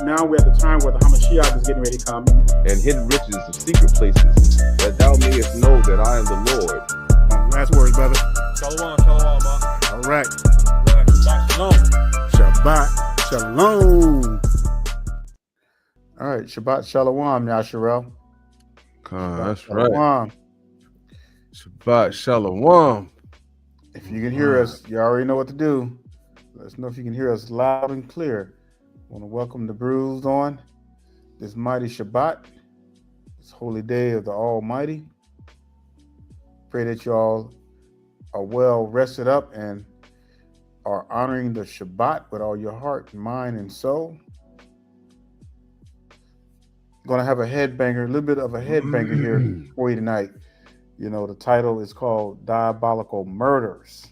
now we're at the time where the Hamashiach is getting ready to come. And hidden riches of secret places, that thou mayest know that I am the Lord. Last words, brother. Shalom, shalom, ma. All right. Shabbat shalom. Shabbat shalom. All right, Shabbat shalom, Yasharel. That's right. Shabbat shalom. If you can hear us, you already know what to do. Let us know if you can hear us loud and clear. I want to welcome the bruised on this mighty Shabbat, this holy day of the Almighty. Pray that you all are well rested up and are honoring the Shabbat with all your heart, mind, and soul. Going to have a headbanger, a little bit of a headbanger here for you tonight. You know, the title is called Diabolical Murderers.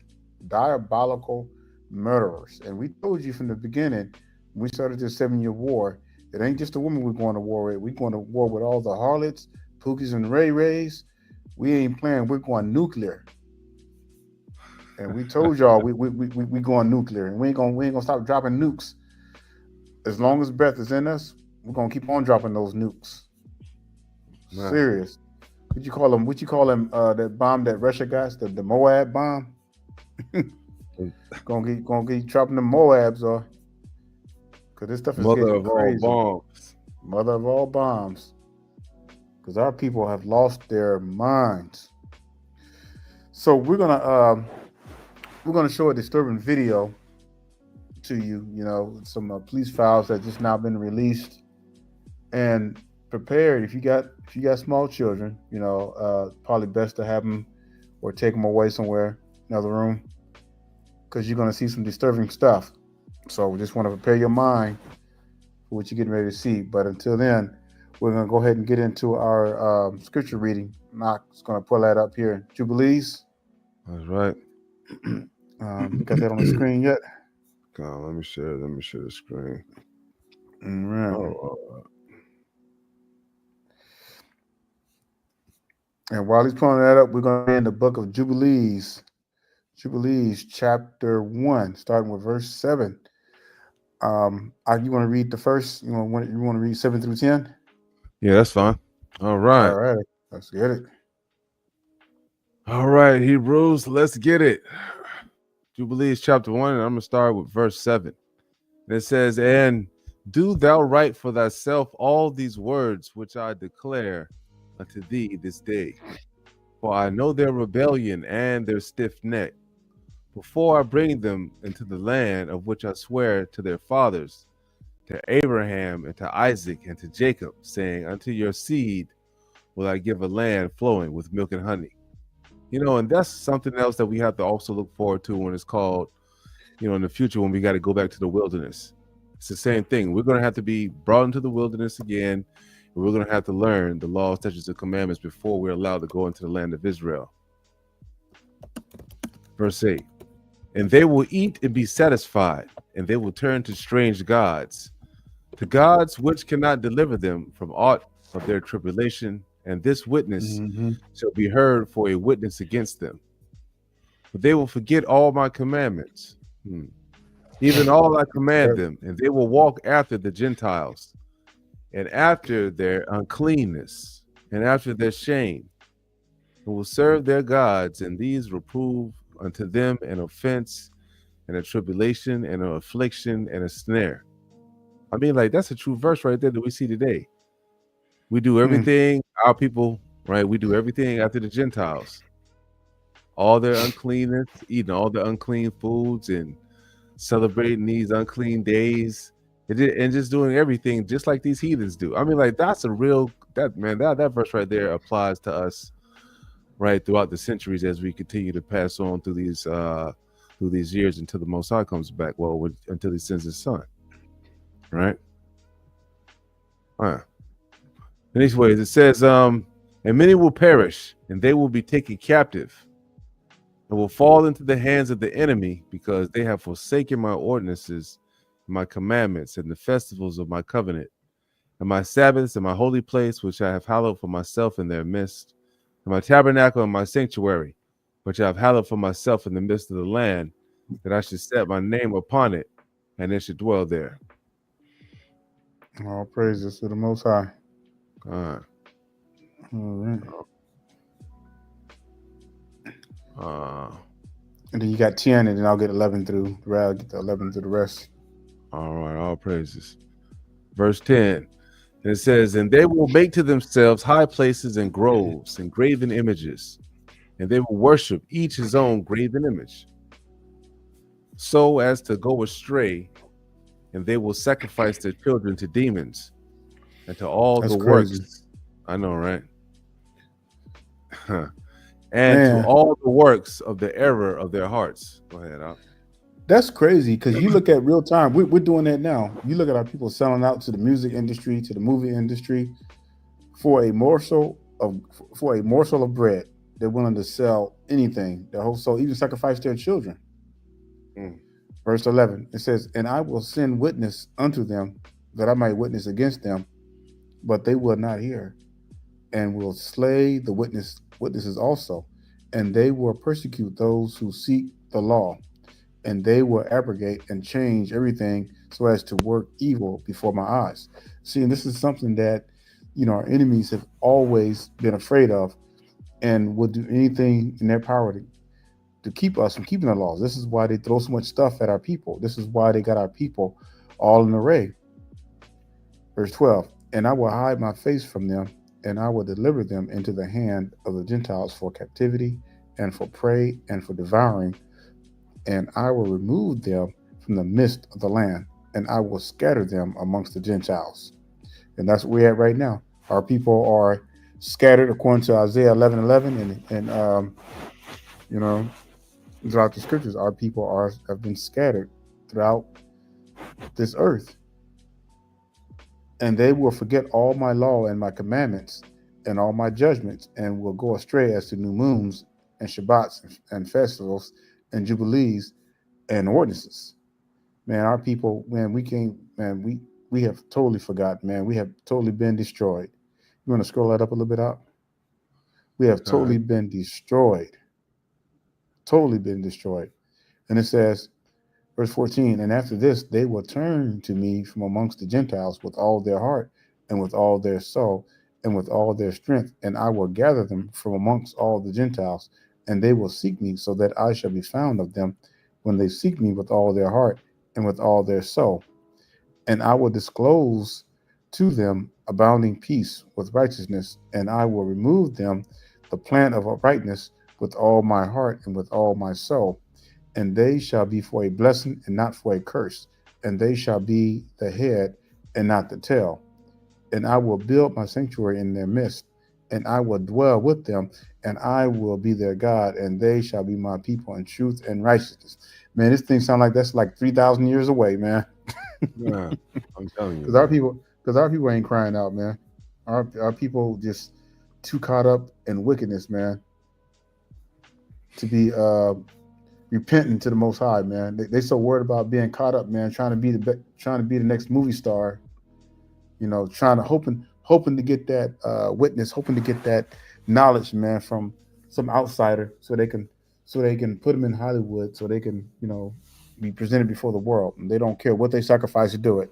Diabolical Murderers. And we told you from the beginning, when we started this 7-year war, it ain't just the women we're going to war with. We're going to war with all the harlots, Pookies, and Ray Rays. We ain't playing. We're going nuclear. And we told y'all we going nuclear, and we ain't gonna stop dropping nukes. As long as breath is in us, we're gonna keep on dropping those nukes. Man. Serious. What you call them? That bomb that Russia got, the Moab bomb. gonna get dropping the Moabs, or because this stuff is mother of crazy. all bombs. Mother of all bombs. Because our people have lost their minds. So we're gonna show a disturbing video to you. You know, some police files that just now been released, and prepared if you got small children. You know, probably best to have them or take them away somewhere, another room, because you're gonna see some disturbing stuff. So we just want to prepare your mind for what you're getting ready to see. But until then, we're gonna go ahead and get into our scripture reading. Knock's gonna pull that up here. Jubilees. That's right. Got that on the screen yet? God, let me share the screen. Right. And while he's pulling that up, we're going to be in the book of Jubilees. Jubilees, chapter 1, starting with verse 7. You want to read the first? You want to read 7 through 10? Yeah, that's fine. All right. All right. Let's get it. All right, Hebrews, let's get it. Jubilees chapter 1, and I'm going to start with verse 7. And it says, "And do thou write for thyself all these words which I declare unto thee this day. For I know their rebellion and their stiff neck, before I bring them into the land of which I swear to their fathers, to Abraham and to Isaac and to Jacob, saying, unto your seed will I give a land flowing with milk and honey." You know, and that's something else that we have to also look forward to when it's called, you know, in the future when we got to go back to the wilderness. It's the same thing. We're going to have to be brought into the wilderness again. And we're going to have to learn the laws, statutes, and commandments before we're allowed to go into the land of Israel. Verse 8, "And they will eat and be satisfied, and they will turn to strange gods, to gods which cannot deliver them from aught of their tribulation. And this witness shall be heard for a witness against them. But they will forget all my commandments, even all I command them, and they will walk after the Gentiles, and after their uncleanness, and after their shame, and will serve their gods, and these will prove unto them an offense, and a tribulation, and an affliction, and a snare." I mean, like, that's a true verse right there that we see today. We do everything, our people, right? We do everything after the Gentiles. All their uncleanness, eating all the unclean foods and celebrating these unclean days and just doing everything just like these heathens do. I mean, like, that's a real, that verse right there applies to us right throughout the centuries as we continue to pass on through these years until the Most High comes back. Well, until he sends his son, right? Anyways, it says, "And many will perish, and they will be taken captive, and will fall into the hands of the enemy, because they have forsaken my ordinances, my commandments, and the festivals of my covenant, and my Sabbaths, and my holy place, which I have hallowed for myself in their midst, and my tabernacle and my sanctuary, which I have hallowed for myself in the midst of the land, that I should set my name upon it, and it should dwell there." All praises to the Most High. All right. All right. Uh, And then you got 10, and then I'll get 11 through. I'll get the 11 through the rest. all right. All praises. Verse 10. And it says, and they will make to themselves high places and groves and graven images, and they will worship each his own graven image, so as to go astray, and they will sacrifice their children to demons and to all That's the crazy. works. I know, right? And to Man, all the works of the error of their hearts. Go ahead, Al. that's crazy because you look at real time. We're doing that now. You look at our people selling out to the music industry, to the movie industry for a morsel of bread. They're willing to sell anything. Their whole soul, even sacrifice their children. Mm. Verse 11, it says, and I will send witness unto them that I might witness against them, but they will not hear, and will slay the witnesses also, and they will persecute those who seek the law, and they will abrogate and change everything so as to work evil before my eyes. See, and this is something that our enemies have always been afraid of, and will do anything in their power to keep us from keeping the laws. This is why they throw so much stuff at our people. This is why they got our people all in array. Verse 12, and I will hide my face from them, and I will deliver them into the hand of the Gentiles for captivity and for prey and for devouring, and I will remove them from the midst of the land, and I will scatter them amongst the Gentiles. And that's what we're at right now. Our people are scattered according to Isaiah 11:11, and you know throughout the scriptures, our people have been scattered throughout this earth, and they will forget all my law and my commandments and all my judgments, and will go astray as to new moons and Shabbats and festivals and jubilees and ordinances. Man, our people, man, we can't, man, we have totally forgotten, man. We have totally been destroyed. You want to scroll that up a little bit out? We have All right. totally been destroyed. Totally been destroyed. And it says, verse 14, and after this, they will turn to me from amongst the Gentiles with all their heart and with all their soul and with all their strength, and I will gather them from amongst all the Gentiles, and they will seek me so that I shall be found of them when they seek me with all their heart and with all their soul. And I will disclose to them abounding peace with righteousness, and I will remove them the plant of uprightness with all my heart and with all my soul. And they shall be for a blessing and not for a curse, and they shall be the head and not the tail. And I will build my sanctuary in their midst, and I will dwell with them, and I will be their God, and they shall be my people in truth and righteousness. Man, this thing sounds like that's like 3,000 years away, man. Yeah, I'm telling you, Because our man. people, because our people ain't crying out, man. Our people just too caught up in wickedness, man, to be repentant to the Most High, man. They so worried about being caught up, man, trying to be the next movie star, trying to hoping to get that witness, hoping to get that knowledge, man, from some outsider, so they can put them in Hollywood, so they can be presented before the world. And they don't care what they sacrifice to do it.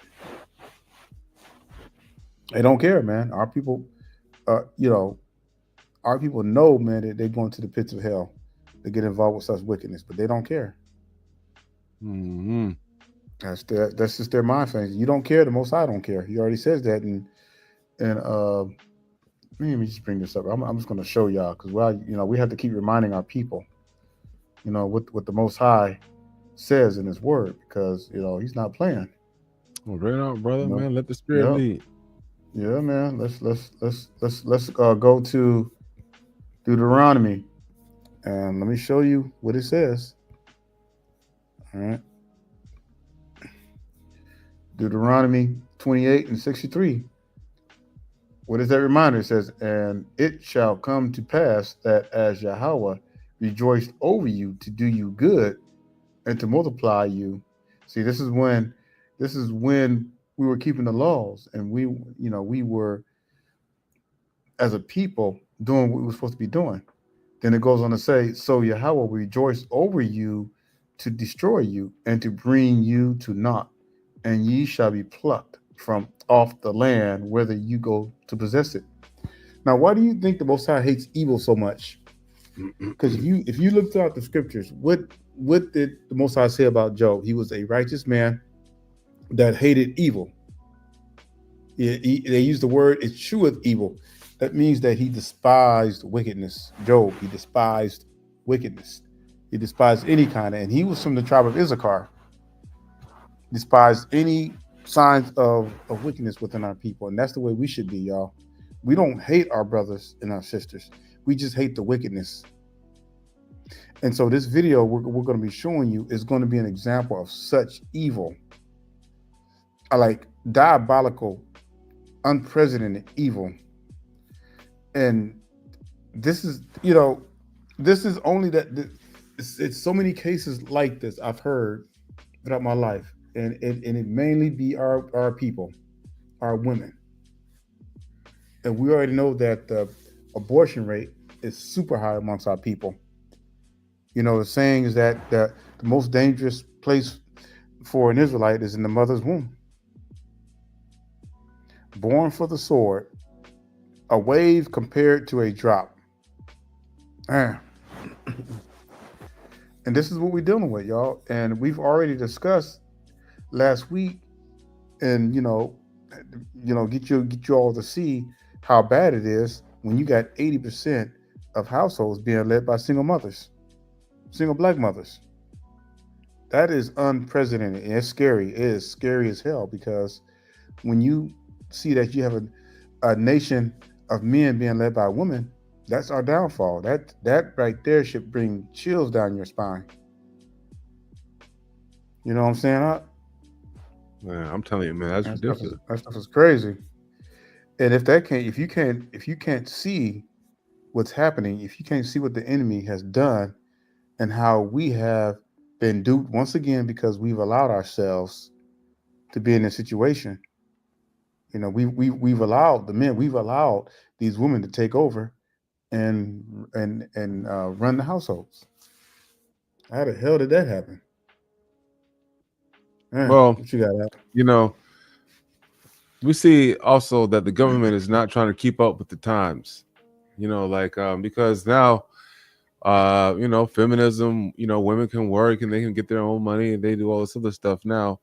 They don't care, man. Uh, you know, our people know, man, that they're going to the pits of hell to get involved with such wickedness, but they don't care. Mm-hmm. That's just their mind thing. You don't care, the Most High don't care. He already says that, and let me just bring this up. I'm just going to show y'all because we have to keep reminding our people, what the Most High says in His Word because He's not playing. Well, right on, brother, You know, man. Let the spirit yep, lead. yeah, man. Let's go to Deuteronomy and let me show you what it says. All right, Deuteronomy 28:63. What is that reminder? It says, "And it shall come to pass that as Yahweh rejoiced over you to do you good and to multiply you." See, this is when we were keeping the laws and we were as a people doing what we were supposed to be doing. Then it goes on to say, "So Yahweh will rejoice over you to destroy you and to bring you to naught, and ye shall be plucked from off the land, whether you go to possess it. Now, why do you think the Most High hates evil so much? Because if you look throughout the scriptures, what did the Most High say about Job? He was a righteous man that hated evil. They use the word "escheweth evil." That means that he despised wickedness. Job, he despised wickedness. He despised any kind of, and he was from the tribe of Issachar. Despised any signs of wickedness within our people, and that's the way we should be, y'all. We don't hate our brothers and our sisters. We just hate the wickedness. And so this video we're going to be showing you is going to be an example of such evil. I like diabolical, unprecedented evil. And this is, this is only that it's so many cases like this I've heard throughout my life. And it mainly be our people, our women. And we already know that the abortion rate is super high amongst our people. The saying is that the most dangerous place for an Israelite is in the mother's womb. Born for the sword, a wave compared to a drop. And this is what we're dealing with, y'all. And we've already discussed last week, and get you all to see how bad it is when you got 80% of households being led by single mothers, single black mothers. That is unprecedented, and it's scary. It is scary as hell, because when you see that you have a nation of men being led by women, that's our downfall. That right there should bring chills down your spine. You know what I'm saying? Man, I'm telling you, man, that's ridiculous. That stuff is crazy. And if you can't see what's happening, if you can't see what the enemy has done and how we have been duped once again because we've allowed ourselves to be in this situation. We've allowed the men, we've allowed these women to take over and run the households. How the hell did that happen? Man, Well, what you got? We see also that the government is not trying to keep up with the times, because now, feminism, women can work and they can get their own money and they do all this other stuff now.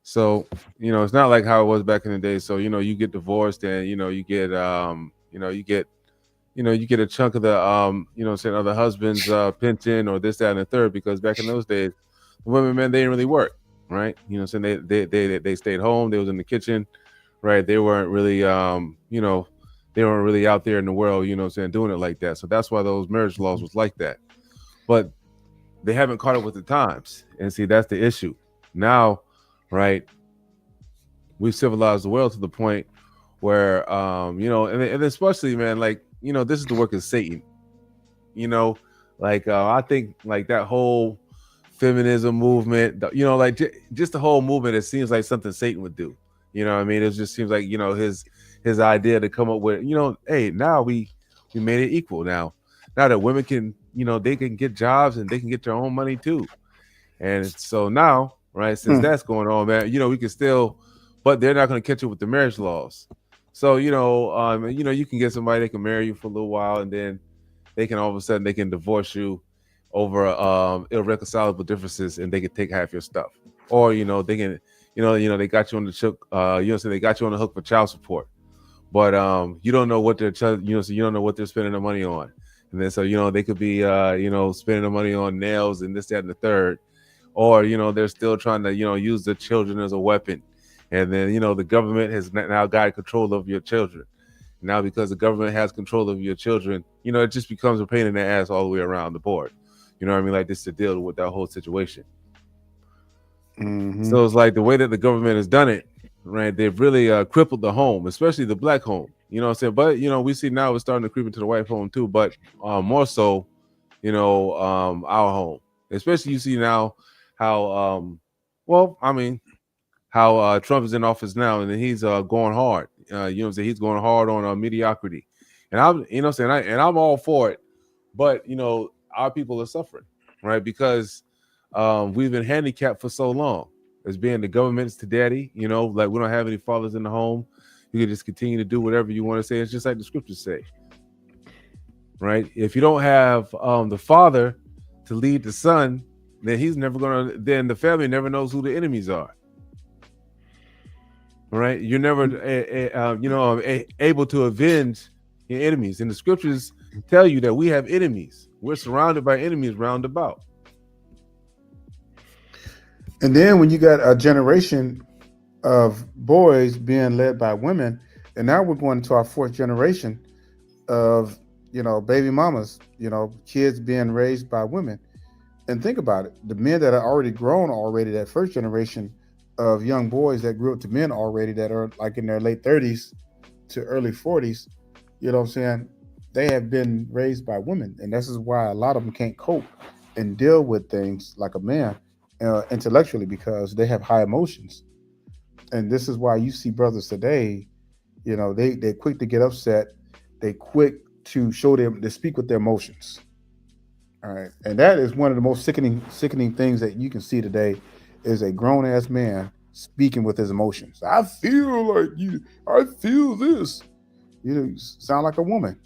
So, it's not like how it was back in the day. So, you get divorced and, you get a chunk of the, of the husband's pension or this, that, and the third, because back in those days, the women, man, they didn't really work, right? They stayed home. They was in the kitchen, right? They weren't really, they weren't really out there in the world, doing it like that. So that's why those marriage laws was like that. But they haven't caught up with the times. And see, that's the issue. Now, right, we've civilized the world to the point where, and especially, man, this is the work of Satan. I think that whole feminism movement, just the whole movement, it seems like something Satan would do. It just seems like, his idea to come up with, hey, now we made it equal. Now that women can, they can get jobs and they can get their own money too. And so now, right, since that's going on, man, we can still, but they're not going to catch up with the marriage laws. So, you can get somebody that can marry you for a little while, and then they can all of a sudden they can divorce you over irreconcilable differences, and they can take half your stuff. Or, they can, they got you on the hook, they got you on the hook for child support. But you don't know what they're, so you don't know what they're spending their money on. And then so, they could be spending their money on nails and this, that, and the third. Or, they're still trying to, use the children as a weapon. And then, the government has now got control of your children. Now, because the government has control of your children, it just becomes a pain in the ass all the way around the board. You know what I mean? Like this to deal with that whole situation. Mm-hmm. So it's like the way that the government has done it, right? They've really crippled the home, especially the black home. You know what I'm saying? But, we see now it's starting to creep into the white home too. But more so, our home. Especially you see now how, how Trump is in office now, and then he's going hard. He's going hard on mediocrity, and I'm all for it. But our people are suffering, right? Because we've been handicapped for so long. as being the government's to daddy. You know, like we don't have any fathers in the home. You can just continue to do whatever you want to say. It's just like the scriptures say, right? If you don't have the father to lead the son, then he's never gonna. Then the family never knows who the enemies are. Right? You're never, able to avenge your enemies. And the scriptures tell you that we have enemies. We're surrounded by enemies round about. And then when you got a generation of boys being led by women, and now we're going into our fourth generation of, baby mamas, kids being raised by women. And think about it. The men that are already grown already, that first generation of young boys that grew up to men already that are like in their late 30s to early 40s, you know what I'm saying? They have been raised by women. And this is why a lot of them can't cope and deal with things like a man intellectually, because they have high emotions. And this is why you see brothers today, they're quick to get upset. They quick to they speak with their emotions. All right. And that is one of the most sickening things that you can see today is a grown ass man speaking with his emotions. I feel like you, I feel this. You sound like a woman.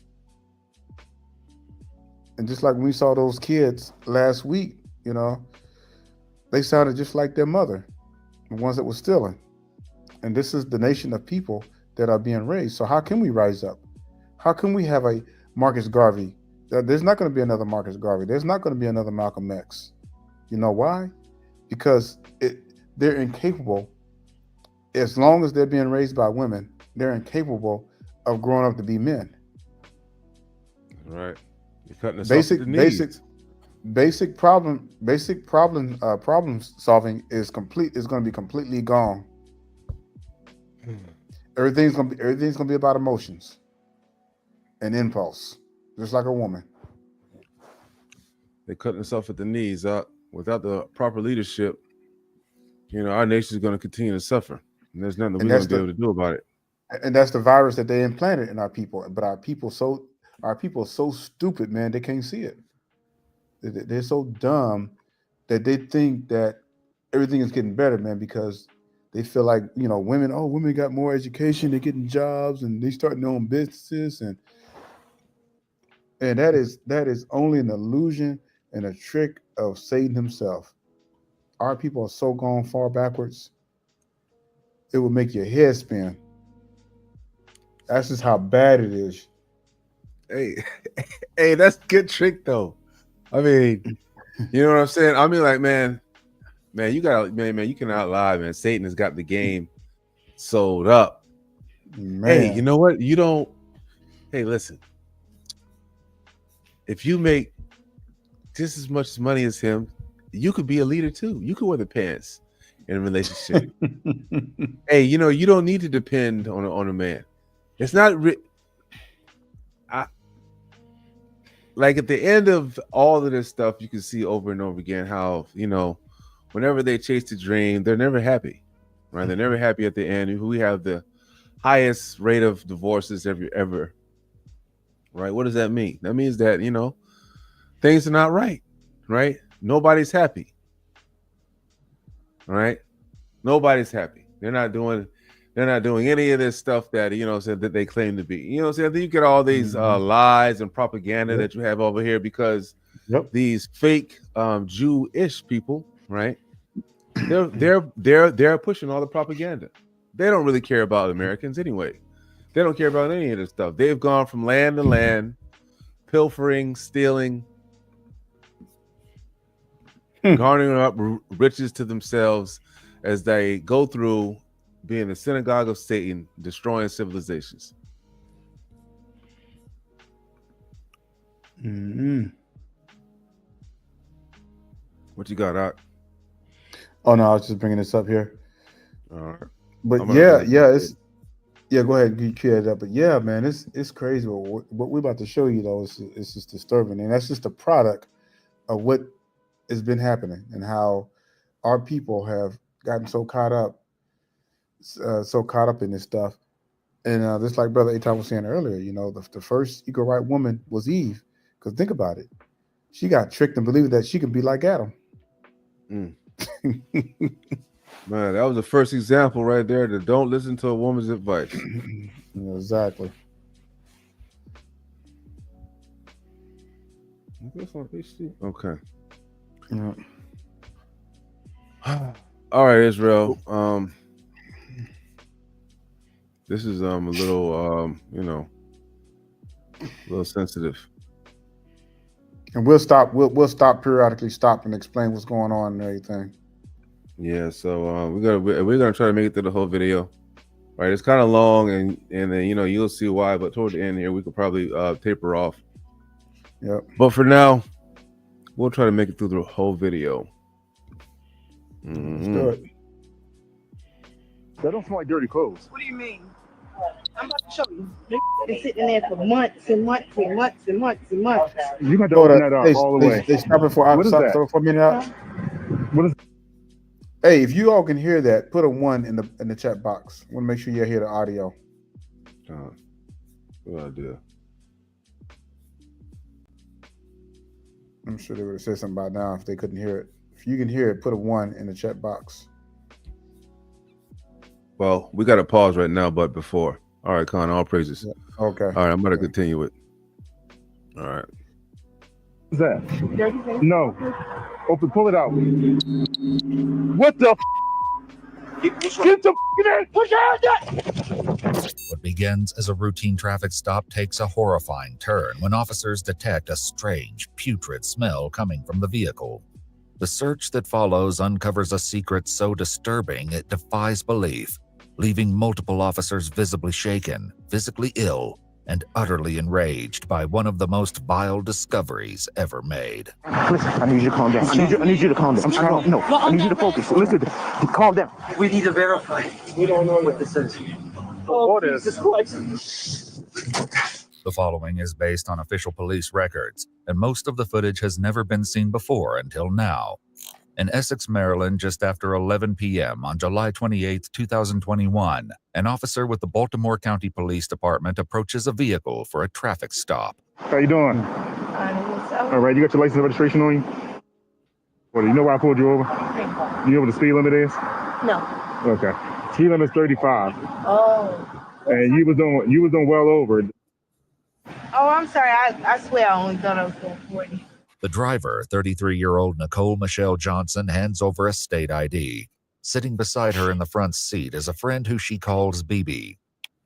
And just like when we saw those kids last week, they sounded just like their mother, the ones that were stealing. And this is the nation of people that are being raised. So how can we rise up? How can we have a Marcus Garvey? There's not going to be another Marcus Garvey. There's not going to be another Malcolm X. You know why? Because they're incapable. As long as they're being raised by women, they're incapable of growing up to be men. Right. You're cutting us off at the knees. Basic problem solving is going to be completely gone. Everything's going to be about emotions and impulse, just like a woman. They're cutting us off at the knees. Without the proper leadership, our nation is going to continue to suffer. And there's nothing we're going to be able to do about it. And that's the virus that they implanted in our people. But our people are so stupid, man, they can't see it. They're so dumb that they think that everything is getting better, man, because they feel like, women got more education, they're getting jobs, and they starting their own businesses, and that is only an illusion and a trick of Satan himself. Our people are so gone far backwards, it will make your head spin. That's just how bad it is. Hey, that's a good trick though. I mean, you know what I'm saying? I mean, like, man, you cannot lie, man. Satan has got the game sold up. Man. Hey, you know what? Hey, listen. If you make just as much money as him, you could be a leader too. You could wear the pants in a relationship. Hey, you don't need to depend on a man. It's not like at the end of all of this stuff, you can see over and over again how, whenever they chase the dream, they're never happy, right? They're never happy at the end. We have the highest rate of divorces ever, right? What does that mean? That means that, things are not right? Nobody's happy, right? Nobody's happy. They're not doing any of this stuff that, that they claim to be. I think you get all these lies and propaganda that you have over here because these fake Jewish people, right? They're pushing all the propaganda. They don't really care about Americans anyway. They don't care about any of this stuff. They've gone from land to land, pilfering, stealing, garnering up riches to themselves as they go through being the synagogue of Satan, destroying civilizations. Mm-hmm. What you got, Doc? Oh no, I was just bringing this up here. All right. But go ahead, you clear it up. But yeah, man, it's crazy. What we're about to show you though is just disturbing, and that's just a product of what has been happening and how our people have gotten so caught up in this stuff. And just like Brother Aton was saying earlier, the first equal right woman was Eve. Because think about it. She got tricked and believed that she could be like Adam. Man, that was the first example right there that don't listen to a woman's advice. Exactly. Okay. Yeah. All right, Israel. This is a little a little sensitive. And we'll stop. We'll stop periodically. Stop and explain what's going on and everything. Yeah. So we're gonna try to make it through the whole video. Right. It's kind of long, and then you'll see why. But toward the end here, we could probably taper off. Yep. But for now, we'll try to make it through the whole video. Let's do it. That don't smell like dirty clothes. What do you mean? I'm about to show you. They've been sitting there for months and months and months and months and months. You got to open that up all the way. They stopping for What is that? for a minute out. What is? Hey, if you all can hear that, put a 1 in the chat box. Want to make sure you hear the audio. Good idea. I'm sure they would have said something by now if they couldn't hear it. If you can hear it, put a 1 in the chat box. Well, we got to pause right now, but before. All right, Con, all praises. Yeah. Okay. All right, I'm going to continue it. All right. What's that? No. Pull it out. What the Get the in! Push out! What begins as a routine traffic stop takes a horrifying turn when officers detect a strange, putrid smell coming from the vehicle. The search that follows uncovers a secret so disturbing it defies belief, leaving multiple officers visibly shaken, physically ill, and utterly enraged by one of the most vile discoveries ever made. Listen, I need you to calm down. I need you to calm down. I need you to focus. Listen, calm down. We need to verify. We don't know what this is. What is? The following is based on official police records, and most of the footage has never been seen before until now. In Essex, Maryland, just after 11 p.m. on July 28, 2021, an officer with the Baltimore County Police Department approaches a vehicle for a traffic stop. How you doing? All right, you got your license and registration on you? Well, you know why I pulled you over? You know what the speed limit is? No. Okay. Speed limit is 35. Oh. And you was doing well over it. Oh, I'm sorry. I swear I only thought I was going 40. The driver, 33-year-old Nicole Michelle Johnson, hands over a state ID. Sitting beside her in the front seat is a friend who she calls BB.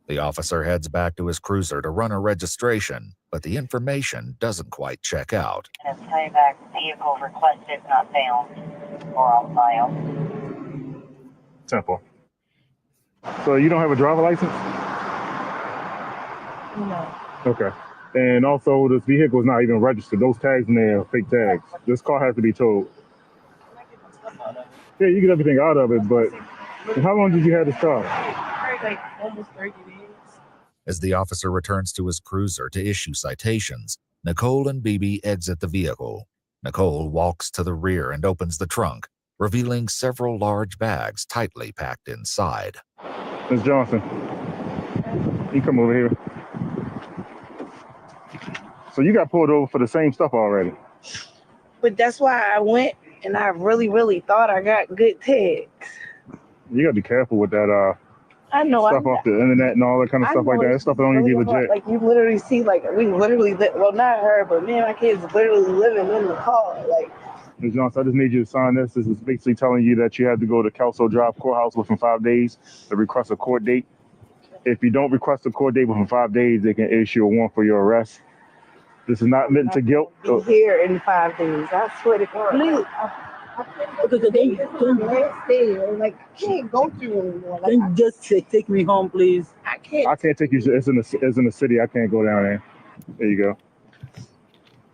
The officer heads back to his cruiser to run a registration, but the information doesn't quite check out. Playback vehicle requested not found or on file. Simple. So you don't have a driver license? No. Okay. And also, this vehicle is not even registered. Those tags in there are fake tags. This car has to be towed. Yeah, you get everything out of it, but how long did you have this car? Like almost 30 days. As the officer returns to his cruiser to issue citations, Nicole and BB exit the vehicle. Nicole walks to the rear and opens the trunk, revealing several large bags tightly packed inside. Ms. Johnson, you come over here. So you got pulled over for the same stuff already. But that's why I went, and I really, really thought I got good tags. You got to be careful with that I know. stuff off the internet and all that kind of stuff like that. That stuff don't even be legit. Like you literally see, like we literally, well, not her, but me and my kids literally living in the car. Like, Ms. Johnson, I just need you to sign this. This is basically telling you that you have to go to Kelso Drive Courthouse within 5 days to request a court date. If you don't request a court date within 5 days, they can issue a warrant for your arrest. This is not meant to guilt. Be here in 5 days. I swear to God. Please. Because they like I can't go through anymore. Like, Can you just take me home, please? I can't. I can't take you. It's in the city. I can't go down there. There you go.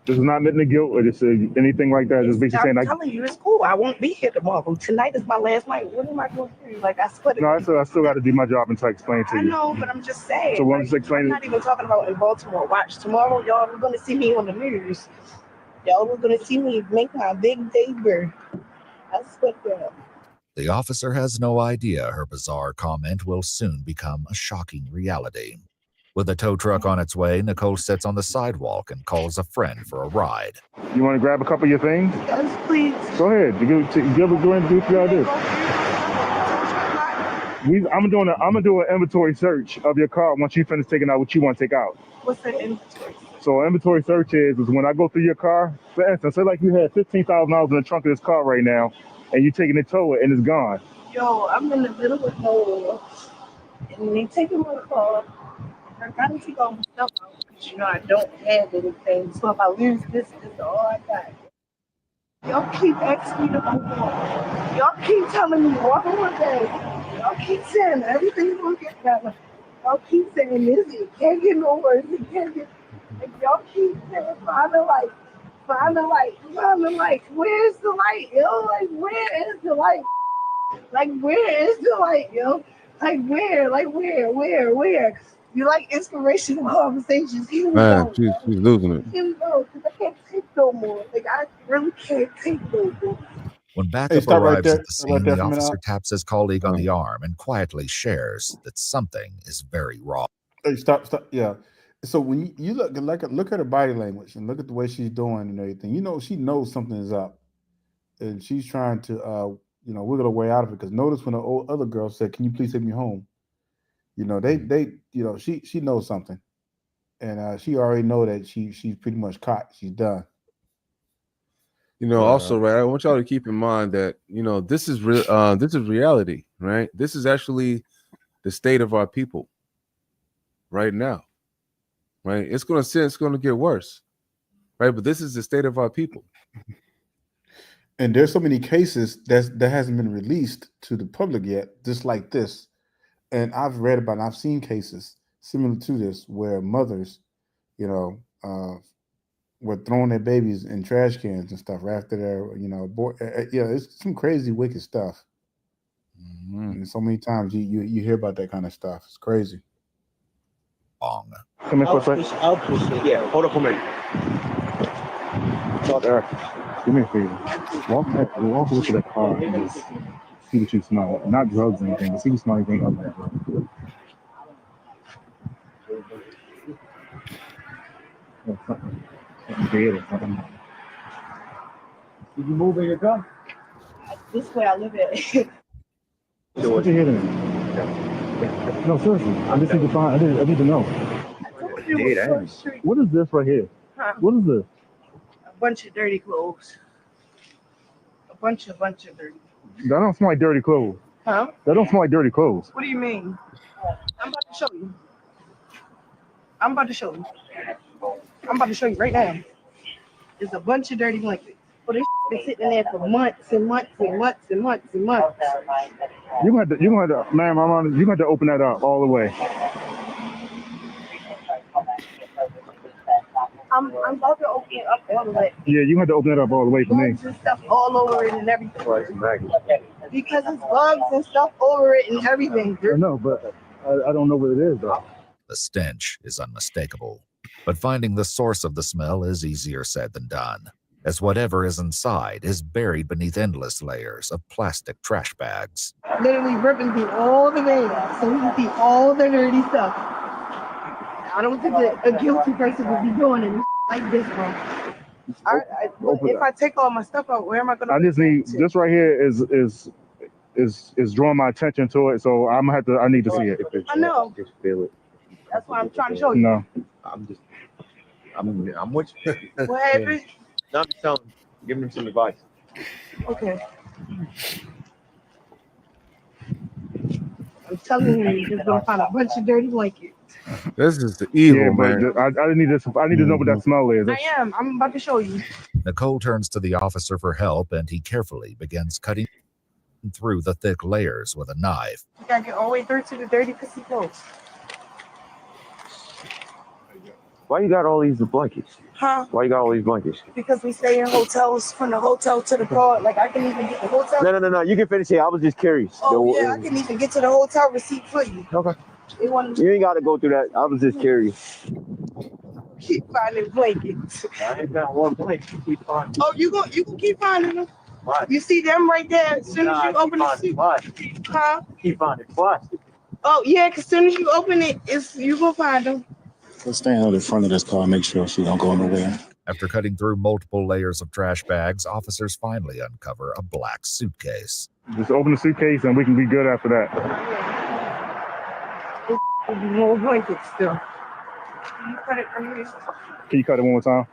This is not meant to guilt or just anything like that. Just basically saying I'm like. telling you, it's cool. I won't be here tomorrow. Tonight is my last night. What am I going to do? Like I swear to God. No, I still got to do my job until I explain to I you. know, but I'm just saying. So what I'm like, just explaining. I'm not even talking about in Baltimore. Watch tomorrow, y'all. We're gonna see me on the news. Y'all, we're gonna see me make my big debut. I swear to God. The officer has no idea her bizarre comment will soon become a shocking reality. With a tow truck on its way, Nicole sits on the sidewalk and calls a friend for a ride. You want to grab a couple of your things? Yes, please. Go ahead. Go ahead and do what you gotta do. I'm gonna do an inventory search of your car once you finish taking out what you want to take out. What's the inventory? So an inventory search is when I go through your car. For instance, say like you had $15,000 in the trunk of this car right now, and you taking it to it and it's gone. Yo, I'm in the middle of nowhere, and they taking my car. I gotta take all my stuff out because I don't have anything. So if I lose this is all I got. Y'all keep asking me to move on. Y'all keep telling me one more day. Y'all keep saying everything's gonna get better. Y'all keep saying this, it can't get no worse, it can't get. Like, y'all keep saying find the light, find the light, find the light. Where's the light, yo? Like, where is the light? Like, where is the light, yo? Like, where? Like, where? You like inspirational conversations. Here we Man, go. she's losing it. Here we go, because I can't take no more. Like, I really can't take no more. When backup stop right arrives there. at the Stop right scene, there the for a minute. officer taps his colleague on the arm and quietly shares that something is very wrong. Hey, stop. Yeah. So when you look at her body language and look at the way she's doing and everything, she knows something is up, and she's trying to wiggle her way out of it. Because notice when the other girl said, "Can you please take me home?" She knows something, and she already know that she's pretty much caught. She's done. Also, right, I want y'all to keep in mind that this is real. This is reality, right? This is actually the state of our people right now, right? It's going to get worse, right? But this is the state of our people. And there's so many cases that hasn't been released to the public yet, just like this. And I've read about, and I've seen cases similar to this where mothers, were throwing their babies in trash cans and stuff after their, it's some crazy, wicked stuff. Mm-hmm. And so many times you hear about that kind of stuff. It's crazy. Wrong. Come in for a second. I'll push it. Yeah, hold up a minute. Talk to her. Do me a favor. Walk over to that car and just see what you smell. Not drugs or anything, but see what you smell anything other than drugs. Something dead or something. Did you move in your car? This way I live at. What you hear then? No, seriously. I just need to find. I need to know. What is this right here? Huh? What is this? A bunch of dirty clothes. A bunch of dirty clothes. That don't smell like dirty clothes. Huh? That don't smell like dirty clothes. What do you mean? I'm about to show you. I'm about to show you right now. There's a bunch of dirty blankets. Well, this been sitting there for months and months and months and months and months. You're gonna have to, ma'am, you're gonna have to open that up all the way. I'm about to open it up all the way. Yeah, you have to open it up all the way for me. Bugs and stuff all over it and everything. Because it's bugs and stuff over it and everything. I know, but I don't know what it is though. The stench is unmistakable, but finding the source of the smell is easier said than done, as whatever is inside is buried beneath endless layers of plastic trash bags. Literally ripping through all the bags so we can see all the dirty stuff. I don't think that a guilty person would be doing it like this, bro. If I take all my stuff out, where am I gonna? I just need this right here is drawing my attention to it, so I'm gonna have to. I need to see it. I know. Just feel it. That's why I'm trying to show you. No. I'm with you. What happened? No, I'm just telling him, giving him some advice. Okay. I'm telling you, you're just gonna find a bunch of dirty blankets. This is the evil, Yeah, man. but I need this. I need to know what that smell is. I am. I'm about to show you. Nicole turns to the officer for help, and he carefully begins cutting through the thick layers with a knife. You gotta get all the way through to the dirty pissy clothes. Why you got all these blankets? Huh? Why you got all these blankets? Because we stay in hotels, from the hotel to the car. Like, I can even get the hotel. No. You can finish it. I was just curious. Oh, yeah, I can even get to the hotel receipt for you. Okay. They want You ain't got to go through that. I was just curious. keep finding blankets. I ain't got one blanket. Keep finding. Oh, you can keep finding them. What? You see them right there as soon as you open the suit. Huh? Keep finding plastic. Oh, yeah, because as soon as you open it, you going to find them. Let's stand out in front of this car and make sure she don't go nowhere. After cutting through multiple layers of trash bags, officers finally uncover a black suitcase. Just open the suitcase and we can be good after that. There'll be more blankets still. Can you cut it from here? Can you cut it one more time?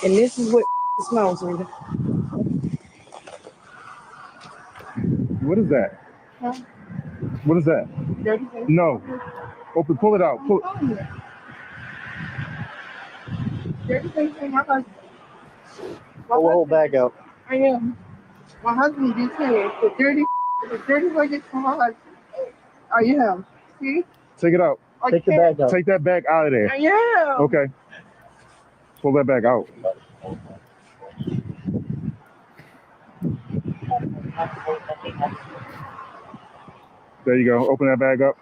And this is what smells like. What is that? Huh? What is that? Dirty thing? No. Open, pull it out. Pull. Dirty thing from my husband. Pull the whole bag out. I am. My husband did say the dirty blankets from my husband. I am. See? Take it out. Take the bag out. Take that bag out of there. I am. Okay. Pull that bag out. There you go. Open that bag up.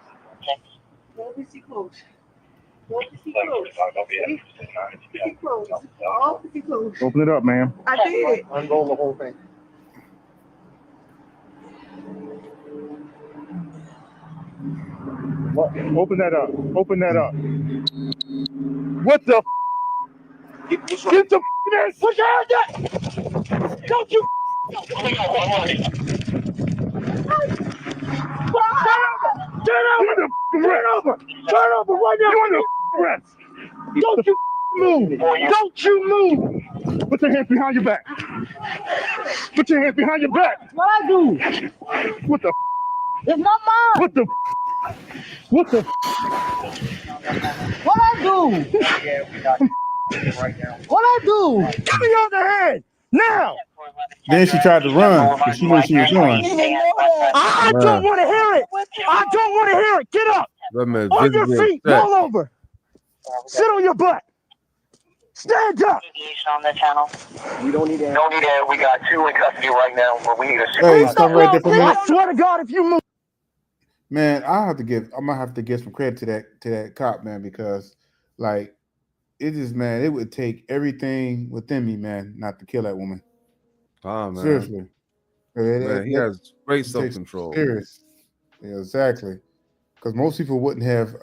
Don't be close. Don't be close. See? Close. All be close. Open it up, ma'am. I did. Unroll the whole thing. Open that up. Open that up. What the? Get the there. Put your hands up. Don't you? Turn over right now. You're under arrest. Don't you move. Don't you move. Put your hands behind your back. Put your hands behind your back. What I do? What the? It's not mine. What the? What the? What I do? What I do? Give me your other hand now. Then she tried to run because she knew she was doing. I don't want to hear it. I don't want to hear it. Get up. On your feet. Roll over. Sit on your butt. Stand up. On the channel. We don't need that. Don't need that. We got 2 in custody right now, but we need a Hey, stop right there for a minute. I swear to God, if you move. Man, I'm gonna have to give some credit to that cop, man, because like it is, man, it would take everything within me, man, not to kill that woman. Oh, man. Seriously. Man, he has great self-control. Serious. Yeah, exactly. Because most people wouldn't have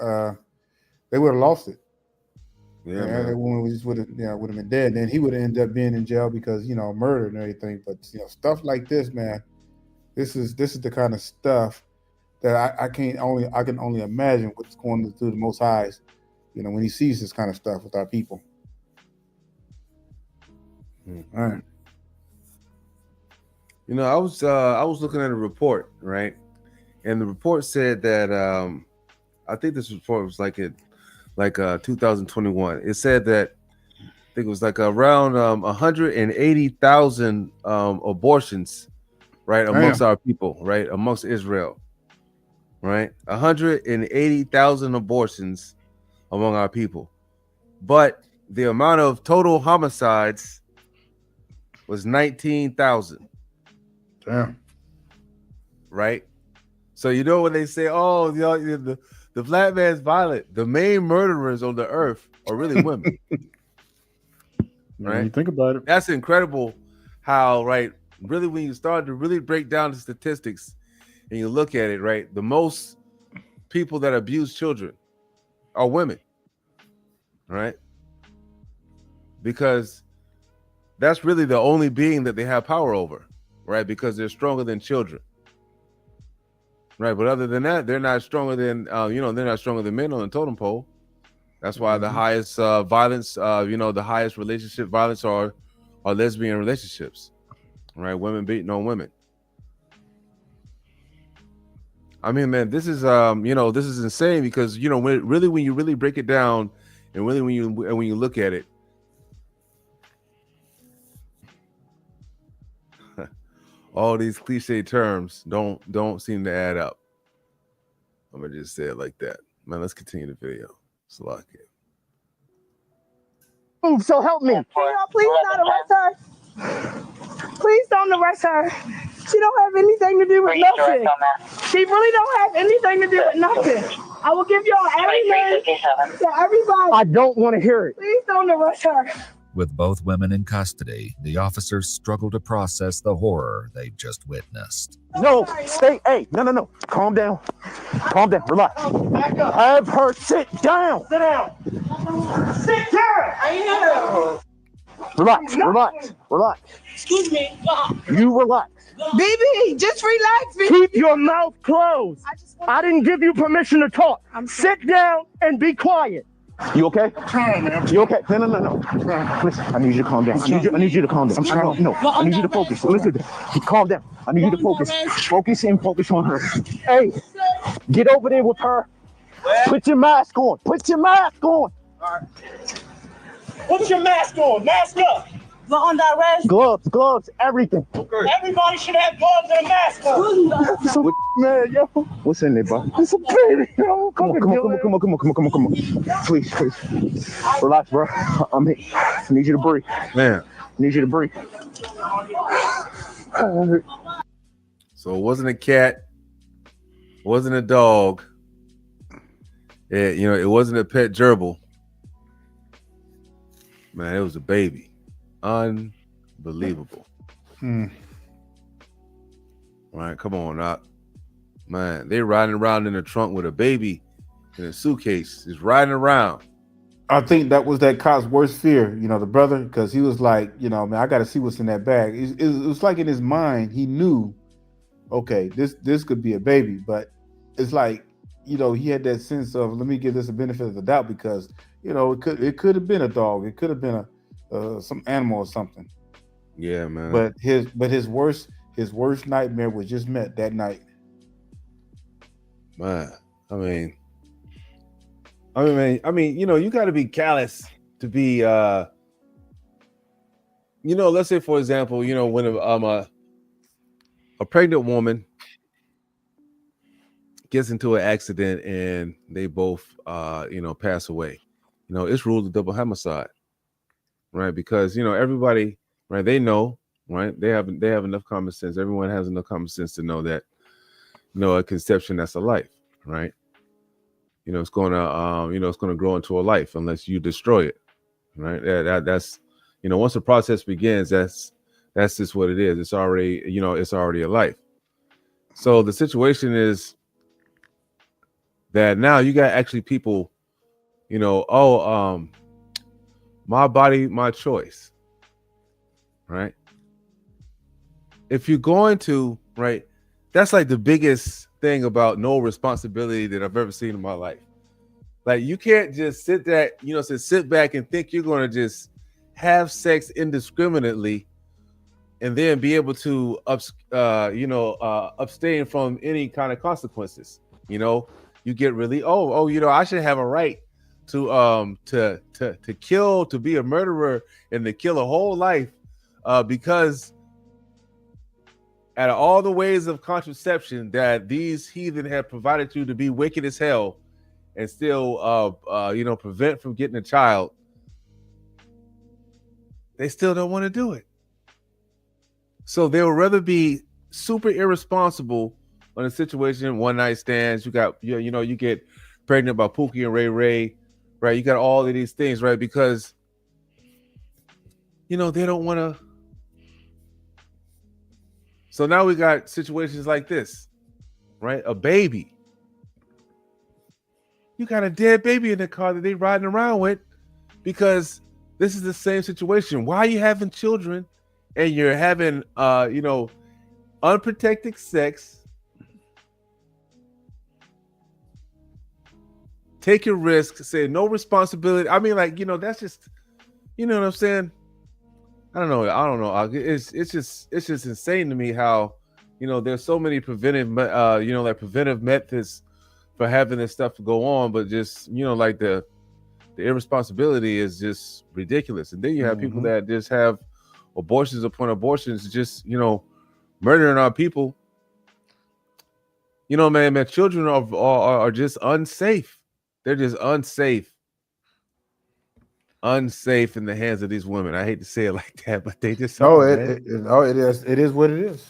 they would have lost it. Yeah, That man. woman would have been dead. Then he would have ended up being in jail because, murder and everything. But stuff like this, man, this is the kind of stuff that I can only imagine what's going through the Most High's, when he sees this kind of stuff with our people. Mm-hmm. All right. I was looking at a report, right? And the report said that I think this report was like 2021. It said that I think it was like around 180,000 abortions, right, amongst our people, right, amongst Israel, right, 180,000 abortions among our people, but the amount of total homicides was 19,000. Damn. Right. So when they say, oh, the black man's violent, the main murderers on the earth are really women. Right? When you think about it. That's incredible how, right, really when you start to really break down the statistics and you look at it, right, the most people that abuse children are women. Right? Because that's really the only being that they have power over, right? Because they're stronger than children. Right, but other than that, they're not stronger than they're not stronger than men on the totem pole. That's why the highest violence, the highest relationship violence are lesbian relationships, right? Women beating on women. I mean, man, this is this is insane because when you really break it down and really when you look at it, all these cliche terms don't seem to add up. I'm gonna just say it like that. Man, let's continue the video. Salaki. So help me. Please don't arrest her. Please don't arrest her. She don't have anything to do with nothing. She really don't have anything to do with nothing. I will give y'all every name to everybody. I don't want to hear it. Please don't arrest her. With both women in custody, the officers struggle to process the horror they've just witnessed. No, stay. Hey, no. Calm down. Calm down. Relax. Have her sit down. Sit down. Sit down. I am. Relax. Excuse me. You relax. BB, just relax. BB. Keep your mouth closed. I didn't give you permission to talk. Sit down and be quiet. You okay? I'm trying, man. You okay? No. Listen, I need you to calm down. I need you to calm down. I'm trying. No, I need you to focus. Listen, calm down. I need you to focus. Focus on her. Hey, get over there with her. Put your mask on. Put your mask on. Put your mask on. Mask up. We're under arrest. Gloves, everything. Everybody should have gloves and a mask on. Man, yo. What's in there, bro? It's a baby, yo. Come on. Please. Relax, bro. I'm here. I need you to breathe. Man. Need you to breathe. So it wasn't a cat, wasn't a dog. It wasn't a pet gerbil. Man, it was a baby. Unbelievable. All right, come on now. Man, they riding around in the trunk with a baby in a suitcase. Just riding around. I think that was that cop's worst fear, the brother, because he was like, man, I got to see what's in that bag. It was like in his mind, he knew, okay, this could be a baby, but it's like, he had that sense of, let me give this a benefit of the doubt because, it could have been a dog, it could have been some animal or something. Yeah, man. But his worst nightmare was just met that night. Man, I mean, you got to be callous to be, let's say, for example, when a pregnant woman gets into an accident and they both, pass away, it's ruled a double homicide, right? Because, everybody, right, they know, right? They have enough common sense. Everyone has enough common sense to know that, a conception, that's a life, right? It's going to grow into a life unless you destroy it, right? That's, once the process begins, that's just what it is. It's already, it's already a life. So the situation is that now you got actually people, my body, my choice, right? If you're going to, right, that's like the biggest thing about no responsibility that I've ever seen in my life. Like, you can't just sit back and think you're going to just have sex indiscriminately and then be able to abstain from any kind of consequences. You get really, I should have a right to kill, to be a murderer and to kill a whole life because out of all the ways of contraception that these heathen have provided you to be wicked as hell and still prevent from getting a child, they still don't want to do it. So they would rather be super irresponsible on a situation, one night stands. You get pregnant by Pookie and Ray Ray, right? You got all of these things, right? Because they don't want to. So now we got situations like this, right? A baby. You got a dead baby in the car that they riding around with because this is the same situation. Why are you having children and you're having, unprotected sex? Take a risk, say no responsibility. I mean, that's just, what I'm saying? I don't know. It's just insane to me how, there's so many preventive methods for having this stuff go on, but just, the irresponsibility is just ridiculous. And then you have people that just have abortions upon abortions, just, murdering our people. Man, children are just unsafe. They're just unsafe in the hands of these women. I hate to say it like that, but they just it is what it is.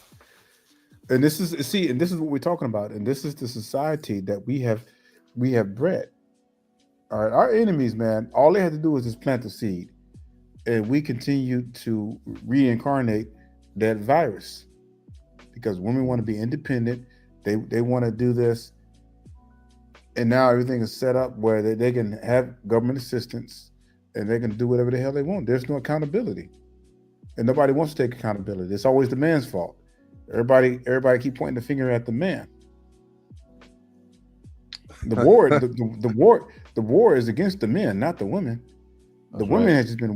And this is what we're talking about, and this is the society that we have bred. All right, our enemies, man, all they had to do was just plant the seed, and we continue to reincarnate that virus because women want to be independent. They want to do this, and now everything is set up where they can have government assistance. And they can do whatever the hell they want. There's no accountability. And nobody wants to take accountability. It's always the man's fault. Everybody keep pointing the finger at the man. The war is against the men, not the women. The women had just been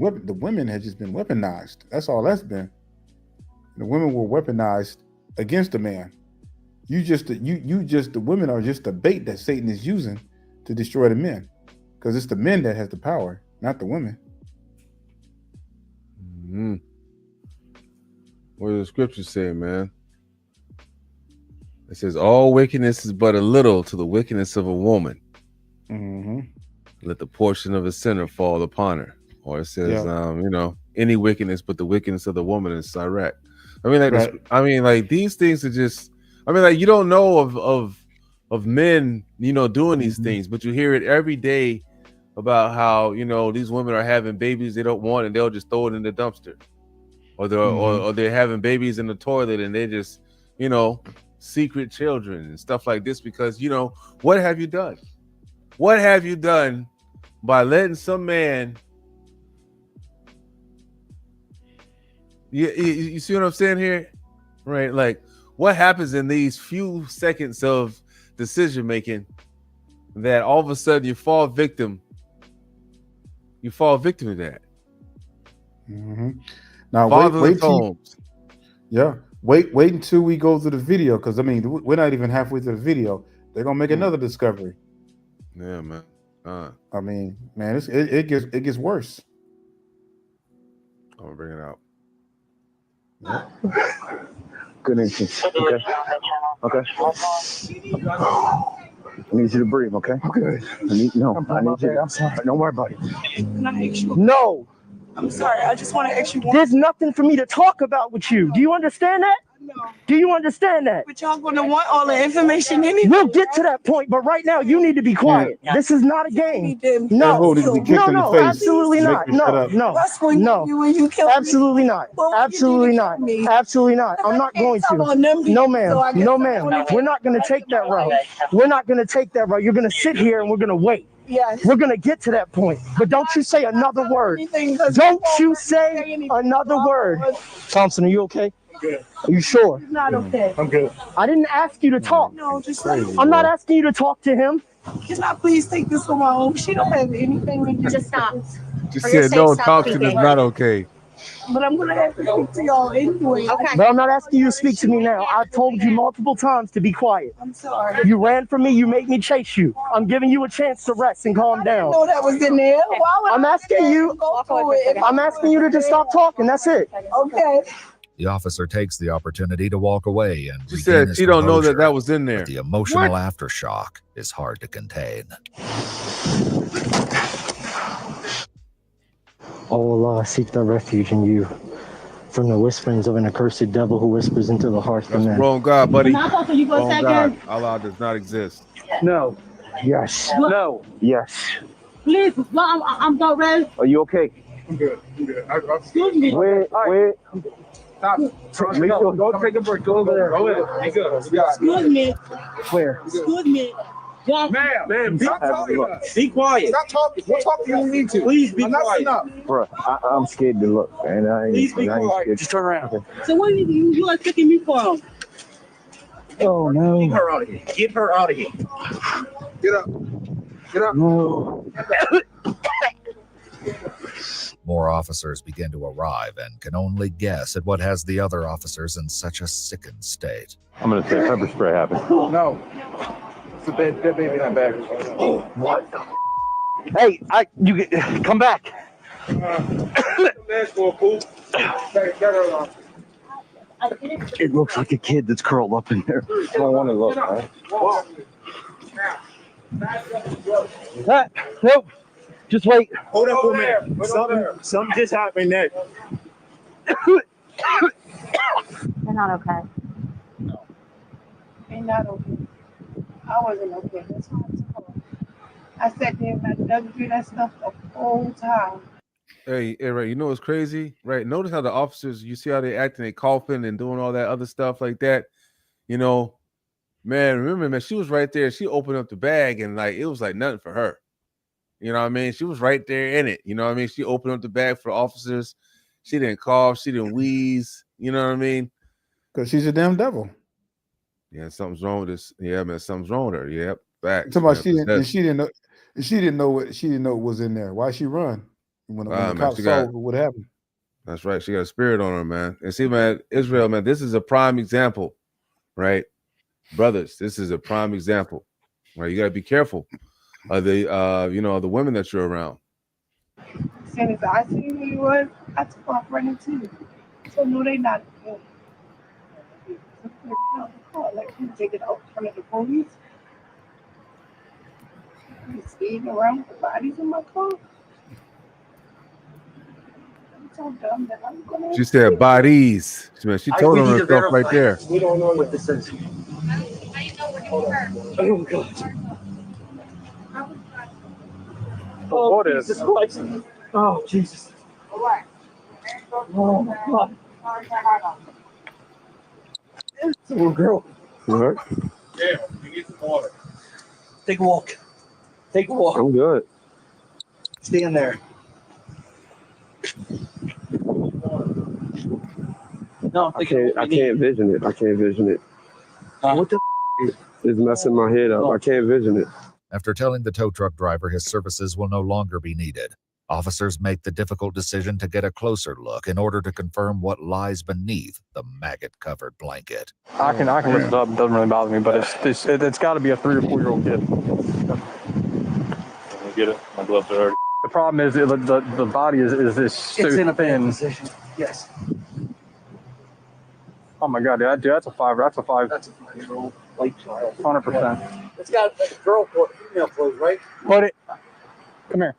weaponized. That's all that's been. The women were weaponized against the man. The women are just the bait that Satan is using to destroy the men, because it's the men that has the power, not the women. Mm-hmm. What does the scripture say, man? It says, all wickedness is but a little to the wickedness of a woman. Mm-hmm. Let the portion of a sinner fall upon her. Or it says, any wickedness but the wickedness of the woman is Sirach. Like these things are just, you don't know of men, doing these things, but you hear it every day about how, these women are having babies they don't want and they'll just throw it in the dumpster. Or they're having babies in the toilet and they just, secret children and stuff like this, because, what have you done? What have you done by letting some man? You see what I'm saying here? Right? Like, what happens in these few seconds of decision making that all of a sudden you fall victim to that? Mm-hmm. Now, Fatherless homes. Wait until we go through the video, because we're not even halfway through the video. They're gonna make another discovery. Yeah, man. It gets worse. I'm gonna bring it out. Yep. Good instinct. Okay. I need you to breathe, okay? Okay. I need you. I'm sorry. Don't worry about it. Can I ask you? No. I'm sorry. I just want to ask you one. There's nothing for me to talk about with you. Do you understand that? No. Do you understand that? But y'all gonna want all the information anyway. We'll get to that point, but right now you need to be quiet. Yeah. This is not a game. No, Absolutely not. No, absolutely not. Absolutely not. Absolutely not. I'm not going to. No, ma'am. No, ma'am. We're not going to take that route. We're not going to take that route. You're going to sit here and we're going to wait. Yes. We're going to get to that point. But don't you say another word. Don't you say another word. Thompson, are you okay? Good. Are you sure? It's not okay. I'm good. I didn't ask you to talk. No, just I'm not asking you to talk to him. Can I please take this on my own? She don't have anything to do. Just stop. Just said no, Thompson is not okay. But I'm gonna have to speak to y'all anyway. Okay. But I'm not asking you to speak to me now. I've told you multiple times to be quiet. I'm sorry. You ran from me. You made me chase you. I'm giving you a chance to rest and calm down. No, that was in there. Why would I'm asking you. go through it? I'm asking you to just stop talking. That's it. Okay. The officer takes the opportunity to walk away and She said she don't know that was in there. But the emotional aftershock is hard to contain. Oh Allah, seek thy refuge in you from the whisperings of an accursed devil who whispers into the heart of That's man. wrong God, buddy. Wrong God. Allah does not exist. No. Yes. No. Yes. Please, I'm not ready. Are you okay? I'm good. Excuse me. Where? Stop. Go take a break. Go over there. Go ahead. Be good. Excuse me. Where? Excuse me. Ma'am, stop talking. Be quiet. Stop talking. We'll talk to you when you need to. Please be quiet. Bro, I'm scared to look, man. Please be quiet. Just turn around. Okay. So what are you are taking me for? Oh no. Get her out of here. Get her out of here. Get up. Get up. No. More officers begin to arrive and can only guess at what has the other officers in such a sickened state. I'm gonna say pepper spray happened. No. It's a bad baby not back. Oh, what? Hey, you come back. It looks like a kid that's curled up in there. I don't want to look, right? Nope. Just wait. Hold up for a minute. Something just happened there. You're not okay. Ain't not okay. I wasn't okay. That's why I took her. I sat there and I dug through that stuff the whole time. Hey, right. You know what's crazy? Right. Notice how the officers, you see how they acting, they coughing and doing all that other stuff like that. Man, remember, man, she was right there. She opened up the bag and it was like nothing for her. You know what I mean? She was right there in it. You know what I mean? She opened up the bag for the officers. She didn't cough. She didn't wheeze. You know what I mean? Because she's a damn devil. Yeah, something's wrong with this. Yeah, man, something's wrong with her. Yep, facts. Somebody Man, she didn't, and possessed. she didn't know what was in there. Why she run? When the Man, cops saw what happened. That's right. She got a spirit on her, man. And see, man, Israel, man, this is a prime example, right? Brothers, this is a prime example, right? You got to be careful of the, the women that you're around. As soon as I see who he was, I took off running too. So no, they not good. Like you take it out in front of the police. You speeding around with the bodies in my car. I'm so dumb that I'm gonna. She said bodies. She told on herself right there. We don't know what this is. Oh God. Oh, Jesus Christ. Oh, Jesus. Oh, my God. It's a little girl. All right. Yeah, you get some water. Take a walk. Take a walk. I'm good. Stand there. No, I can't vision it. I can't vision it. What the It's messing my head up. I can't vision it. After telling the tow truck driver his services will no longer be needed, officers make the difficult decision to get a closer look in order to confirm what lies beneath the maggot-covered blanket. I can lift it up. It doesn't really bother me, but it's got to be a 3 or 4 year old kid. Get it? My gloves are already. The problem is the body is so It's in a bad thin. position. Yes. Oh my God, dude, that's a 5. That's a 5. That's a 5-year-old white child. 100%. It's got girl clothes, female clothes, right? Put it. Come here.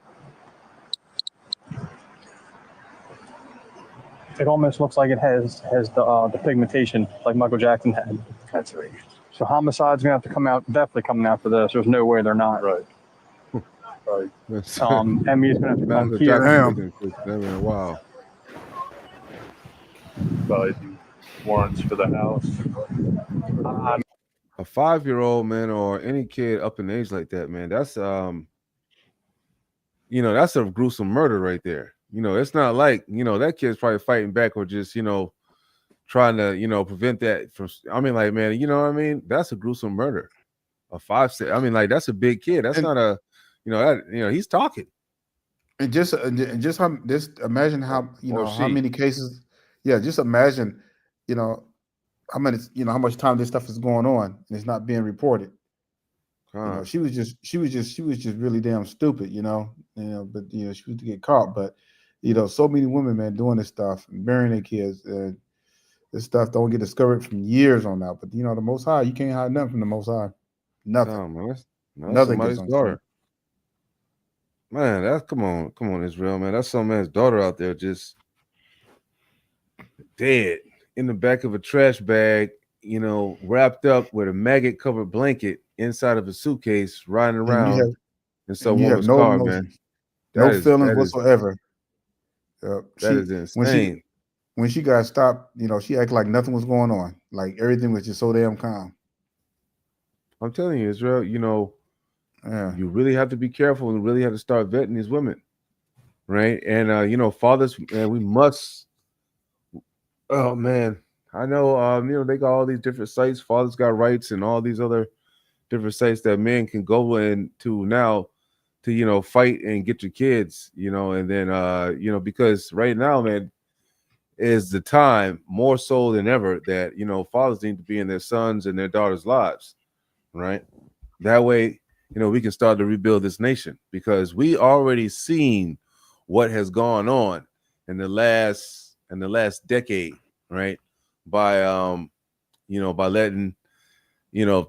It almost looks like it has the pigmentation like Michael Jackson had. That's right. So homicide's gonna have to come out, definitely coming after this. There's no way they're not. Right. Emmy's gonna have to come Master here. Jackson, wow. Probably warrants for the house. A 5-year-old, man, or any kid up in age like that, man, that's that's a gruesome murder right there. It's not like, that kid's probably fighting back or just, trying to, prevent that from, like, man, that's a gruesome murder. A 5, that's a big kid. That's not a, he's talking. And just imagine how, how many cases. Yeah, just imagine, how much time this stuff is going on and it's not being reported. She was just really damn stupid, but she was to get caught. But so many women, man, doing this stuff and burying their kids, this stuff don't get discovered from years on out. But the Most High, you can't hide nothing from the Most High. Nothing. No, man, that's Nothing somebody's gets daughter. Man, that's come on, Israel, man. That's some man's daughter out there just dead in the back of a trash bag, wrapped up with a maggot-covered blanket inside of a suitcase, riding around in some woman's car, emotion, man. No feelings whatsoever. That is insane. When she got stopped, she acted like nothing was going on. Like everything was just so damn calm. I'm telling you, Israel, you really have to be careful and really have to start vetting these women, right? And fathers, man, we must. Oh man, I know. They got all these different sites. Fathers Got Rights and all these other different sites that men can go into now to fight and get your kids. And then because right now, man, is the time more so than ever that fathers need to be in their sons and their daughters' lives, right? That way, we can start to rebuild this nation, because we already seen what has gone on in the last decade, right? By by letting the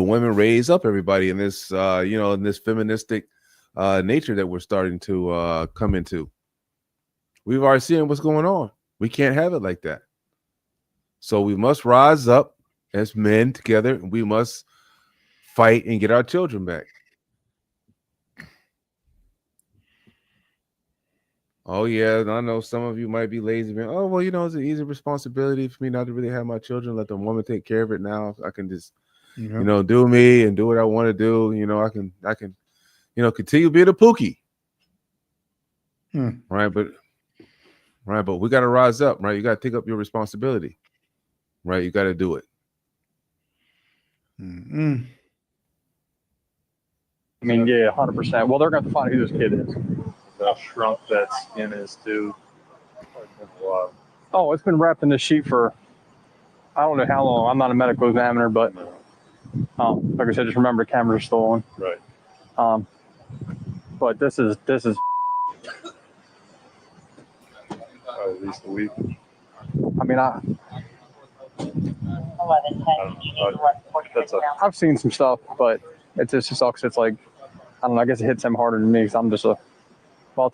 women raise up everybody in this in this feministic nature that we're starting to come into. We've already seen what's going on. We can't have it like that. So we must rise up as men together, and we must fight and get our children back. Oh yeah, I know some of you might be lazy. Oh well, it's an easy responsibility for me not to really have my children. Let the woman take care of it now. I can just, do me and do what I want to do. I can, continue being a pookie. Right, but we got to rise up. Right, you got to take up your responsibility. right? You got to do it. Mm-mm. I mean, yeah, 100%. Well, they're going to find who this kid is. How shrunk that skin is too. Oh, it's been wrapped in this sheet for I don't know how long. I'm not a medical examiner, but like I said, just remember the cameras are stolen. Right. But this is At least a week. I mean, I've seen some stuff, but it just sucks. It's like, I don't know, I guess it hits him harder than me because I'm just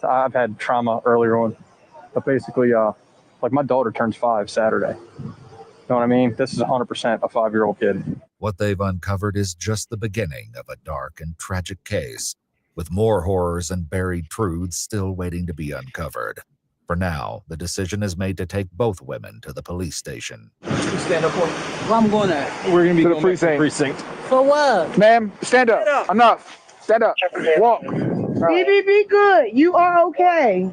I've had trauma earlier on. But basically, like my daughter turns 5 Saturday. You know what I mean? This is 100% a 5-year-old kid. What they've uncovered is just the beginning of a dark and tragic case, with more horrors and buried truths still waiting to be uncovered. For now, the decision is made to take both women to the police station. Stand up, boy. Where I'm going at? We're going to be To the going back to the precinct. precinct. For what? Ma'am, stand up. Stand up. Enough. Stand up. Walk. Be good. You are okay.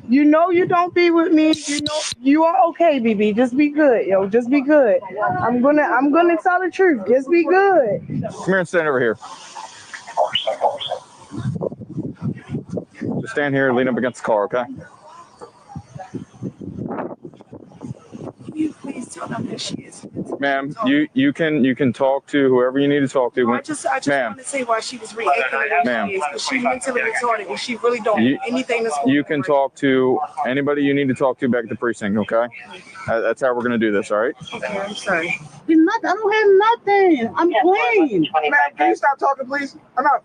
You know you don't be with me. You know you are okay, BB. Just be good, yo. Just be good. I'm gonna tell the truth. Just be good. Come here and stand over here. Just stand here and lean up against the car, okay? You please tell them that she is. Ma'am, you can talk to whoever you need to talk to. I just ma'am, want to say why she was reacting the way Ma'am. she is. But she's mentally retarded and she really don't You- have anything to you can talk to anybody you need to talk to back at the precinct, okay? That's how we're going to do this, all right? Okay, I'm sorry. It's nothing. I don't have nothing. I'm clean. Man, can you stop talking, please? Enough.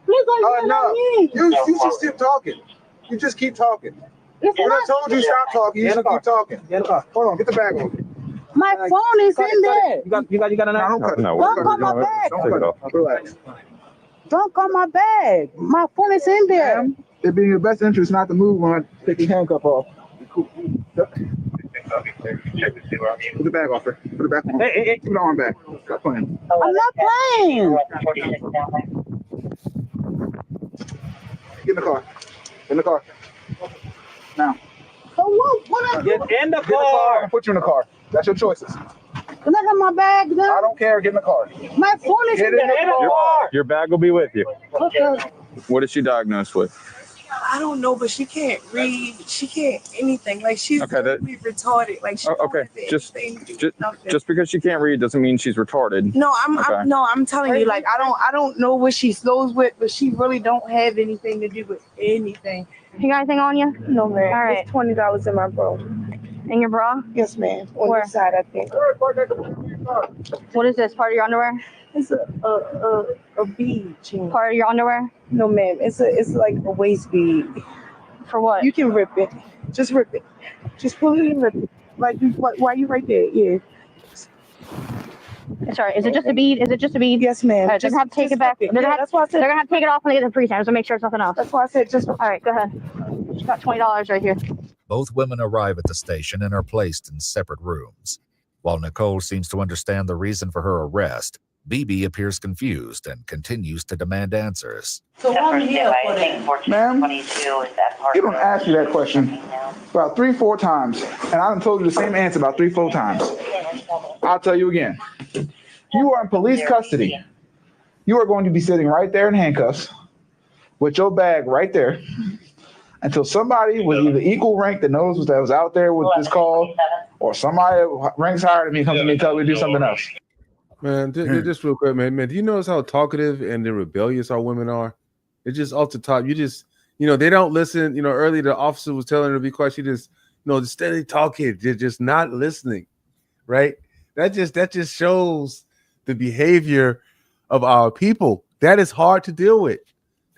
Please don't yell at me. You just keep talking. You just keep talking. It's When I not- told you stop talking, you should keep talking. Hold on, get the bag on. My phone is in there. You got a knife? Don't cut it. No, Don't call my bag. Don't cut it. Relax. Don't call my bag. My phone is in there. It'd be in your best interest not to move when I take your handcuff off. Put the bag off her. Put it back on. Hey. Put it on back. Stop playing. I'm not playing. Get in the car. In the car. Now. So what I do? Get in the car. I'll put you in the car. That's your choices. Can I have my bag then? I don't care. Get in the car. My phone is Get in in the there. car. Your bag will be with you. Okay. What is she diagnosed with? I don't know, but she can't read. She can't anything. Like she's Okay, that- really retarded. Like she Oh, don't okay, have just- anything to do with nothing. Just because she can't read doesn't mean she's retarded. No, Okay. I'm telling you, like I don't know what she slows with, but she really don't have anything to do with anything. You got anything on you? No, man. All right. It's $20 in my bra. In your bra? Yes, ma'am. On Where? the side, I think. What is this? Part of your underwear? It's a bead chain. Part of your underwear? No, ma'am. It's like a waist bead. For what? You can rip it. Just rip it. Just pull it and rip it. Like why you right there? Yeah. Sorry, is it just a bead? Is it just a bead? Yes, ma'am. They're gonna have to take it back. They're gonna That's why I said. have to take it off when they get to the precinct to make sure it's nothing else. That's why I said just. All right, go ahead. She's got $20 right here. Both women arrive at the station and are placed in separate rooms. While Nicole seems to understand the reason for her arrest, BB appears confused and continues to demand answers. So why we here for that? Ma'am, you don't ask me that question about 3-4 times, and I done told you the same answer about 3-4 times. I'll tell you again. You are in police custody. You are going to be sitting right there in handcuffs with your bag right there until somebody with either equal rank that knows that was out there with this call, or somebody ranks higher than me comes to me and tells me to do something else. Man, just real quick, man. Do you notice how talkative and then rebellious our women are? It's just off the top. They don't listen. Earlier the officer was telling her to be quiet. She just, just steady talking. They're just not listening, right? That just shows the behavior of our people. That is hard to deal with.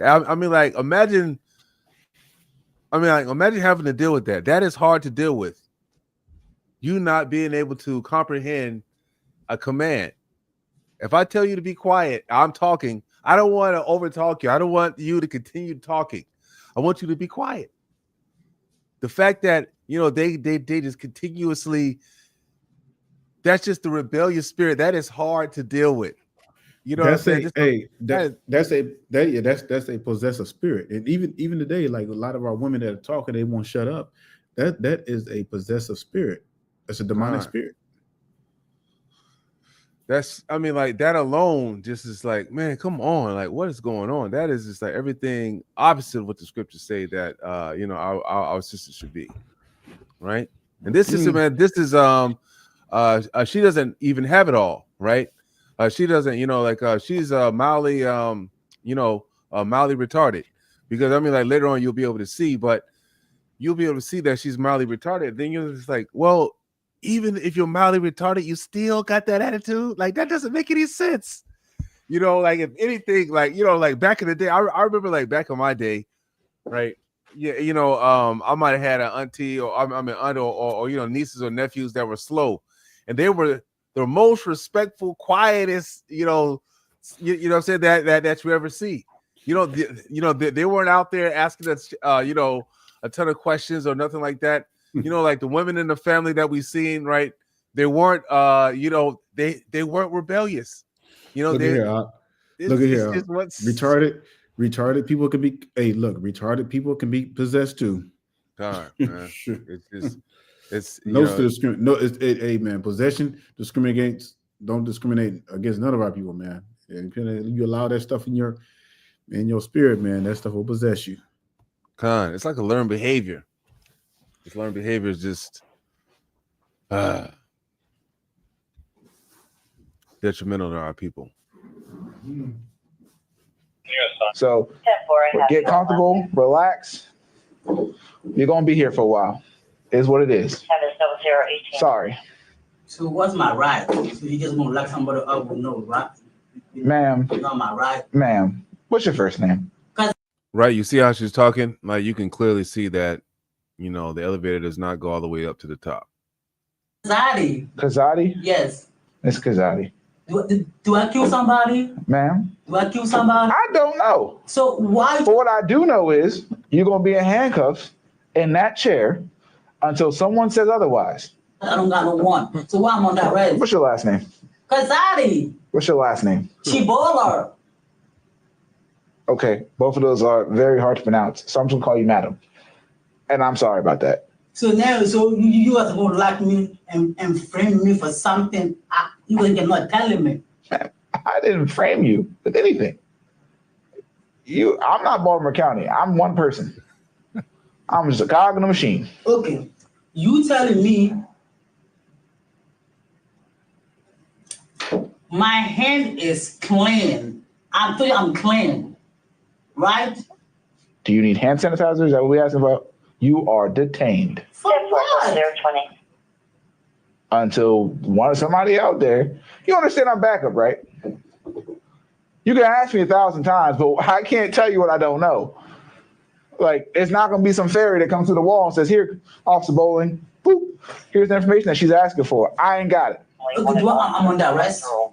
Imagine having to deal with that. That is hard to deal with. You not being able to comprehend a command. If I tell you to be quiet, I'm talking. I don't want to overtalk you. I don't want you to continue talking. I want you to be quiet. The fact that, they just continuously, that's just the rebellious spirit. That is hard to deal with. That's a possessive spirit. And even today, like a lot of our women that are talking, they won't shut up. That is a possessive spirit. It's a demonic spirit. That's, I mean, like that alone just is like, man, come on, like what is going on? That is just like everything opposite of what the scriptures say that you know our sister should be, right? And this sister, man, this is she doesn't even have it all, right? She doesn't, you know, like she's mildly you know, mildly retarded, because I mean, like later on you'll be able to see, but you'll be able to see that she's mildly retarded. Then you're just like, well, even if you're mildly retarded, you still got that attitude. Like that doesn't make any sense. You know, like if anything, like, you know, like back in the day, I remember like back in my day, right? Yeah, you know, I might have had an auntie or I mean aunt or you know, nieces or nephews that were slow, and they were the most respectful, quietest, you know what I'm saying, that you ever see. You know, they weren't out there asking us, you know, a ton of questions or nothing like that. You know, like the women in the family that we've seen, right? They weren't, you know, they weren't rebellious. You know, Look at here. Look at here. Retarded people can be. Hey, look, retarded people can be possessed too. God, man. It's just, it's no discriminate. No, hey, man, possession don't discriminate against none of our people, man. And you allow that stuff in your spirit, man, that stuff will possess you. It's like a learned behavior. This learned behavior is just detrimental to our people. So get comfortable, relax. You're gonna be here for a while. Is what it is. Sorry. So what's my right? So you just gonna lock somebody up with no right? Ma'am. Not my right. Ma'am. What's your first name? Right. You see how she's talking? Like you can clearly see that, you know, the elevator does not go all the way up to the top. Kazadi. Kazadi? Yes. It's Kazadi. Do I kill somebody? Ma'am? Do I kill somebody? I don't know. So why? But what I do know is you're going to be in handcuffs in that chair until someone says otherwise. I don't got no one. So why I'm on that red? What's your last name? Kazadi. What's your last name? Chibola. Okay, both of those are very hard to pronounce. So I'm just going to call you madam. And I'm sorry about that. So now, so you are going to lock me and frame me for something you cannot telling me. I didn't frame you with anything. I'm not Baltimore County. I'm one person. I'm just a cog in a machine. Okay, you telling me my hand is clean. I'm telling you I'm clean, right? Do you need hand sanitizer? Is that what we're asking about? You are detained. For what? Until somebody out there. You understand I'm backup, right? You can ask me 1,000 times, but I can't tell you what I don't know. Like, it's not going to be some fairy that comes to the wall and says, here, Officer Bowling, boop, here's the information that she's asking for. I ain't got it. Okay, I'm on that rest. You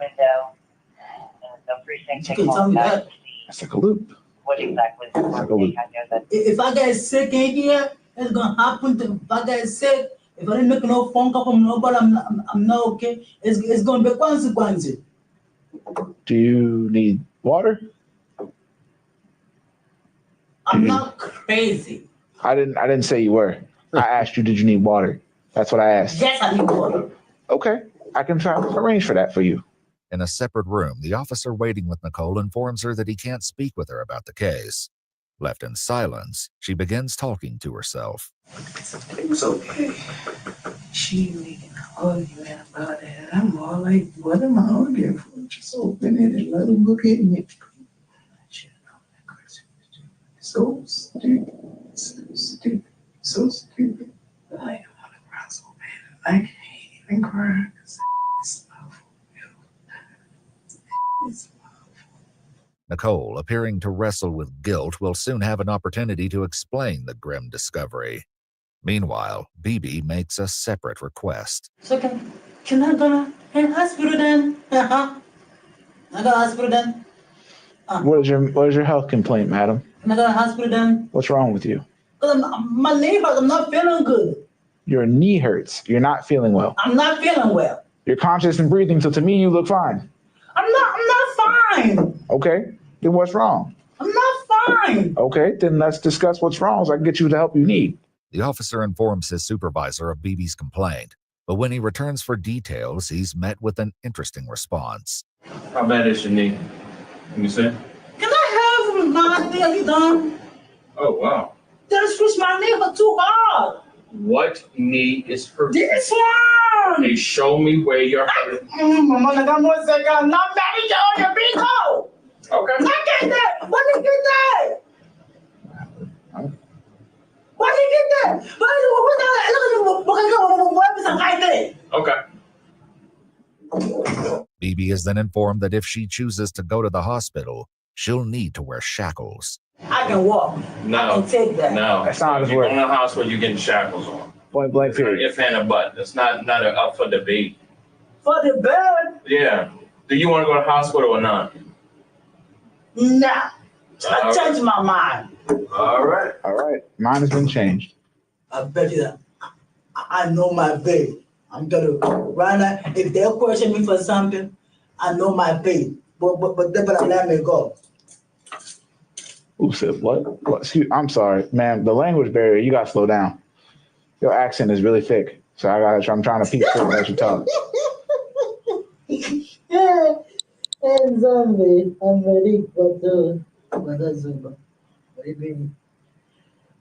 can tell me that. That's like a loop. What exactly? Like a loop. If I get sick in here, it's going to happen. If I get sick, if I didn't make no phone call from nobody, I'm not okay. It's going to be consequences. Do you need water? I'm not crazy. I didn't say you were. I asked you, did you need water? That's what I asked. Yes, I need water. Okay, I can try to arrange for that for you. In a separate room, the officer waiting with Nicole informs her that he can't speak with her about the case. Left in silence, she begins talking to herself. It was okay. She making argument about it. I'm all like, what am I arguing for? Just open it and let him look at me. So stupid. So stupid. So stupid. I don't want to cry so bad. I can't even cry because it's love. It's love. Nicole, appearing to wrestle with guilt, will soon have an opportunity to explain the grim discovery. Meanwhile, BB makes a separate request. So can I go to hospital then? I go to hospital then? What is your health complaint, madam? Can I go to hospital then? What's wrong with you? Because my knee hurts. I'm not feeling good. Your knee hurts. You're not feeling well. I'm not feeling well. You're conscious and breathing, so to me, you look fine. I'm not fine. Okay, then what's wrong? I'm not fine. Okay, then let's discuss what's wrong so I can get you the help you need. The officer informs his supervisor of BB's complaint, But when he returns for details, he's met with an interesting response. How bad is your knee? Can you say? Can I have my knee? Are you done? Oh, wow. Just switch my knee for too hard. What knee is hurt? This one! Hey, show me where you're hurt. Mama, not married on your bingo! Okay. Look at that! What did you get that? Why did you get that? Okay. BB is then informed that if she chooses to go to the hospital, she'll need to wear shackles. I can walk. No. I can take that. No. That's not his You're word. in the hospital, you're getting shackles on. Point blank It's not period. if and a but. It's not up for debate. For the bed? Yeah. Do you want to go to the hospital or not? Nah. I changed my mind. All right. All right. Mine has been changed. I bet you that I know my pay. I'm gonna right now. If they question me for something, I know my pay. But they better let me go. Who said what? What? Excuse, I'm sorry, man. The language barrier. You gotta slow down. Your accent is really thick, so I'm trying to piece through as you talk. Yeah, and zombie. I'm ready, but that's over.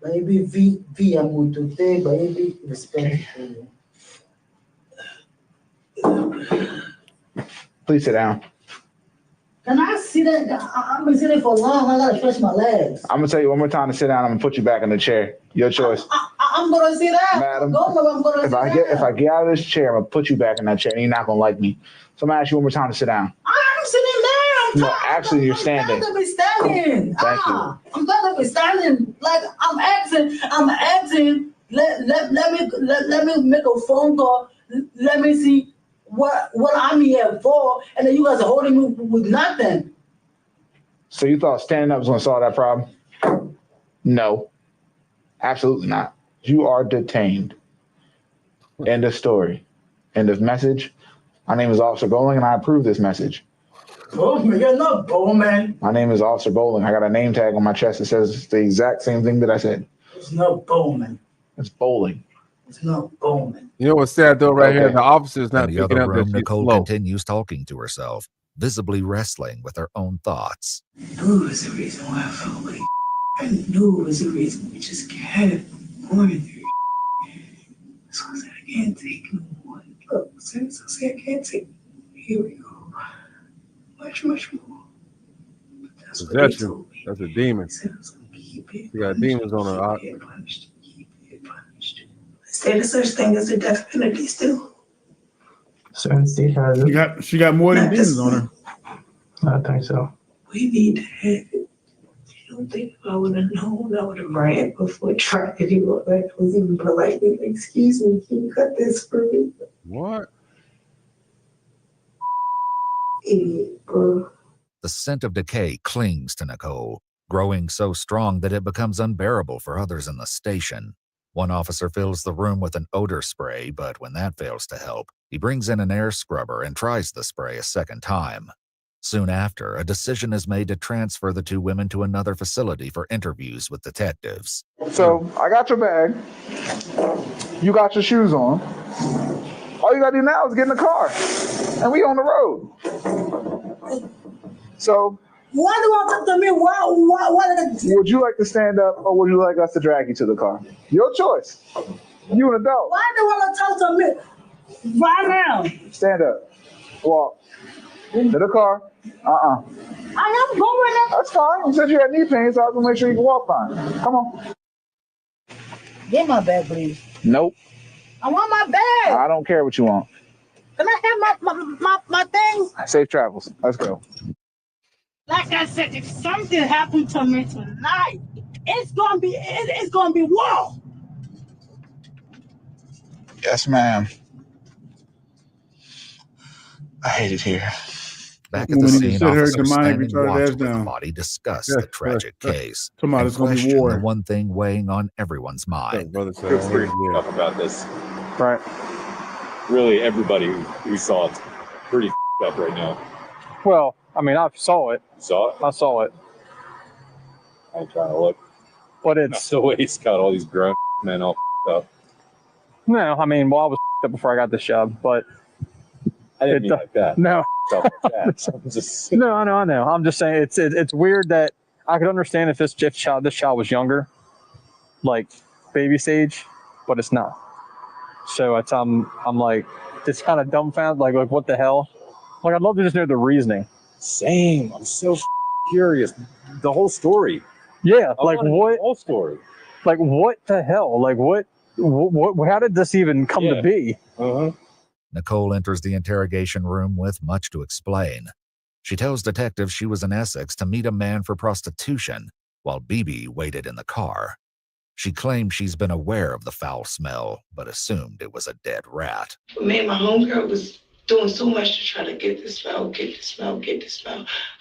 Baby, V, I'm going to take, baby, respect. Please sit down. Can I sit there? I've been sitting for long. I gotta stretch my legs. I'm gonna tell you one more time to sit down. I'm gonna put you back in the chair. Your choice. I'm gonna sit down. Madam, I'm gonna if I get out of this chair, I'm gonna put you back in that chair, and you're not gonna like me. So I'm gonna ask you one more time to sit down. I'm sitting down. No, actually, you're standing. I'm glad to be standing. Thank you. I'm glad to be standing. Like I'm asking. Let me make a phone call. Let me see what I'm here for, and then you guys are holding me with nothing. So you thought standing up was gonna solve that problem? No, absolutely not. You are detained. End of story. End of message. My name is Officer Bowling, and I approve this message. Oh, you're not Bowman. My name is Officer Bowling. I got a name tag on my chest that says the exact same thing that I said. It's not Bowman. It's Bowling. It's not Bowman. You know what's sad though, right here? Okay. The officer's not In the picking other up that room, she's Nicole slow. continues talking to herself, visibly wrestling with her own thoughts. I knew it was the reason why I felt like I knew it was the reason we just kept going through. So I said, I can't take no more. Look, since I said I can't take no more, here we go. Much more. But that's what they Possession. told me. That's a demon. They said I was gonna keep it. You got demons on her. Keep it punished. Keep it punished. Is there such thing as a death penalty still? Certain state has it. She got more than demons on her. I think so. We need to have it. You don't think if I would have known, I would have ran before tragedy or that was even politely, excuse me, can you cut this for me? What? Idiot, bro. The scent of decay clings to Nicole, growing so strong that it becomes unbearable for others in the station. One officer fills the room with an odor spray, but when that fails to help, he brings in an air scrubber and tries the spray a second time. Soon after, a decision is made to transfer the two women to another facility for interviews with detectives. So I got your bag. You got your shoes on. All you gotta do now is get in the car, and we on the road. So. Why do you want to talk to me? Why Would you like to stand up, or would you like us to drag you to the car? Your choice. You an adult. Why do you want to talk to me right now? Stand up. Walk. To the car. I am going. That's fine. You said you had knee pain, so I was gonna make sure you can walk fine. Come on. Get my bag, please. Nope. I want my bag. I don't care what you want. Can I have my things? Safe travels. Let's go. Like I said, if something happened to me tonight, it's gonna be war. Yes, ma'am. I hate it here. Back at the scene, officers demonic standing retarded watch ass with the down. body discuss the tragic case Come on, and it's gonna be question war. the one thing weighing on everyone's mind. Feel free to talk about this. Right. Really, everybody who saw it's pretty up right now. Well, I mean, I saw it. You saw it? I saw it. I ain't trying to look. But it's the way he's got all these grown men all up. No, I mean, well, I was up before I got this job, but I didn't mean like that. No. Like that. I'm just... No, I know. I'm just saying it's weird that I could understand if this child was younger, like baby stage, but it's not. So I'm like just kind of dumbfounded, like what the hell? Like I'd love to just know the reasoning. Same. I'm so curious. The whole story. Yeah, I like wanna know what? The whole story. Like what the hell? Like what? How did this even come to be? Nicole enters the interrogation room with much to explain. She tells detectives she was in Essex to meet a man for prostitution, while BB waited in the car. She claims she's been aware of the foul smell, but assumed it was a dead rat. Me and my homegirl was doing so much to try to get the smell.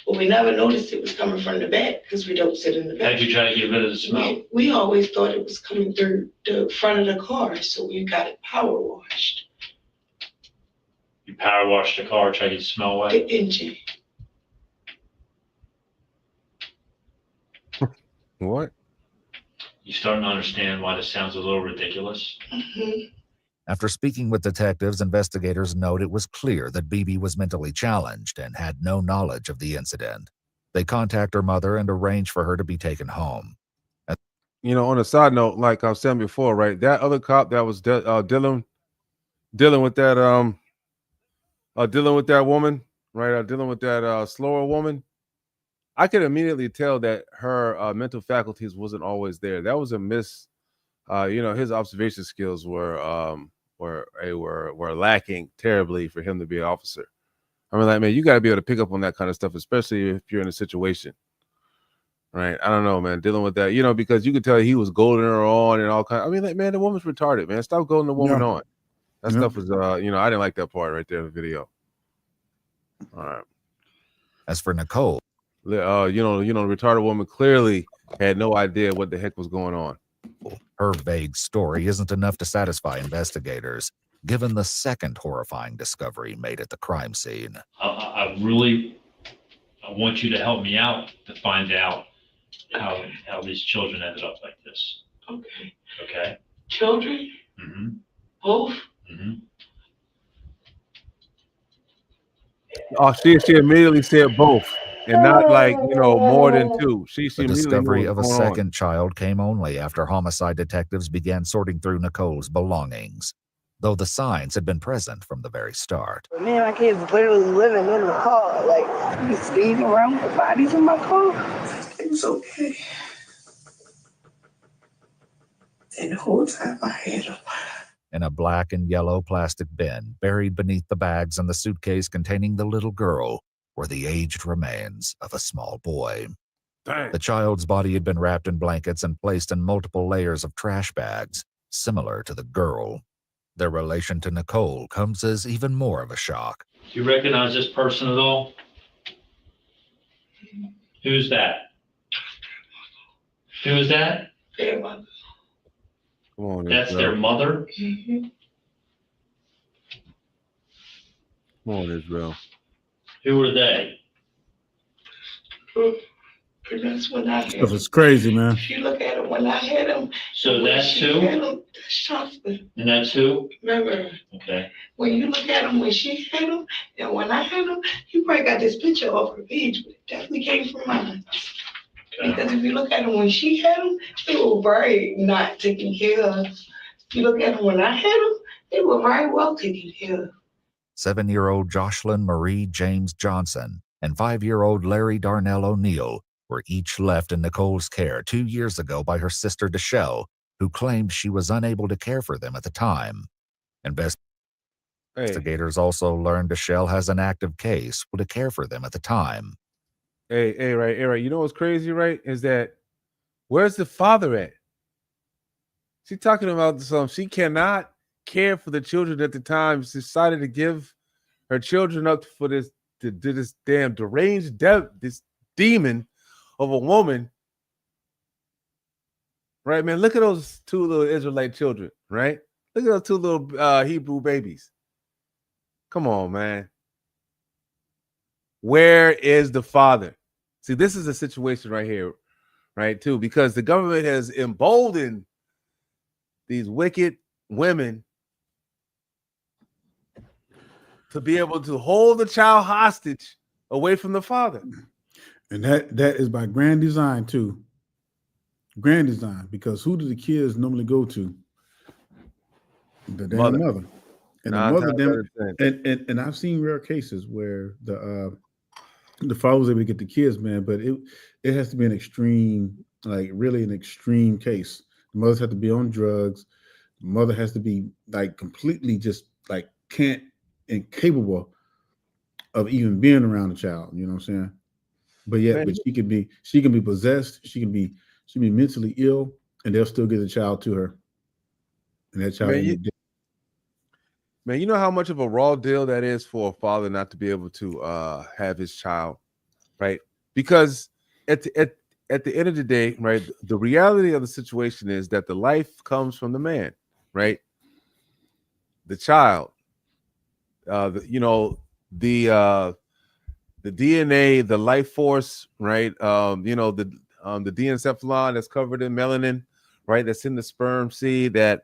But we never noticed it was coming from the back because we don't sit in the back. How'd you try to get rid of the smell? We always thought it was coming through the front of the car, so we got it power washed. You power washed the car, try to get the smell away? The engine. What? You starting to understand why this sounds a little ridiculous? After speaking with detectives, investigators note it was clear that BB was mentally challenged and had no knowledge of the incident. They contact her mother and arrange for her to be taken home. You know, on a side note, like I was saying before, right? That other cop that was dealing with that woman, right? Dealing with that slower woman. I could immediately tell that her mental faculties wasn't always there. That was a miss. His observation skills were lacking terribly for him to be an officer. I mean, like, man, you got to be able to pick up on that kind of stuff, especially if you're in a situation, right? I don't know, man, dealing with that, because you could tell he was goading her on and all kinds. I mean, like, man, the woman's retarded, man. Stop goading the woman on. That stuff was, I didn't like that part right there in the video. All right. As for Nicole, the retarded woman clearly had no idea what the heck was going on. Her vague story isn't enough to satisfy investigators, given the second horrifying discovery made at the crime scene. I want you to help me out to find out how these children ended up like this. Okay. Okay? Children? Mm-hmm. Both? Mm-hmm. Oh, she immediately said both, and not like more than two. She The discovery of a going second child came only after homicide detectives began sorting through Nicole's belongings, though the signs had been present from the very start. Me and my kids literally living in the car, like just speeding around with the bodies in my car. It was okay. And the whole time I had them. In a black and yellow plastic bin buried beneath the bags and the suitcase containing the little girl were the aged remains of a small boy. Dang. The child's body had been wrapped in blankets and placed in multiple layers of trash bags, similar to the girl. Their relation to Nicole comes as even more of a shock. Do you recognize this person at all? Who's that? Who is that? Their mother. Come on, That's their mother? Mm-hmm. Come on, Israel. Who are they? And that's when I had Stuff is crazy, man. If you look at them, when I had them. So that's who? That's Jocelyn. And that's who? Remember, Okay. when you look at them, when she had them, and when I had them, you probably got this picture off her page, but it definitely came from mine. Okay. Because if you look at them when she had them, they were very not taken care of. If you look at them when I had them, they were very well taken care of. 7-year-old Jocelyn Marie James Johnson and 5-year-old Larry Darnell O'Neill were each left in Nicole's care 2 years ago by her sister Deshelle, who claimed she was unable to care for them at the time. Investigators also learned Deshelle has an active case to care for them at the time. Hey, right. You know what's crazy, right? Is that where's the father at? She's talking about something. She cannot care for the children at the time. She decided to give her children up for this damn deranged this demon of a woman. Right, man. Look at those two little Israelite children, right? Look at those two little Hebrew babies. Come on, man. Where is the father? See, this is a situation right here, right, too, because the government has emboldened these wicked women to be able to hold the child hostage away from the father. And that is by grand design too. Grand design, because who do the kids normally go to? The damn mother. And the mother and I've seen rare cases where the father was able to get the kids, man, but it has to be an extreme, like really an extreme case. The mothers have to be on drugs. The mother has to be like completely just like incapable of even being around the child. You know what I'm saying? But yeah, but she can be possessed. She can be mentally ill, and they'll still get the child to her, and that child. Man, you know how much of a raw deal that is for a father not to be able to have his child, right? Because at the end of the day, right, the reality of the situation is that the life comes from the man, right? The child, the DNA, the life force, right? The diencephalon that's covered in melanin, right? That's in the sperm seed that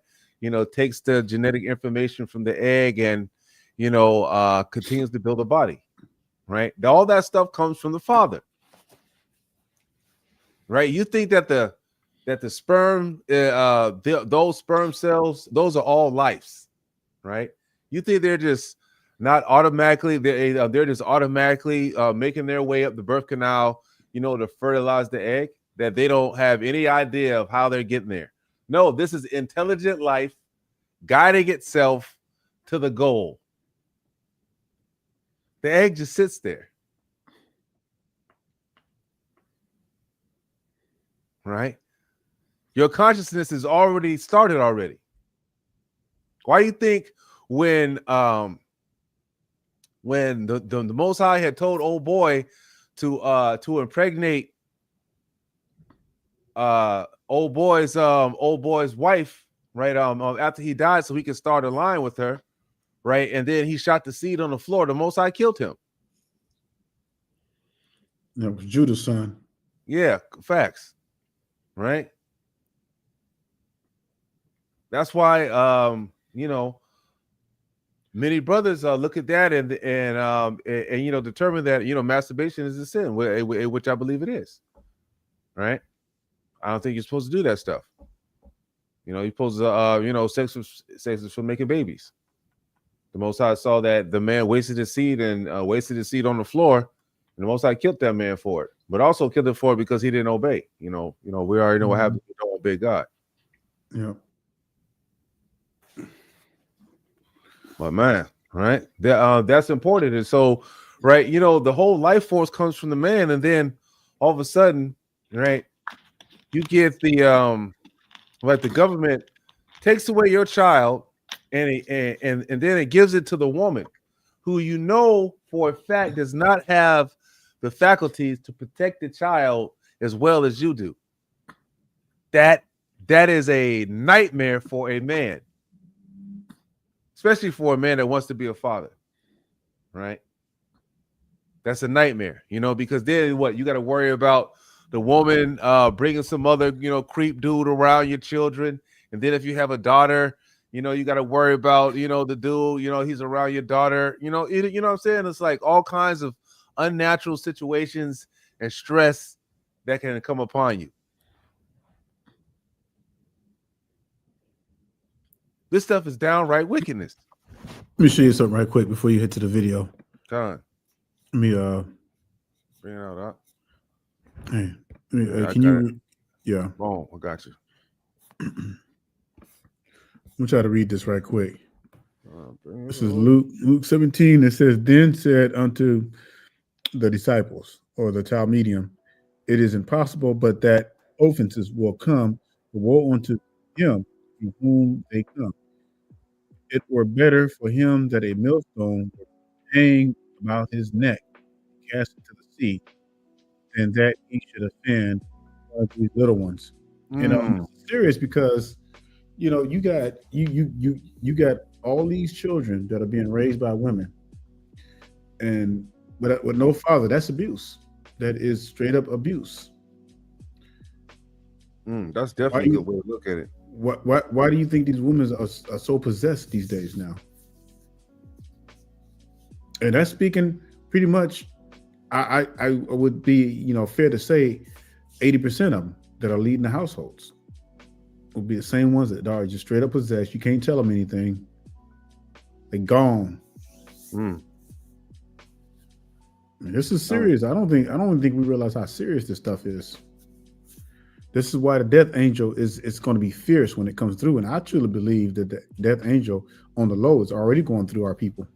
takes the genetic information from the egg and continues to build a body, right? All that stuff comes from the father, right? You think that the sperm, those sperm cells, those are all lives, right? You think they're just not automatically, they're just automatically making their way up the birth canal, to fertilize the egg, that they don't have any idea of how they're getting there. No, this is intelligent life guiding itself to the goal. The egg just sits there, right? Your consciousness is already started already. Why do you think when the Most High had told old boy to impregnate old boy's wife, right? After he died, so he could start a line with her, right? And then he shot the seed on the floor. The Most High killed him. That was Judah's son. Yeah, facts, right? That's why many brothers look at that and determine that masturbation is a sin, which I believe it is, right? I don't think you're supposed to do that stuff. You're supposed to sex is for making babies. The Most High saw that the man wasted his seed and wasted his seed on the floor, and the Most High killed that man for it, but also killed him for it because he didn't obey. We already know what happens when you don't obey God. Yeah. But man, right? That's important. And so, right, the whole life force comes from the man, and then all of a sudden, right, you get the the government takes away your child and then it gives it to the woman who for a fact does not have the faculties to protect the child as well as you do. That is a nightmare for a man. Especially for a man that wants to be a father, right? That's a nightmare, because then what? You got to worry about the woman bringing some other, creep dude around your children. And then if you have a daughter, you got to worry about, the dude, he's around your daughter. You know what I'm saying? It's like all kinds of unnatural situations and stress that can come upon you. This stuff is downright wickedness. Let me show you something right quick before you hit to the video. Let me bring it out. Huh? Hey, can you? Yeah. Oh, I got you. I'm gonna try to read this right quick. This is Luke 17. It says, "Then said unto the disciples or the Talmudim, it is impossible, but that offenses will come. Woe unto him to whom they come. It were better for him that a millstone were hanged about his neck, cast into the sea, than that he should offend one of these little ones." It's serious because you got all these children that are being raised by women, and with no father. That's abuse. That is straight up abuse. That's definitely a good way to look at it. Why do you think these women are so possessed these days now? And that's speaking pretty much. I would be fair to say 80% of them that are leading the households will be the same ones that are just straight up possessed. You can't tell them anything. They're gone. This is serious. I don't think we realize how serious this stuff is. This is why the death angel it's going to be fierce when it comes through. And I truly believe that the death angel on the low is already going through our people.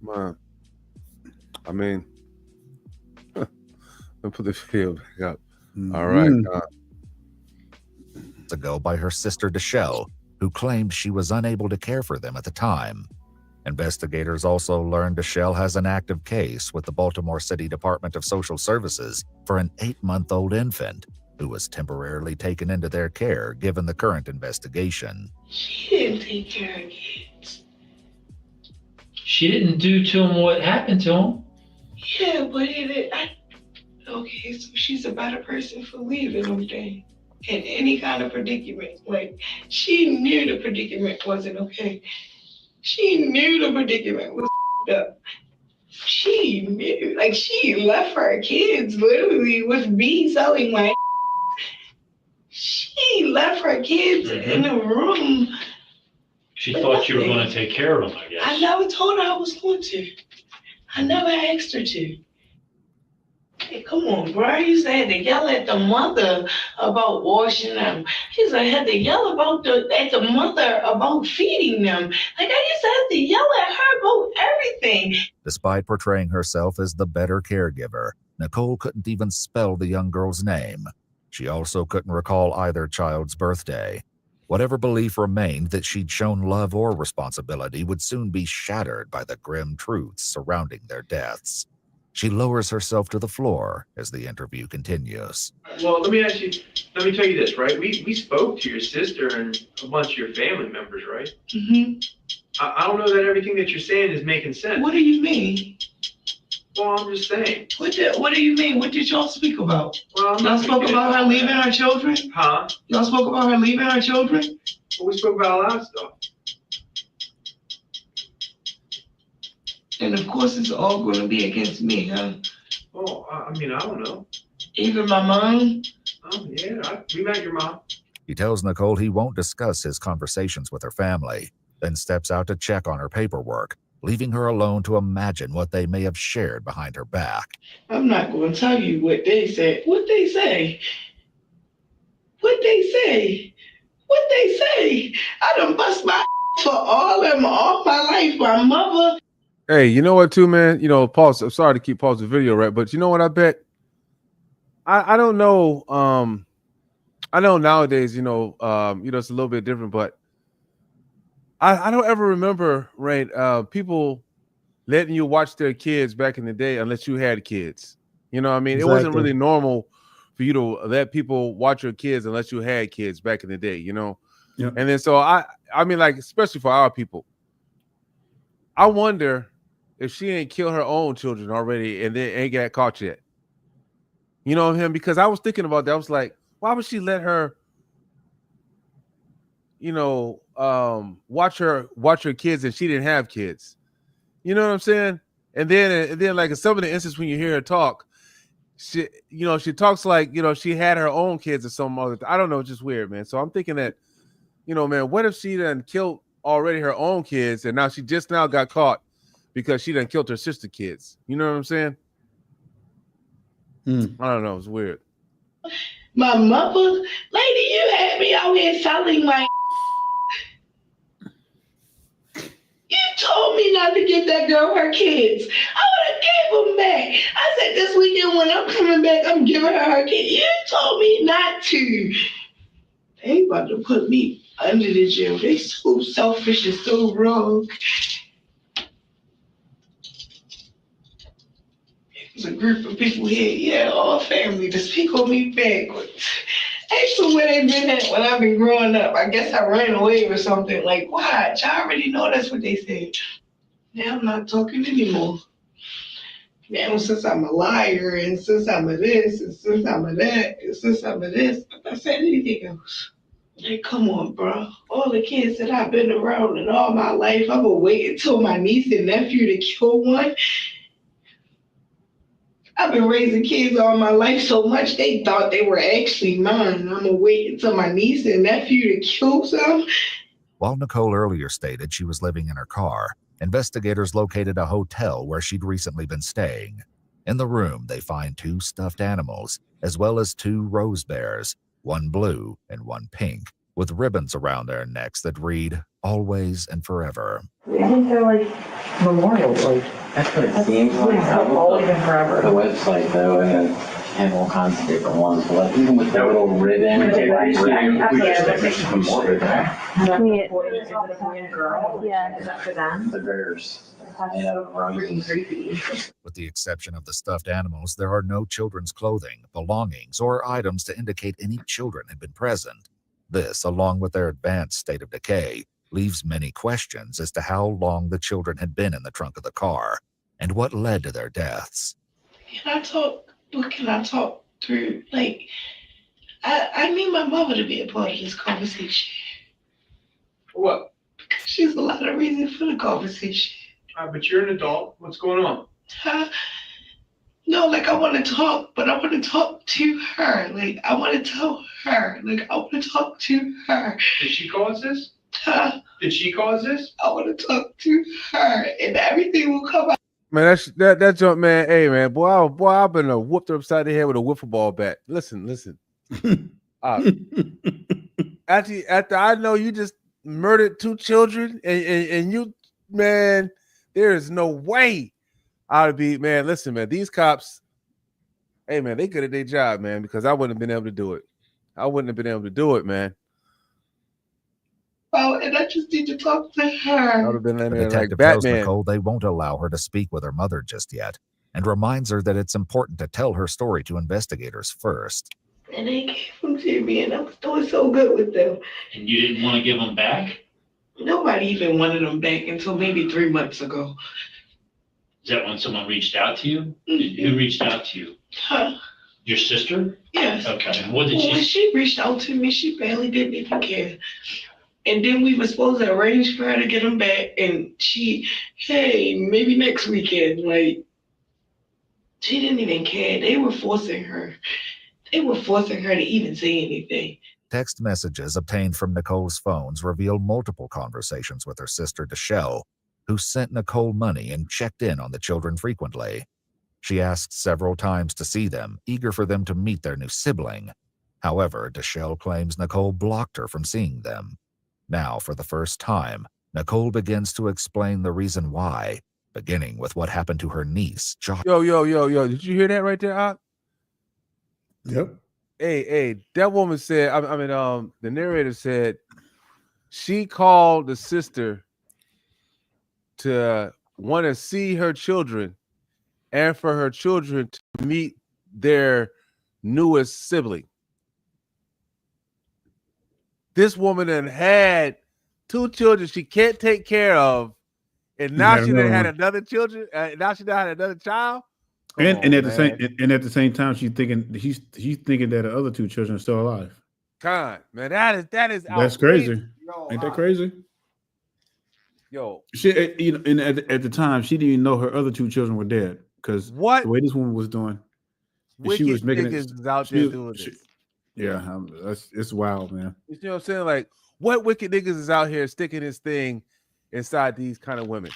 Man, I mean, let me put the video back up. All right. Ago by her sister Deshelle, who claimed she was unable to care for them at the time. Investigators also learned Deshelle has an active case with the Baltimore City Department of Social Services for an 8-month-old infant who was temporarily taken into their care given the current investigation. She didn't take care of kids. She didn't do to him what happened to him. Yeah, but okay, so she's a better person for leaving them then. In any kind of predicament. Like, she knew the predicament wasn't okay. She knew the predicament was up. She knew. Like, she left her kids literally with me selling my. She left her kids in the room. She thought you were going to take care of them, I guess. I never told her I was going to. I never asked her to. Hey, come on, bro. You used to have to yell at the mother about washing them. She used to have to yell at the mother about feeding them. Like, I used to have to yell at her about everything. Despite portraying herself as the better caregiver, Nicole couldn't even spell the young girl's name. She also couldn't recall either child's birthday. Whatever belief remained that she'd shown love or responsibility would soon be shattered by the grim truths surrounding their deaths. She lowers herself to the floor as the interview continues. Well, let me tell you this, right? We spoke to your sister and a bunch of your family members, right? Mm-hmm. I don't know that everything that you're saying is making sense. What do you mean? Well, I'm just saying. What do you mean? What did y'all speak about? Well, y'all spoke about her leaving her children? Huh? Y'all spoke about her leaving her children? Well, we spoke about a lot of stuff. And of course, it's all going to be against me, huh? Oh, I mean, I don't know. Even my mom? Oh, yeah, we met your mom. He tells Nicole he won't discuss his conversations with her family, then steps out to check on her paperwork, leaving her alone to imagine what they may have shared behind her back. I'm not going to tell you what they said. What they say? What they say? What they say? I done bust my for all my life. My mother. Hey, you know what, too, man? Pause. I'm sorry to keep pausing the video, right? But you know what? I bet. I don't know. I know nowadays, it's a little bit different, but I don't ever remember, right? People letting you watch their kids back in the day, unless you had kids. You know what I mean? Exactly. It wasn't really normal for you to let people watch your kids unless you had kids back in the day. Yep. And then so I mean, like, especially for our people, I wonder if she ain't killed her own children already and they ain't got caught yet. You know what I mean? Because I was thinking about that. I was like, why would she let her, watch her kids and she didn't have kids? You know what I'm saying? And then like in some of the instances when you hear her talk, she talks like, she had her own kids or some other. I don't know, it's just weird, man. So I'm thinking that, man, what if she done killed already her own kids and now she just now got caught because she done killed her sister kids? You know what I'm saying? I don't know. It's weird. My mother, lady, you had me out here selling my. You told me not to get that girl her kids. I would have gave them back. I said this weekend when I'm coming back, I'm giving her kids. You told me not to. They about to put me under the jail. They so selfish and so wrong. There's a group of people here, all family, to speak on me backwards. Ask them where they been at when I've been growing up. I guess I ran away or something. Like, watch, I already know that's what they said. Now I'm not talking anymore. Now since I'm a liar and since I'm a this and since I'm a that and since I'm a this, I'm not saying anything else. Like, come on, bro. All the kids that I've been around and all my life, I'm gonna wait until my niece and nephew to kill one. I've been raising kids all my life so much they thought they were actually mine. I'm gonna wait until my niece and nephew to kill some. While Nicole earlier stated she was living in her car, investigators located a hotel where she'd recently been staying. In the room, they find 2 stuffed animals, as well as 2 rose bears, one blue and one pink, with ribbons around their necks that read, "Always and Forever." I think they're like memorials, like That's what it seems like. always and forever. The website though, and then have all kinds of different ones, but like even with the little ribbon, We just make some more ribbon. Yeah. Is that for them? The bears. Creepy. With the exception of the stuffed animals, there are no children's clothing, belongings, or items to indicate any children had been present. This, along with their advanced state of decay, leaves many questions as to how long the children had been in the trunk of the car and what led to their deaths. Can I talk? What can I talk through? Like, I need my mother to be a part of this conversation. What? Because she's a lot of reason for the conversation. But you're an adult. What's going on? No, like I want to talk, but I want to talk to her. Like I want to tell her. Like I want to talk to her. Did she cause this? Did she cause this? I want to talk to her, and everything will come out. Man, that jump, man. Hey, man, boy, I've been whooped upside the head with a wiffle ball bat. Listen. After I know you just murdered 2 children, and you, man, there is no way I'd be, man. Listen, man, these cops, hey, man, they good at their job, man, because I wouldn't have been able to do it. I wouldn't have been able to do it, man. Oh, and I just need to talk to her. I would have been in The there detective like tells Batman. Nicole they won't allow her to speak with her mother just yet, and reminds her that it's important to tell her story to investigators first. And they gave them to me, and I was doing so good with them. And you didn't want to give them back? Nobody even wanted them back until maybe 3 months ago. Is that when someone reached out to you? Who reached out to you? Your sister? Yes. Okay. What did When she reached out to me, she barely didn't even care. And then we were supposed to arrange for her to get them back, and hey, maybe next weekend. Like, she didn't even care. They were forcing her. They were forcing her to even say anything. Text messages obtained from Nicole's phones reveal multiple conversations with her sister, Deshelle, who sent Nicole money and checked in on the children frequently. She asked several times to see them, eager for them to meet their new sibling. However, Deshelle claims Nicole blocked her from seeing them. Now, for the first time, Nicole begins to explain the reason why, beginning with what happened to her niece, Josh. Yo. Did you hear that right there, Op? Yep. Hey, that woman said, the narrator said she called the sister to want to see her children and for her children to meet their newest sibling. This woman had 2 children she can't take care of, and now she had another children. Now she had another child. And at the same time, she's thinking that the other 2 children are still alive. God, man, that's crazy. Yo, ain't that crazy? Yo, she, and at the time, she didn't even know her other 2 children were dead because the way this woman was doing, she was making niggas out there doing this. Yeah, it's wild, man. You know what I'm saying? Like, what wicked niggas is out here sticking this thing inside these kind of women?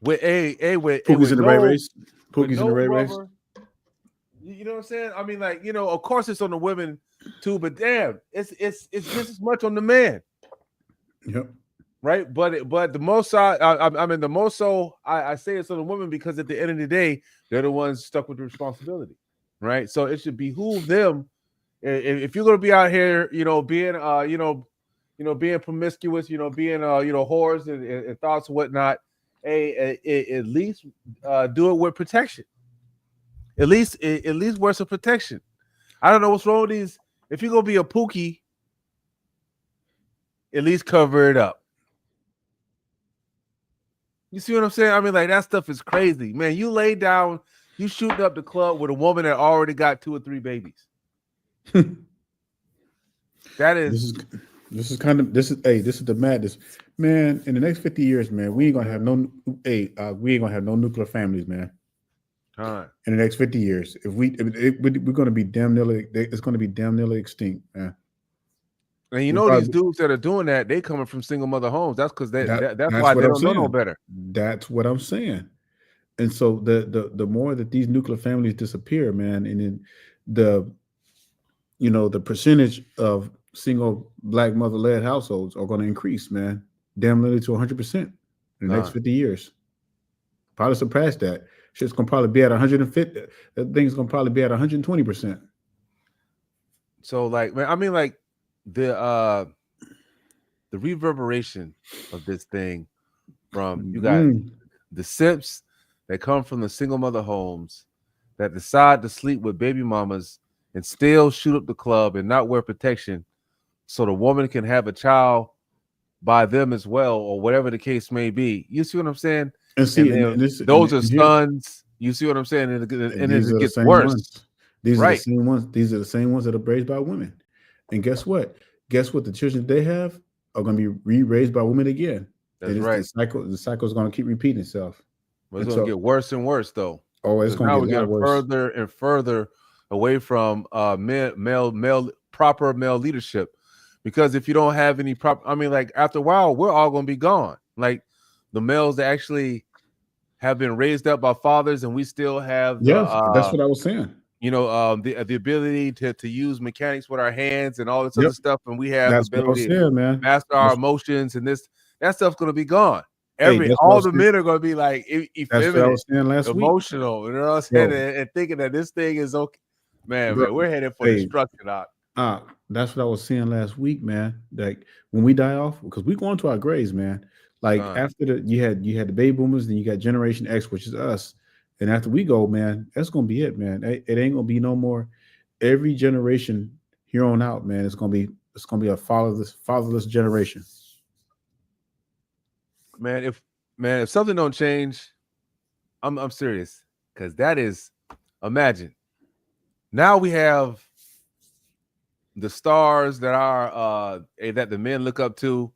With Pookie's in the right race. Pookie's in the right race. You know what I'm saying? I mean, like, of course it's on the women too, but damn, it's just as much on the man. Yep. Right, but the most I say it's on the women because at the end of the day, they're the ones stuck with the responsibility, right? So it should behoove them if you're gonna be out here, being promiscuous, being whores and thoughts and whatnot. At least do it with protection. At least wear some protection. I don't know what's wrong with these. If you're gonna be a Pookie, at least cover it up. You see what I'm saying? I mean, like, that stuff is crazy, man. You lay down, you shooting up the club with a woman that already got 2 or 3 babies. That is This is the madness, man. In the next 50 years, man, we ain't gonna have no nuclear families, man. Huh. In the next 50 years, we're gonna be damn nearly, it's gonna be damn nearly extinct, man. And you know these dudes that are doing that, they coming from single mother homes. That's because that's why they don't know no better. That's what I'm saying. And so the more that these nuclear families disappear, man, and then the percentage of single black mother-led households are going to increase, man, damn nearly to 100% in the next 50 years. Probably surpass that. Shit's gonna probably be at 150. That thing's gonna probably be at 120%. So, like, man, I mean, like the reverberation of this thing from you got the simps that come from the single mother homes that decide to sleep with baby mamas and still shoot up the club and not wear protection so the woman can have a child by them as well, or whatever the case may be. You see what I'm saying? And see, those are sons. You see what I'm saying? And it gets worse. These are the same ones. These are the same ones that are raised by women. And guess what? The children they have are going to be re-raised by women again. That's right. The cycle is going to keep repeating itself. But it's going to get worse and worse, though. Oh, it's going to get worse. Further and further away from proper male leadership. Because if you don't have any proper, I mean, like after a while, we're all going to be gone. Like the males that actually have been raised up by fathers, and we still have. That's what I was saying. You know, the ability to use mechanics with our hands and all this other stuff, and we have the ability to master our emotions, and that stuff's going to be gone. All the men are going to be like effeminate, emotional. You know what I'm saying? And thinking that this thing is okay. Man, we're headed for destruction. That's what I was saying last week, man. Like when we die off, because we're going to our graves, man. Like after you had the baby boomers, then you got Generation X, which is us. And after we go, man, that's gonna be it, man. It ain't gonna be no more. Every generation here on out, man, it's gonna be a fatherless generation. Man, if something don't change, I'm serious, because that is, imagine. Now we have the stars that are that the men look up to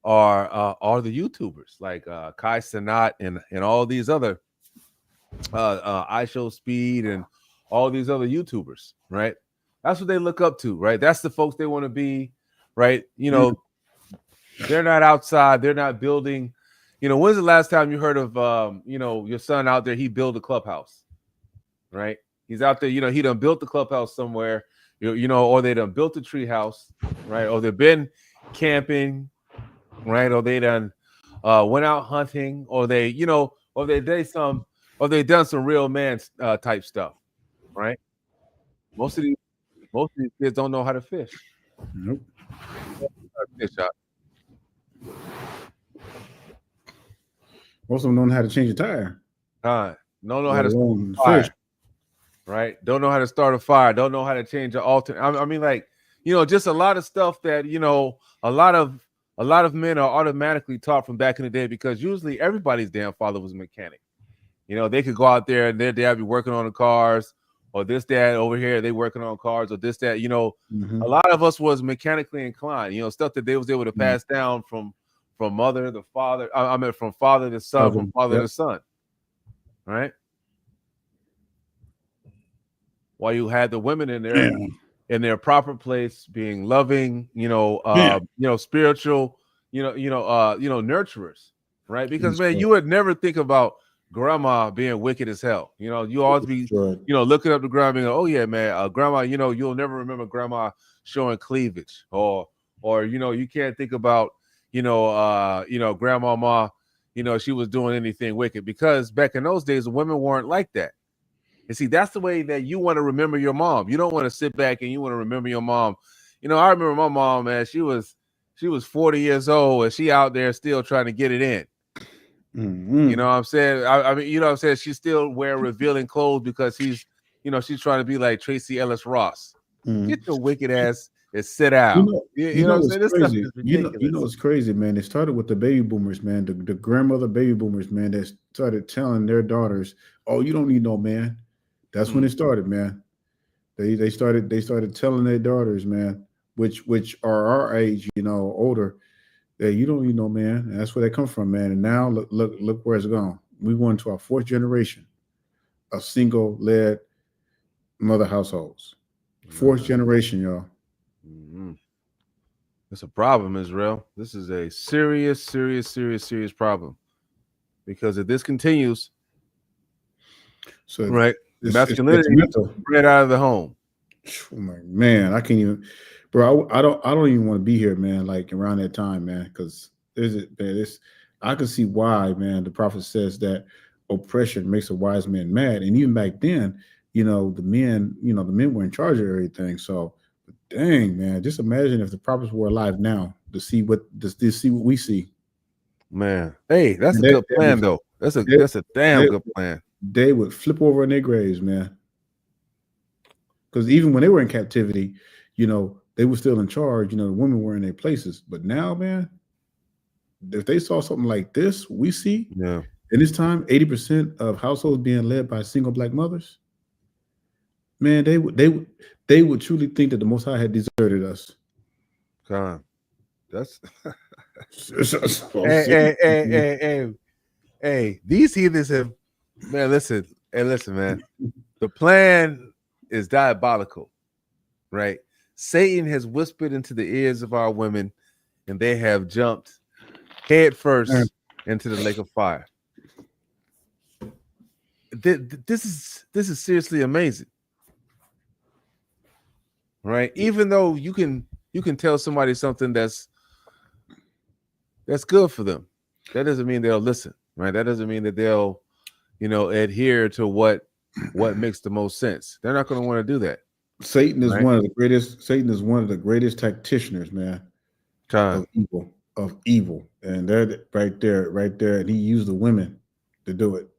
are the YouTubers like Kai Cenat and all these other I Show Speed and all these other YouTubers, right? That's what they look up to, right? That's the folks they want to be, right? You know, they're not outside, they're not building. You know, when's the last time you heard of your son out there? He built a clubhouse, right? He's out there, he done built the clubhouse somewhere, or they done built a tree house, right? Or they've been camping, right? Or they done went out hunting, or they done some real man type stuff, right? Most of these kids don't know how to fish. Nope. Fish out. Most of them don't know how to change a tire. Don't know how to start a fire, right? Don't know how to start a fire. Don't know how to change an alternate. I mean, like, just a lot of stuff that a lot of men are automatically taught from back in the day, because usually everybody's damn father was a mechanic. They could go out there and their dad be working on the cars, or this dad over here they working on cars, or this dad. A lot of us was mechanically inclined. Stuff that they was able to pass down from mother to father. I mean, from father to son, from father to son. Right. While you had the women in their proper place, being loving, spiritual, nurturers, right? Because man, you would never think about grandma being wicked as hell. You always be, looking up to grandma and go, oh yeah, man, grandma, you'll never remember grandma showing cleavage, or you can't think about, grandmama, she was doing anything wicked, because back in those days, women weren't like that. And see, that's the way that you want to remember your mom. You don't want to sit back and you want to remember your mom. I remember my mom, man, she was 40 years old and she out there still trying to get it in. You know what I'm saying? I mean, you know what I'm saying? She still wear revealing clothes because she's trying to be like Tracy Ellis Ross. Get your wicked ass and sit out. You know what I'm saying? This stuff is ridiculous. It's crazy, man. It started with the baby boomers, man. The grandmother baby boomers, man, that started telling their daughters, "Oh, you don't need no man." That's when it started, man. They started telling their daughters, man, which are our age, older, that you don't even know, man. And that's where they come from, man. And now look where it's gone. We went to our fourth generation of single led mother households. Fourth generation, y'all. Mm-hmm. It's a problem, Israel. This is a serious problem. Because if this continues, so right, it's masculinity mental. Spread out of the home. Oh my, man, I can't even, bro. I don't even want to be here, man. Like around that time, man, because I can see why, man. The prophet says that oppression makes a wise man mad, and even back then, the men were in charge of everything. So, dang, man, just imagine if the prophets were alive now to see what we see. Man, hey, that's a good plan, though. That's a damn good plan. They would flip over in their graves, man. Because even when they were in captivity, they were still in charge. The women were in their places. But now, man, if they saw something like this, we see, in this time, 80% of households being led by single black mothers, man, they would truly think that the Most High had deserted us. God, that's hey, these heathens have, man. Listen, man. The plan is diabolical, right? Satan has whispered into the ears of our women, and they have jumped head first into the lake of fire. This is seriously amazing, right? Even though you can tell somebody something that's good for them, that doesn't mean they'll listen, right? That doesn't mean that they'll adhere to what makes the most sense. They're not going to want to do that. Satan is one of the greatest tacticians, man, of evil. And they're right there. And he used the women to do it.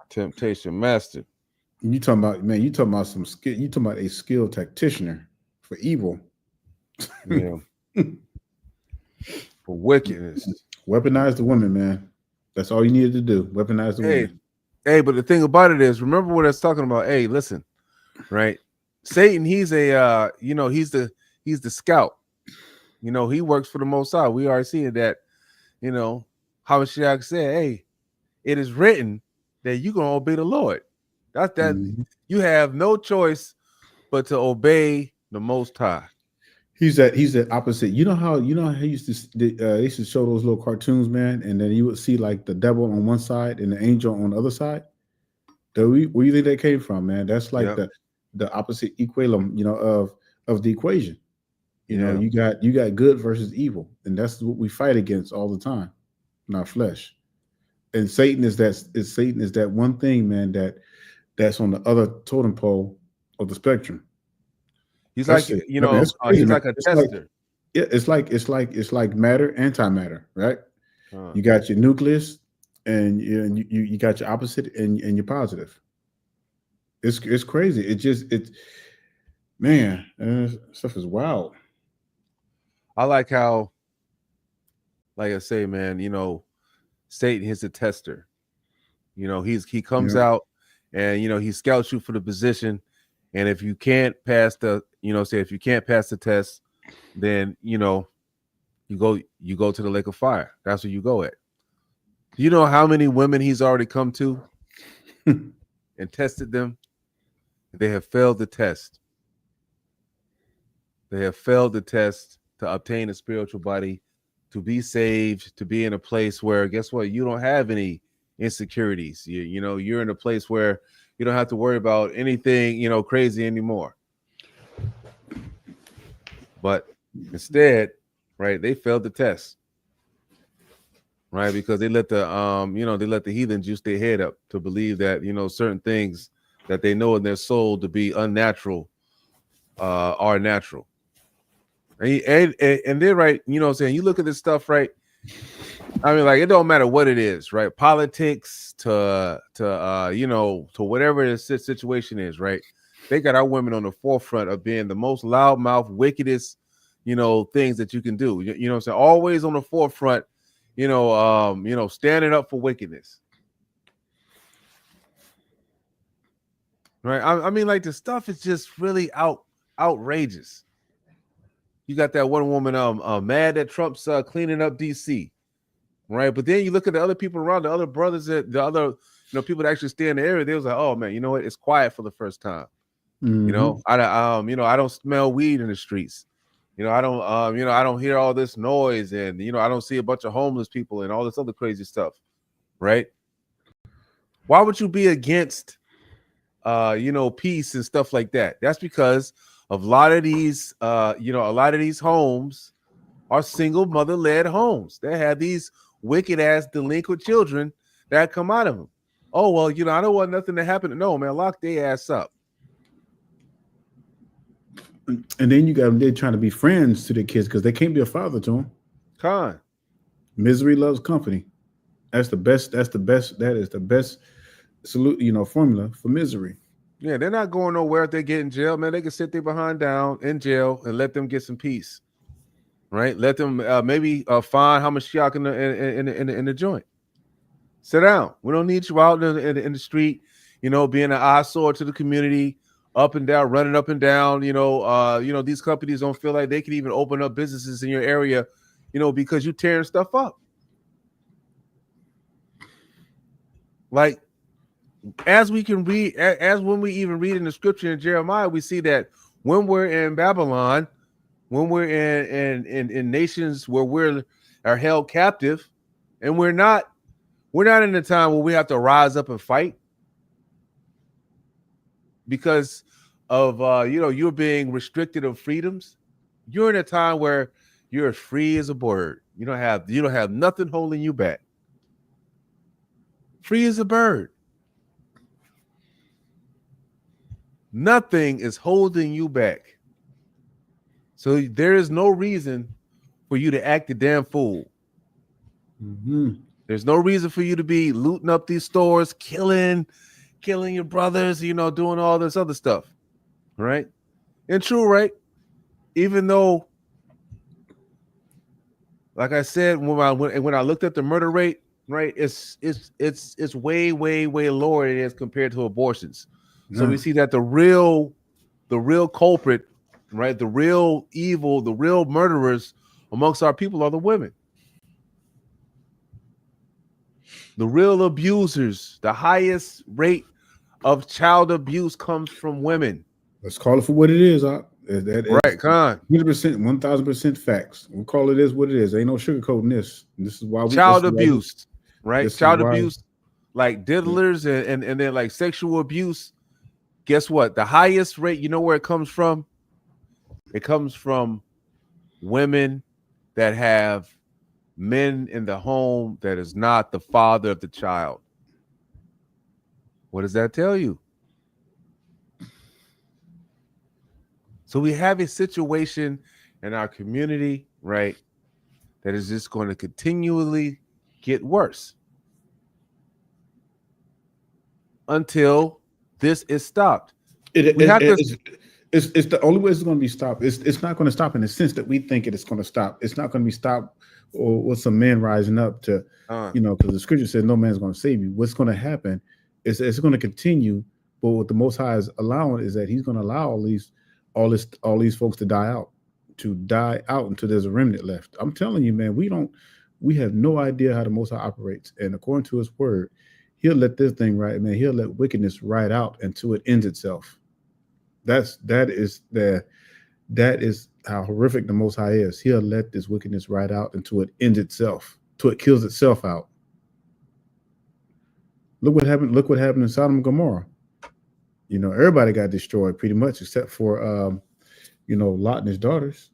Temptation master. You talking about some skill. You talking about a skilled tactician for evil. Yeah. For wickedness. Weaponize the women, man. That's all you needed to do. Weaponize the women. Hey, but the thing about it is, remember what I was talking about. Hey, listen, right? Satan, he's a he's the scout. He works for the Most High. We are seeing that, Hosea said, hey, it is written that you're gonna obey the Lord. That's that you have no choice but to obey the Most High. He's that opposite. You know how he used to show those little cartoons, man, and then you would see like the devil on one side and the angel on the other side. Where do you think that came from, man? That's like the opposite equilibrium, of the equation. You got good versus evil, and that's what we fight against all the time in our flesh. And Satan is that one thing, man, that's on the other totem pole of the spectrum. He's like, he's like a tester. It's like matter, antimatter, right? You got your nucleus, and you got your opposite and your positive. It's crazy. Stuff is wild. I like how, like I say, man, Satan is a tester. He comes out and he scouts you for the position. And if you can't pass the, if you can't pass the test, then you go to the lake of fire. That's where you go at. Do you know how many women he's already come to and tested them? They have failed the test. They have failed the test to obtain a spiritual body, to be saved, to be in a place where, guess what? You don't have any insecurities. You're in a place where you don't have to worry about anything, crazy anymore. But instead, right, they failed the test, right? Because they let the heathen juice their head up to believe that, certain things that they know in their soul to be unnatural are natural. And they're right, what I'm saying? You look at this stuff, right? I mean, like, it don't matter what it is, right? Politics to whatever the situation is, right? They got our women on the forefront of being the most loudmouth, wickedest, things that you can do. You know what I'm saying? Always on the forefront, standing up for wickedness. Right? I mean, like, the stuff is just really outrageous. You got that one woman mad that Trump's cleaning up DC, right? But then you look at the other people around, the other brothers, the other people that actually stay in the area. They was like, oh man, you know what? It's quiet for the first time. Mm-hmm. You know, I don't smell weed in the streets. I don't hear all this noise, and I don't see a bunch of homeless people and all this other crazy stuff, right? Why would you be against peace and stuff like that? That's because of a lot of these homes are single mother-led homes. They have these wicked ass delinquent children that come out of them. Oh, well, I don't want nothing to happen. No, man, lock their ass up. And then they're trying to be friends to their kids because they can't be a father to them. Con. Misery loves company. That's the best. That is the best formula for misery. Yeah, they're not going nowhere if they get in jail, man. They can sit there behind down in jail and let them get some peace, right? Let them maybe find how much shock in the joint. Sit down. We don't need you out in the street, being an eyesore to the community, up and down, running up and down. These companies don't feel like they can even open up businesses in your area, because you're tearing stuff up. Like, as we can read, as when we even read in the scripture in Jeremiah, we see that when we're in Babylon, when we're in nations where we are held captive, and we're not in a time where we have to rise up and fight because of you're being restricted of freedoms. You're in a time where you're as free as a bird. You don't have nothing holding you back. Free as a bird. Nothing is holding you back. So there is no reason for you to act a damn fool. Mm-hmm. There's no reason for you to be looting up these stores, killing your brothers, doing all this other stuff, right? And true, right? Even though, like I said, when I looked at the murder rate, right, it's way lower than it is compared to abortions. So we see that the real culprit, right, the real evil, the real murderers amongst our people are the women. The real abusers, the highest rate of child abuse comes from women. Let's call it for what it is. Right, Con. 100%, 1,000% facts. We'll call it what it is. Ain't no sugarcoating this. This is why child abuse, right? Child abuse, like diddlers yeah. and then like sexual abuse. Guess what? The highest rate, you know where it comes from? It comes from women that have men in the home that is not the father of the child. What does that tell you? So we have a situation in our community, right, that is just going to continually get worse until this is stopped. It's the only way it's going to be stopped. It's not going to stop in the sense that we think it's going to stop. It's not going to be stopped or with some men rising up to, because the scripture says no man's going to save you. What's going to happen is it's going to continue. But what the Most High is allowing is that He's going to allow all these folks to die out until there's a remnant left. I'm telling you, man, we have no idea how the Most High operates, and according to His word, He'll let this thing ride, man. He'll let wickedness ride out until it ends itself. That is how horrific the Most High is. He'll let this wickedness ride out until it ends itself, till it kills itself out. Look what happened in Sodom and Gomorrah. Everybody got destroyed pretty much except for Lot and his daughters.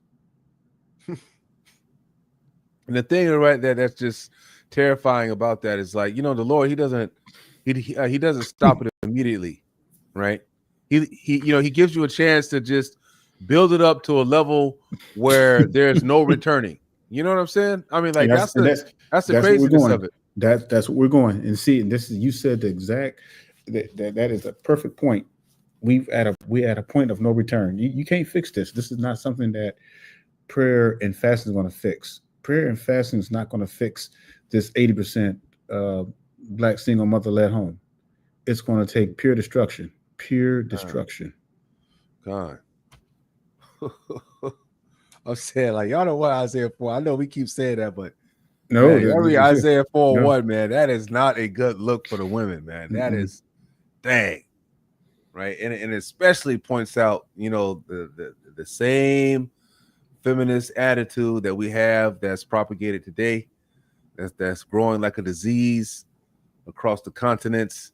And the thing right there that's just terrifying about that is like, the Lord, he doesn't stop it immediately, right? He gives you a chance to just build it up to a level where there's no returning. You know what I'm saying? I mean, like that's the craziness of it. That's what we're going. And see, you said the exact that is a perfect point. We're at a point of no return. You can't fix this. This is not something that prayer and fasting is going to fix. Prayer and fasting is not going to fix this 80% black single mother-led home. It's going to take pure destruction. God. I'm saying, like, y'all know what Isaiah 4. I know we keep saying that, but No, man, every Isaiah 4:1, yeah. man, that is not a good look for the women, man. That is dang. Right. And especially points out, you know, the same feminist attitude that we have that's propagated today, that's growing like a disease across the continents.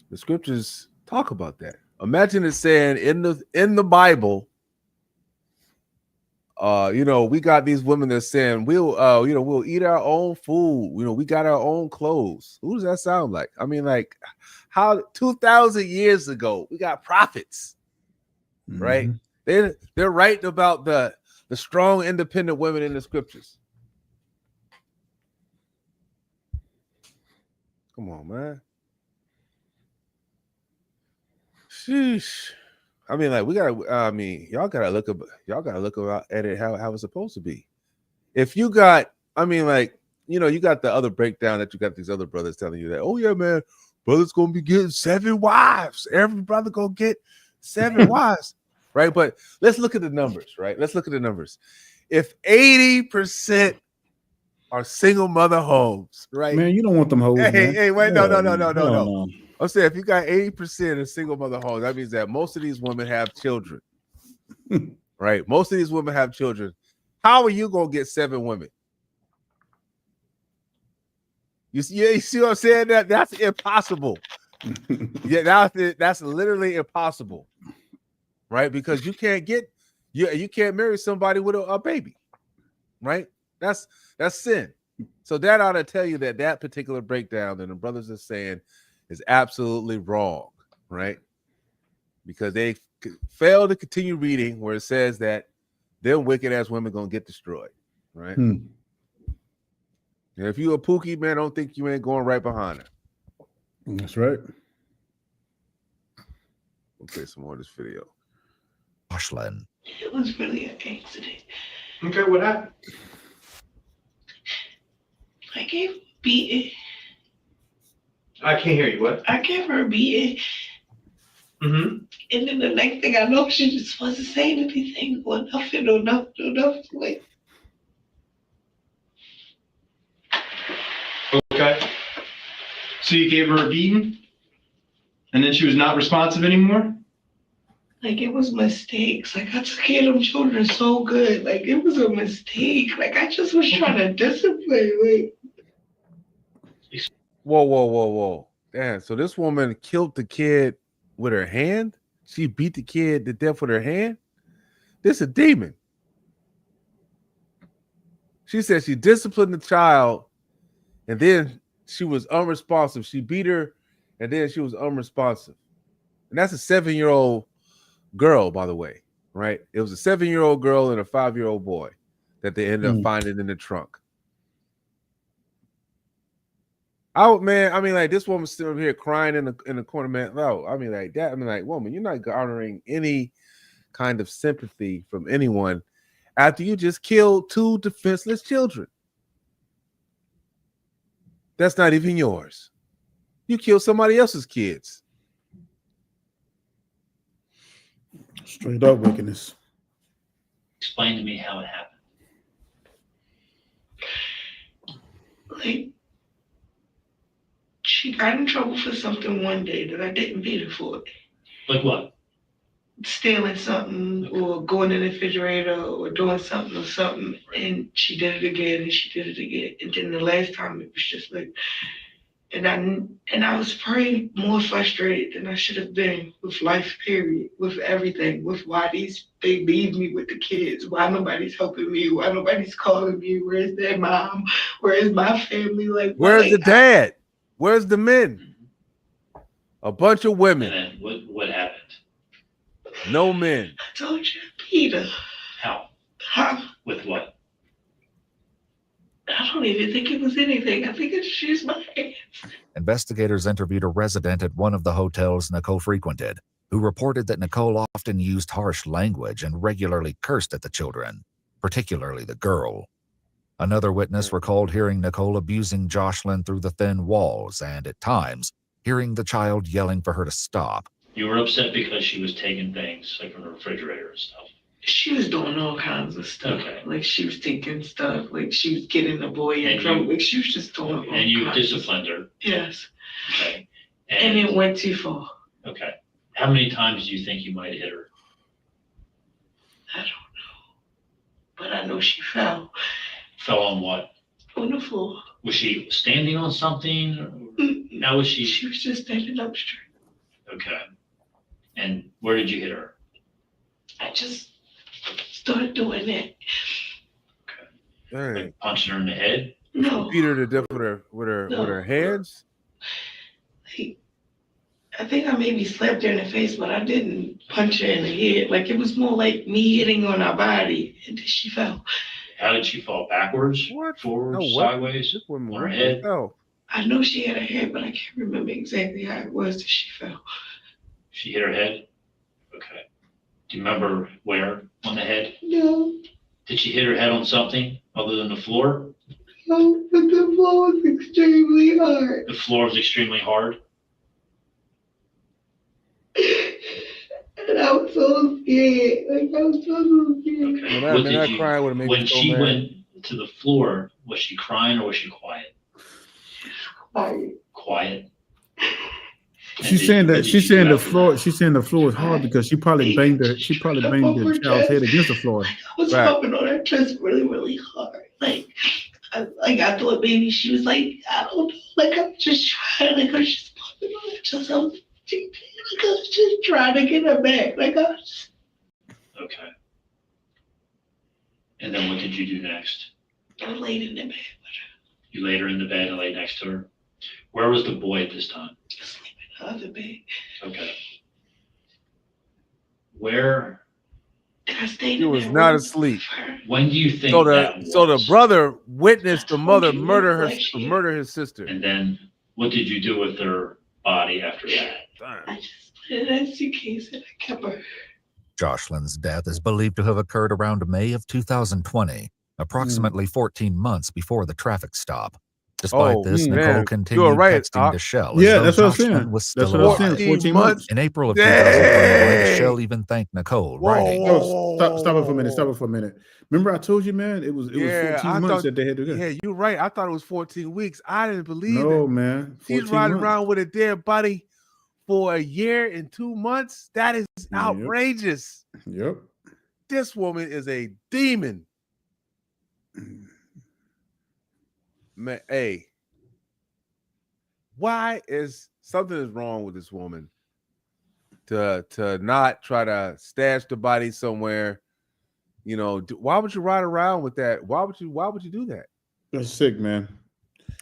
The scriptures talk about that. Imagine it saying in the Bible, you know, we got these women that saying we'll eat our own food. You know, we got our own clothes. Who does that sound like? I mean, like how 2,000 years ago we got prophets, right? They're writing about the strong, independent women in the scriptures. Come on, man. Sheesh. I mean, like y'all gotta look at it how it's supposed to be. If you got, I mean, like, you know, you got the other breakdown that you got these other brothers telling you that, oh yeah, man, brother's gonna be getting 7 wives. Every brother gonna get 7 wives, right? But let's look at the numbers, right? Let's look at the numbers. If 80% are single mother homes, right? Man, you don't want them hoes, man. Hey, wait, no. No. I'm saying if you got 80% of single mother homes, that means that most of these women have children, right? Most of these women have children. How are you gonna get 7 women? You see what I'm saying? That's impossible. Yeah, that's literally impossible, right? Because you can't marry somebody with a baby, right? That's sin. So that ought to tell you that particular breakdown that the brothers are saying is absolutely wrong, right? Because they fail to continue reading where it says that them wicked ass women gonna get destroyed, right? And if you a Pookie, man, don't think you ain't going right behind her. That's right. We'll play some more of this video. It was really an accident. Okay, what happened? I gave her a beating. I can't hear you. What? I gave her a beating. Mm-hmm. And then the next thing I know, she just wasn't saying anything or nothing or nothing. Like, Okay. So you gave her a beating, and then she was not responsive anymore? Like it was mistakes. Like I took care of them children so good. Like it was a mistake. Like I just was trying to discipline. Like Whoa. Damn, so this woman killed the kid with her hand? She beat the kid to death with her hand? This is a demon. She said she disciplined the child and then she was unresponsive. She beat her and then she was unresponsive. And that's a 7-year-old girl, by the way, right? It was a 7-year-old girl and a 5-year-old boy that they ended up finding in the trunk. Like this woman's still here crying in the corner, man. No, I mean, like that. I mean, like, woman, you're not garnering any kind of sympathy from anyone after you just killed 2 defenseless children. That's not even yours. You killed somebody else's kids. Straight up wickedness. Explain to me how it happened. like she got in trouble for something one day that I didn't beat her for. Like what? Stealing something or going in the refrigerator or doing something, and she did it again and she did it again. And then the last time it was just like, and I was probably more frustrated than I should have been with life, period, with everything, with why they leave me with the kids, why nobody's helping me, why nobody's calling me, where's their mom, where's my family, like where's the dad? Where's the men? A bunch of women. And then what happened? No men. I told you, Peter. How? How? With what? I don't even think it was anything. I think it's just my hands. Investigators interviewed a resident at one of the hotels Nicole frequented, who reported that Nicole often used harsh language and regularly cursed at the children, particularly the girl. Another witness recalled hearing Nicole abusing Jocelyn through the thin walls and, at times, hearing the child yelling for her to stop. You were upset because she was taking things like from the refrigerator and stuff. She was doing all kinds of stuff. Okay. Like she was taking stuff. Like she was getting the boy in And trouble. you- Like she was just doing all And you kinds of disciplined her. Yes. Okay. And it went too far. Okay. How many times do you think you might have hit her? I don't know. But I know she fell Fell on what? on the floor. Was she standing on something? How was she? She was just standing up straight. Okay. And where did you hit her? I just started doing that. Dang. Like punching her in the head? No. Beat her to death with her hands. Like, I think I maybe slapped her in the face, but I didn't punch her in the head. Like it was more like me hitting on her body, and then she fell. How did she fall? Backwards? What? Forwards? No, what? Sideways? This woman On her was head? hell. I know she had a head, but I can't remember exactly how it was that she fell. She hit her head? Okay. Do you remember where on the head? No, Did she hit her head on something other than the floor? no, but the floor was extremely hard. The floor was extremely hard. And I was so scared. Like I was so scared. Okay. Man, that crying would have made When me so she mad. went to the floor, was she crying or was she quiet? Quiet. She's saying the floor. She's saying the floor is hard because she probably banged the child's head against the floor. I was pumping on her chest really, really hard. Like I thought maybe she was like, I don't know, like I'm just trying, like I was just pumping on her chest. I was just trying to get her back. Like I was Okay. And then what did you do next? I laid in the bed. You laid her in the bed and laid next to her? Where was the boy at this time? The other bed. Okay. Where? I stayed He in was that not room. asleep. When do you think So that the brother witnessed the mother murder his sister. And then what did you do with her body after that? I just put it in a suitcase and I kept her. Jocelyn's death is believed to have occurred around May of 2020, approximately 14 months before the traffic stop. Despite this, Nicole man. continued You're right, texting to Shell Yeah, as that's though what I'm saying. Jocelyn was That's still what I was alive. saying. 14 months. In April of Dang. 2021, Shell even thanked Nicole, writing, No, stop it for a minute. Stop it for a minute. Remember, I told you, man, it was 14 months that they had to go. Yeah, you're right. I thought it was 14 weeks. I didn't believe it. No, man. She's riding around with a dead body for a year and 2 months. That is outrageous. Yep. This woman is a demon. Man, hey, why is something wrong with this woman to not try to stash the body somewhere? You know, why would you ride around with that? Why would you do that? That's sick, man.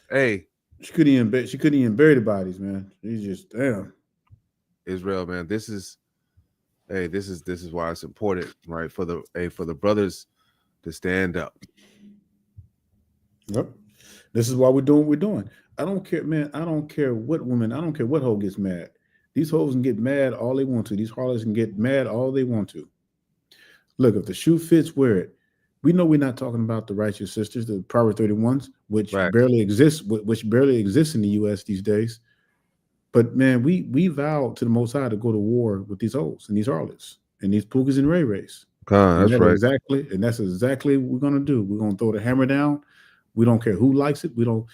Hey, she couldn't even bury the bodies, man. She's just damn. Israel, man. This is why it's important, right? For the brothers to stand up. Yep. This is why we're doing what we're doing. I don't care, man. I don't care what woman. I don't care what hoe gets mad. These hoes can get mad all they want to. These harlots can get mad all they want to. Look, if the shoe fits, wear it. We know we're not talking about the righteous sisters, the Proverbs 31s, which barely exists, in the U.S. these days. But man, we vowed to the Most High to go to war with these hoes and these harlots and these pookas and ray rays. That's right. That's exactly what we're gonna do. We're gonna throw the hammer down. We don't care who likes it. We don't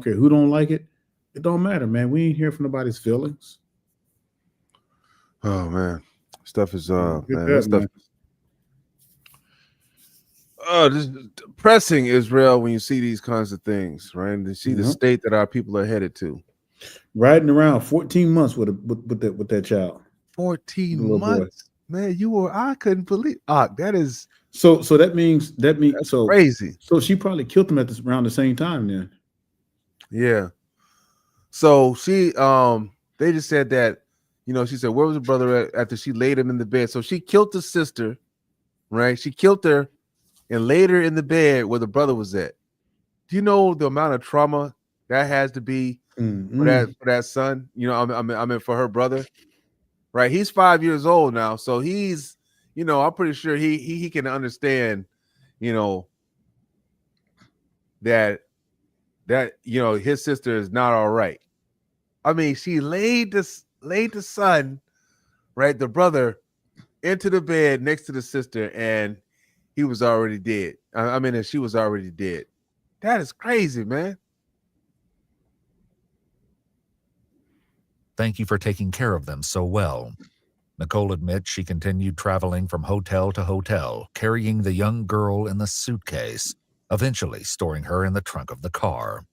care who don't like it. It don't matter, man. We ain't here for nobody's feelings. Oh man, stuff is man. That, This stuff. man. This is depressing, Israel, when you see these kinds of things, right? And to see the state that our people are headed to. Riding around 14 months with that child. 14 months, man. I couldn't believe. That is so that means so crazy. So she probably killed him around the same time then. Yeah. So she they just said that, she said, where was the brother at after she laid him in the bed? So she killed the sister, right? She killed her and laid her in the bed where the brother was at. Do you know the amount of trauma that has to be for that son? I mean for her brother, right? He's 5 years old now, so he's, I'm pretty sure he can understand, that his sister is not all right. I mean, she laid the son right? The brother into the bed next to the sister, and he was already dead. And she was already dead. That is crazy, man. Thank you for taking care of them so well. Nicole admits she continued traveling from hotel to hotel, carrying the young girl in the suitcase, eventually storing her in the trunk of the car.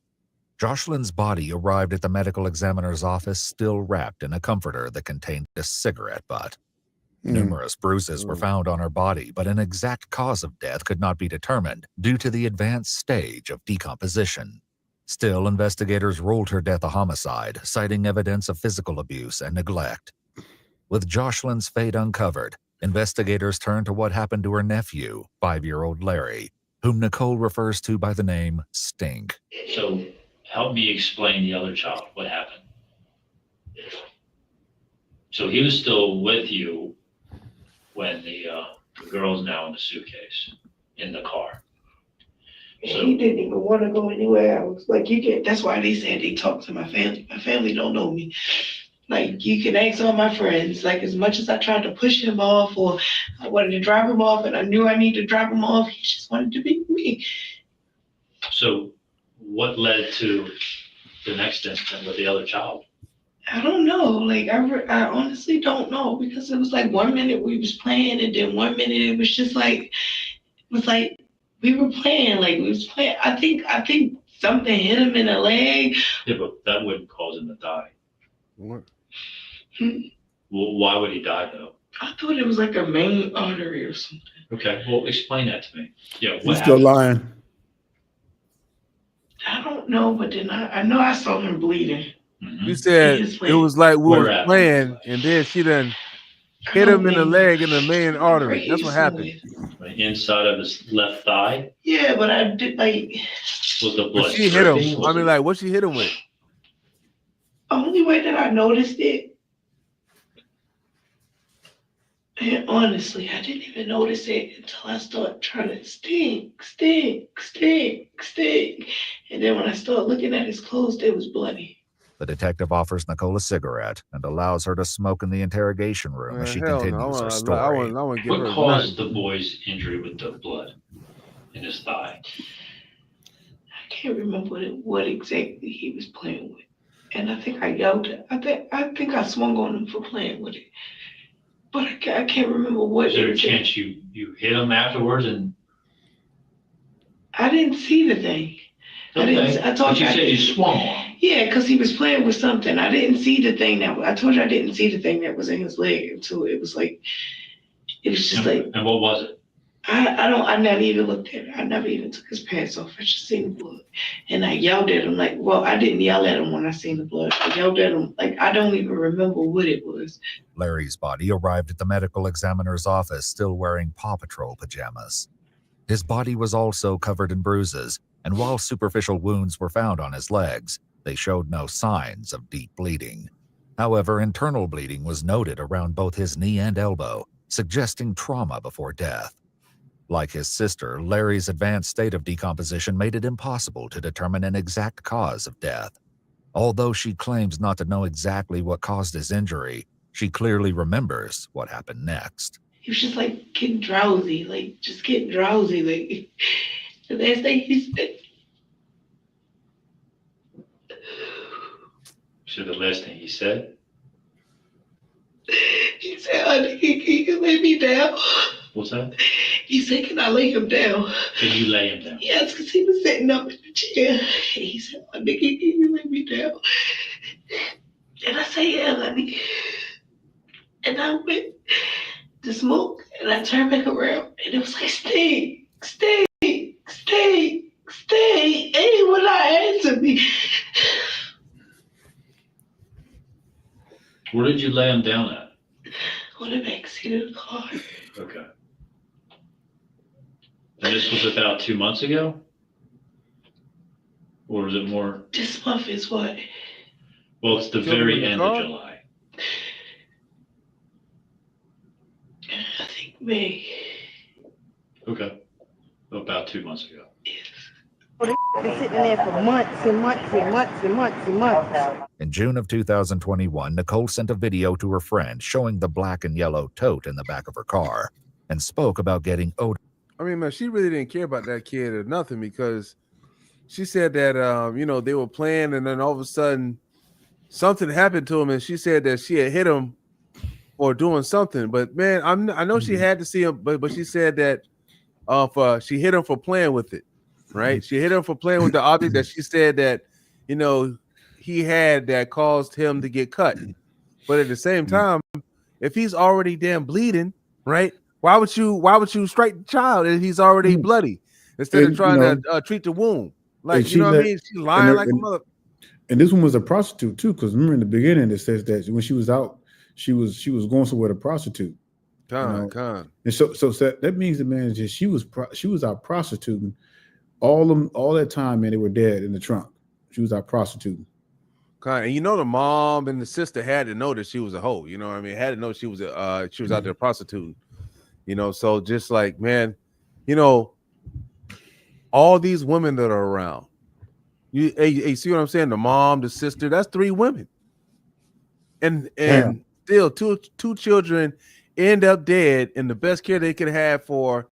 Jocelyn's body arrived at the medical examiner's office still wrapped in a comforter that contained a cigarette butt. Numerous bruises were found on her body, but an exact cause of death could not be determined due to the advanced stage of decomposition. Still, investigators ruled her death a homicide, citing evidence of physical abuse and neglect. With Jocelyn's fate uncovered, investigators turned to what happened to her nephew, 5-year-old Larry, whom Nicole refers to by the name Stink. So help me explain the other child. What happened? So he was still with you when the girl's now in the suitcase in the car. So, he didn't even want to go anywhere else. Like you get, that's why they said they talk to my family. My family don't know me. Like you can ask all my friends. Like as much as I tried to push him off, or I wanted to drive him off, and I knew I needed to drive him off, he just wanted to be with me. So, what led to the next incident with the other child? I don't know. Like I honestly don't know, because it was like 1 minute we was playing, and then 1 minute it was just like it was like we were playing. Like we was playing. I think something hit him in the leg. Yeah, but that wouldn't cause him to die. What? Well, why would he die though? I thought it was like a main artery or something. Okay, well, explain that to me. Yeah, what He's still happened? lying. I don't know, but then I know I saw him bleeding. You said it was like we were playing, and then she done hit him in the leg in the main artery. That's what happened. Right inside of his left thigh. Yeah, but I did like. Was the blood? But she hit him. I mean, like, what she hit him with? Only way that I noticed it, and honestly, I didn't even notice it until I started trying to stink. And then when I started looking at his clothes, they was bloody. The detective offers Nicole a cigarette and allows her to smoke in the interrogation room as she continues her story. What caused the boy's injury with the blood in his thigh? I can't remember what exactly he was playing with. And I think I yelled. I think I swung on him for playing with it. But I can't remember what. Is there a chance you hit him afterwards? And I didn't see the thing. Okay. I told but you said you swung on him. Yeah, because he was playing with something. I didn't see the thing I told you I didn't see the thing that was in his leg until it was like, it was just like. And what was it? I never even looked at it. I never even took his pants off. I just seen the blood. And I yelled at him like, well, I didn't yell at him when I seen the blood. I yelled at him like, I don't even remember what it was. Larry's body arrived at the medical examiner's office still wearing Paw Patrol pajamas. His body was also covered in bruises, and while superficial wounds were found on his legs, they showed no signs of deep bleeding. However, internal bleeding was noted around both his knee and elbow, suggesting trauma before death. Like his sister, Larry's advanced state of decomposition made it impossible to determine an exact cause of death. Although she claims not to know exactly what caused his injury, she clearly remembers what happened next. He was just like getting drowsy, like just getting drowsy. Like the last thing he said. So the last thing he said? He said, honey, can you lay me down? What's that? He said, can I lay him down? Can you lay him down? Yes, because he was sitting up in the chair. He said, honey, can you lay me down? And I said, yeah, honey. And I went to smoke, and I turned back around, and it was like, stay. And he would not answer me. Where did you lay him down at? On the back seat of the car. Okay. And this was about 2 months ago? Or was it more? This month is what? Well, it's the very end of July. I think May. Okay. About 2 months ago. Yes. This been sitting there for months and months and months and months and months. In June of 2021, Nicole sent a video to her friend showing the black and yellow tote in the back of her car and spoke about getting odor. I mean, man, she really didn't care about that kid or nothing because she said that, they were playing and then all of a sudden something happened to him and she said that she had hit him for doing something. But, man, I know she had to see him, but she said that she hit him for playing with it, right? She hit him for playing with the object that she said that, he had that caused him to get cut. But at the same time, if he's already damn bleeding, right? Why would you strike the child if he's already bloody instead of trying to treat the wound? Like, you know what I mean? She's lying like a mother. And this one was a prostitute too, because remember in the beginning it says that when she was out, she was going somewhere to prostitute. And so that means the man she was out prostituting all that time, and they were dead in the trunk. She was out prostituting. And the mom and the sister had to know that she was a hoe. You know what I mean? Had to know she was out there prostituting. So just like, man, all these women that are around. You see what I'm saying? The mom, the sister, that's 3 women. And still two children end up dead, and the best care they could have for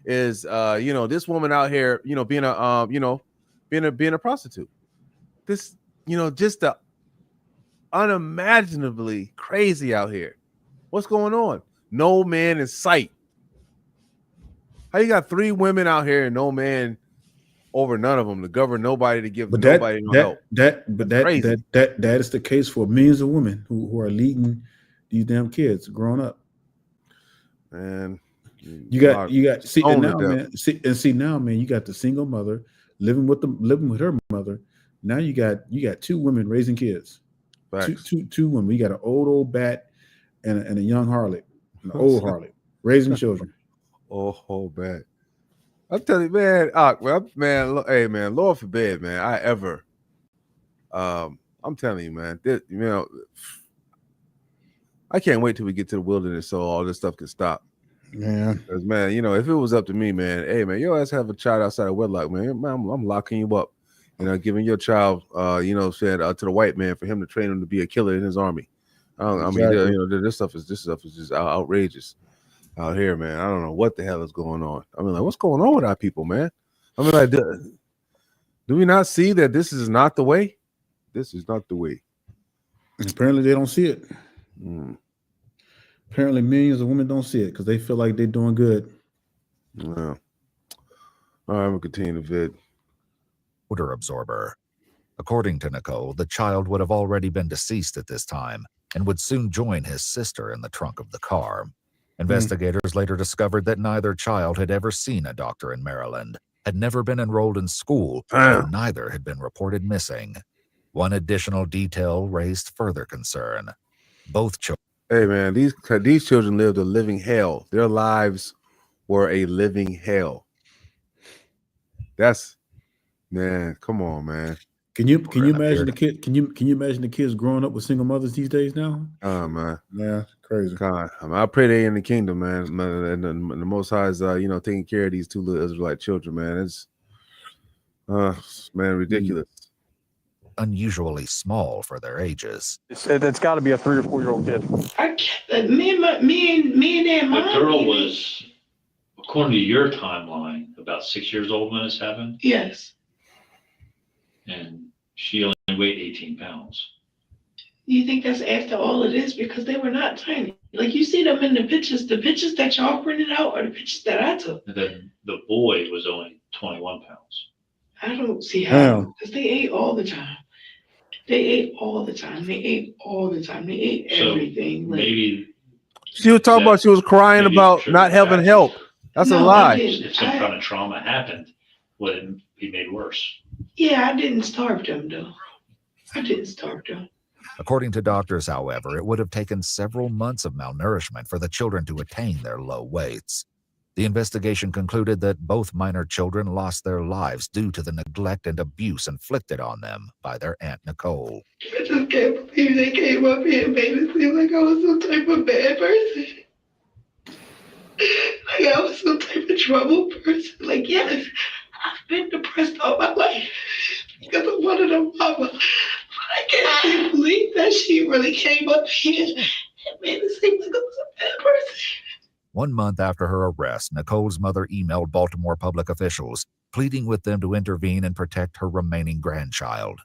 is this woman out here, being a prostitute. This, just the unimaginably crazy out here. What's going on? No man in sight. How you got 3 women out here and no man over none of them to govern nobody, to give nobody no help? That is the case for millions of women who are leading these damn kids growing up. Man, you got now, man, you got the single mother living with her mother. Now you got 2 women raising kids. Two women. You got an old bat and a young harlot, an old harlot raising children. Oh, bad. I'm telling you, man. Hey, man. Lord forbid, man. I'm telling you, man. I can't wait till we get to the wilderness so all this stuff can stop. Yeah. Because, man, if it was up to me, man, hey, man, your ass have a child outside of wedlock, man. I'm locking you up. Giving your child, said to the white man for him to train him to be a killer in his army. This stuff is just outrageous out here, man. I don't know what the hell is going on. I mean, like, what's going on with our people, man? I mean, like, do we not see that this is not the way? This is not the way. And apparently, they don't see it. Apparently, millions of women don't see it because they feel like they're doing good. Yeah. All right, we'll continue the vid. Odor absorber. According to Nicole, the child would have already been deceased at this time and would soon join his sister in the trunk of the car. Investigators later discovered that neither child had ever seen a doctor in Maryland, had never been enrolled in school, and neither had been reported missing. One additional detail raised further concern. Both children. Hey, man, these children lived a living hell. Their lives were a living hell. Man, come on, man. Can you imagine the kid? Can you imagine the kids growing up with single mothers these days now? Oh, man, yeah, crazy. God, I pray they in the kingdom, man. And the Most High is, taking care of these 2 little Israelite children, man. It's, ridiculous. Unusually small for their ages. It's got to be a 3 or 4 year old kid. I can't. Me and that mom. The girl was, according to your timeline, about 6 years old when this happened. Yes. And she only weighed 18 pounds. You think that's after all of this? Because they were not tiny. Like, you see them in the pictures that y'all printed out are the pictures that I took. And then the boy was only 21 pounds. I don't see how. Because they ate all the time. They ate everything. Maybe she was talking about she was crying about not having help. That's a lie. If some kind of trauma happened, would it be made worse? Yeah, I didn't starve them, though. I didn't starve them. According to doctors, however, it would have taken several months of malnourishment for the children to attain their low weights. The investigation concluded that both minor children lost their lives due to the neglect and abuse inflicted on them by their Aunt Nicole. I just can't believe they came up here and made it seem like I was some type of bad person. Like I was some type of trouble person. Like, yes, I've been depressed all my life because I wanted a mama. But I can't believe that she really came up here and made it seem like I was a bad person. 1 month after her arrest, Nicole's mother emailed Baltimore public officials, pleading with them to intervene and protect her remaining grandchild.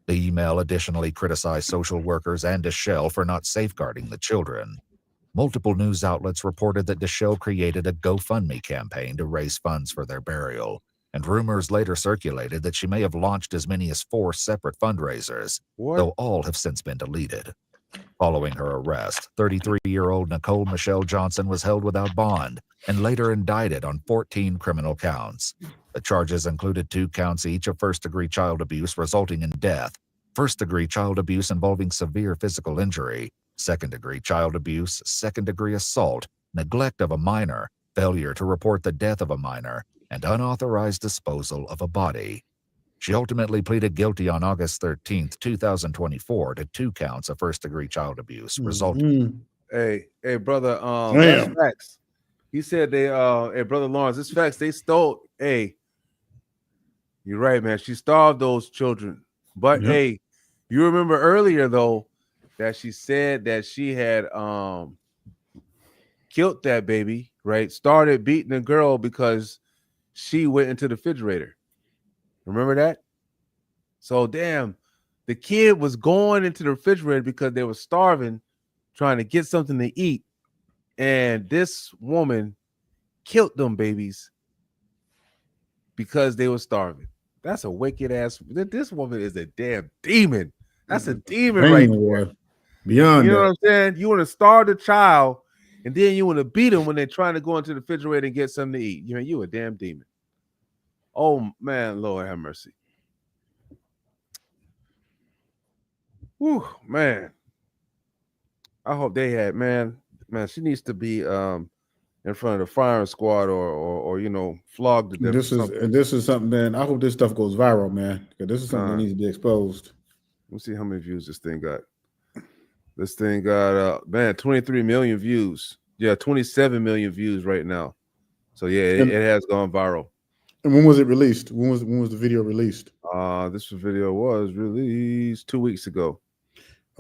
The email additionally criticized social workers and Deschelle for not safeguarding the children. Multiple news outlets reported that Deschelle created a GoFundMe campaign to raise funds for their burial, and rumors later circulated that she may have launched as many as 4 separate fundraisers, though all have since been deleted. Following her arrest, 33-year-old Nicole Michelle Johnson was held without bond and later indicted on 14 criminal counts. The charges included 2 counts each of first-degree child abuse resulting in death, first-degree child abuse involving severe physical injury, second-degree child abuse, second-degree assault, neglect of a minor, failure to report the death of a minor, and unauthorized disposal of a body. She ultimately pleaded guilty on August 13, 2024 to 2 counts of first-degree child abuse, resulting. Hey, brother, that's facts. He said they, hey, brother Lawrence, it's facts. They stole, hey, you're right, man. She starved those children. But, hey, you remember earlier, though, that she said that she had killed that baby, right? Started beating the girl because she went into the refrigerator. Remember that? So, damn, the kid was going into the refrigerator because they were starving, trying to get something to eat. And this woman killed them babies because they were starving. That's a wicked ass. This woman is a damn demon. That's a demon right there. Beyond you know that. what I'm saying? You want to starve the child, and then you want to beat them when they're trying to go into the refrigerator and get something to eat. You a damn demon. Oh man, Lord have mercy. Whew, man. I hope they had man. She needs to be in front of the firing squad or flogged to death. This is something, man. I hope this stuff goes viral, man. Because this is something that needs to be exposed. Let's see how many views this thing got. This thing got 23 million views. Yeah, 27 million views right now. So yeah, it has gone viral. And when was it released? When was the video released? This video was released 2 weeks ago.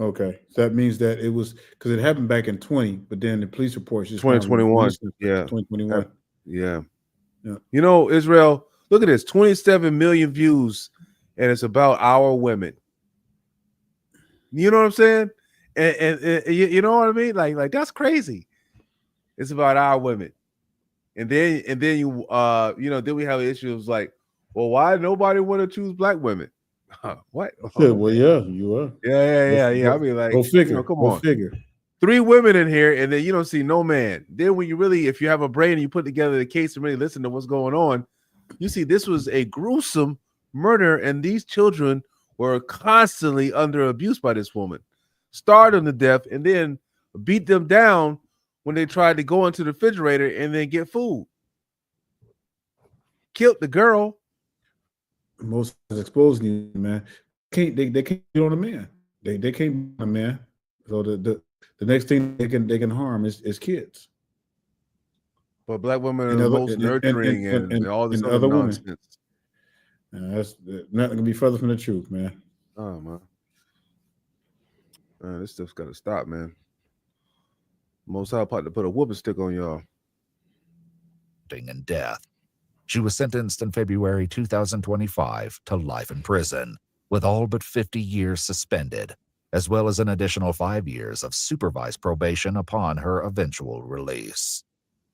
Okay, so that means that it was because it happened back in 20, but then the police reports just 2021. Yeah, 2021. Yeah. You know, Israel, look at this: 27 million views, and it's about our women. You know what I'm saying? And you know what I mean? Like that's crazy. It's about our women, and then you then we have issues like, well, why nobody want to choose black women? What? Well, yeah, you are. Yeah. I mean, like, go figure. Come go on. Figure. 3 women in here, and then you don't see no man. Then when if you have a brain and you put together the case and really listen to what's going on, you see this was a gruesome murder, and these children were constantly under abuse by this woman. Starved them to death, and then beat them down when they tried to go into the refrigerator and then get food. Killed the girl. Most exposing you, man. They can't get on a man. They can't be on a man. So the next thing they can harm is kids. But black women are the most nurturing and all this other nonsense. That's nothing can be further from the truth, man. Oh man, this stuff's got to stop, man. Most High about to put a whooping stick on y'all. And death. She was sentenced in February 2025 to life in prison, with all but 50 years suspended, as well as an additional 5 years of supervised probation upon her eventual release.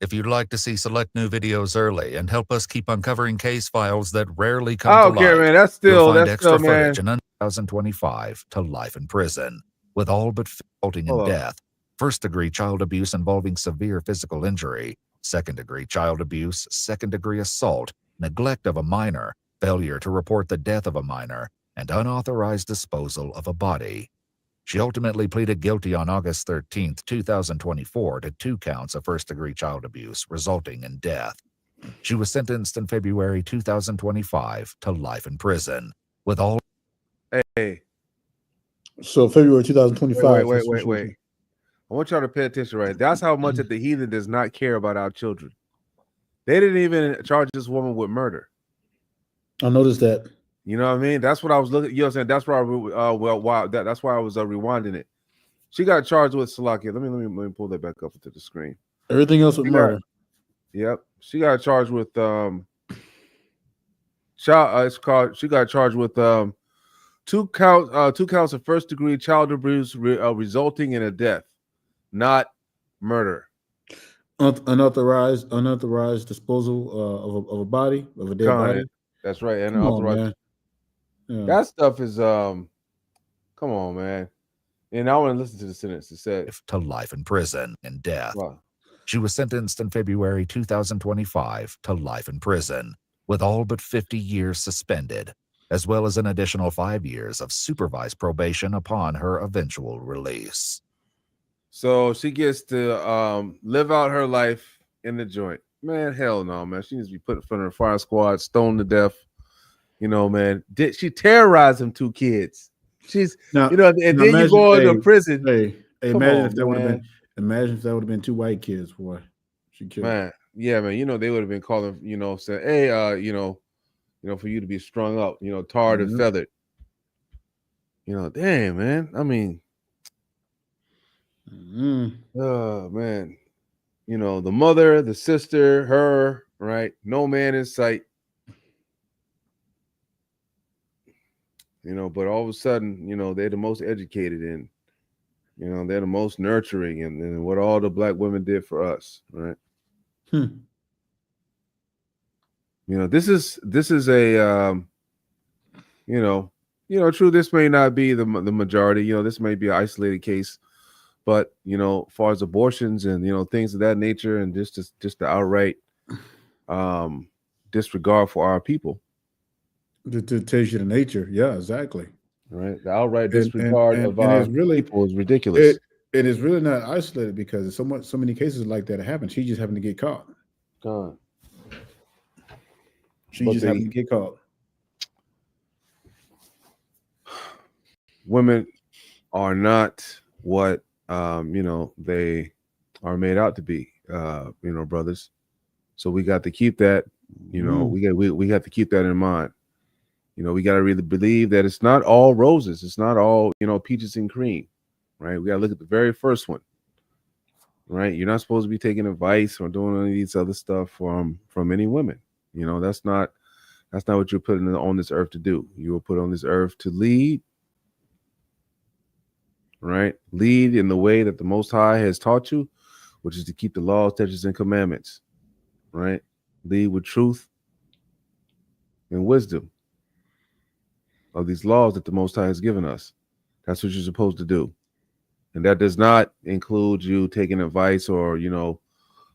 If you'd like to see select new videos early and help us keep uncovering case files that rarely come to light, man. That's you'll find extra extra man. footage in 2025 to life in prison, with all but resulting in death, first-degree child abuse involving severe physical injury, second-degree child abuse, second-degree assault, neglect of a minor, failure to report the death of a minor, and unauthorized disposal of a body. She ultimately pleaded guilty on August 13, 2024 to 2 counts of first-degree child abuse, resulting in death. She was sentenced in February 2025 to life in prison, with all... Hey. So February 2025. Wait. I want y'all to pay attention, right? That's how much that the heathen does not care about our children. They didn't even charge this woman with murder. I noticed that. You know what I mean? That's what I was looking. You know what I'm saying? That's why that's why I was rewinding it. She got charged with Salakia. Let me pull that back up to the screen. Everything else with murder. Yep. She got charged with child. She got charged with two counts of first degree child abuse resulting in a death, not murder. Unauthorized disposal of a body, of a dead body. That's right. And Come on, authorized. man. Yeah. That stuff is come on, man. And I want to listen to the sentence. It said to life in prison and death. Wow. She was sentenced in February 2025 to life in prison, with all but 50 years suspended, as well as an additional 5 years of supervised probation upon her eventual release. So she gets to live out her life in the joint. Man, hell no, man. She needs to be put in front of a fire squad, stoned to death. You know, man. She terrorized them 2 kids. She's now, and then you go into prison. Imagine if that would have been 2 white kids, boy. She killed. Man, yeah, man. You know, they would have been calling, saying, hey, for you to be strung up, tarred and feathered. Damn, man. I mean, oh man. The mother, the sister, her, right? No man in sight. But all of a sudden, they're the most educated and they're the most nurturing and what all the black women did for us, right? This is a true, this may not be the majority, this may be an isolated case, but as far as abortions and things of that nature and just the outright disregard for our people. To tells you the nature, yeah, exactly. Right, the outright disregard of our people is ridiculous. It is really not isolated because so many cases like that happen. She just happened to get caught. She just happened to get caught. Women are not what they are made out to be, brothers. So we got to keep that. We have to keep that in mind. We got to really believe that it's not all roses. It's not all, peaches and cream, right? We got to look at the very first one, right? You're not supposed to be taking advice or doing any of these other stuff from any women. That's not what you're put on this earth to do. You were put on this earth to lead, right? Lead in the way that the Most High has taught you, which is to keep the laws, statutes, and commandments, right? Lead with truth and wisdom of these laws that the Most High has given us. That's what you're supposed to do. And that does not include you taking advice or,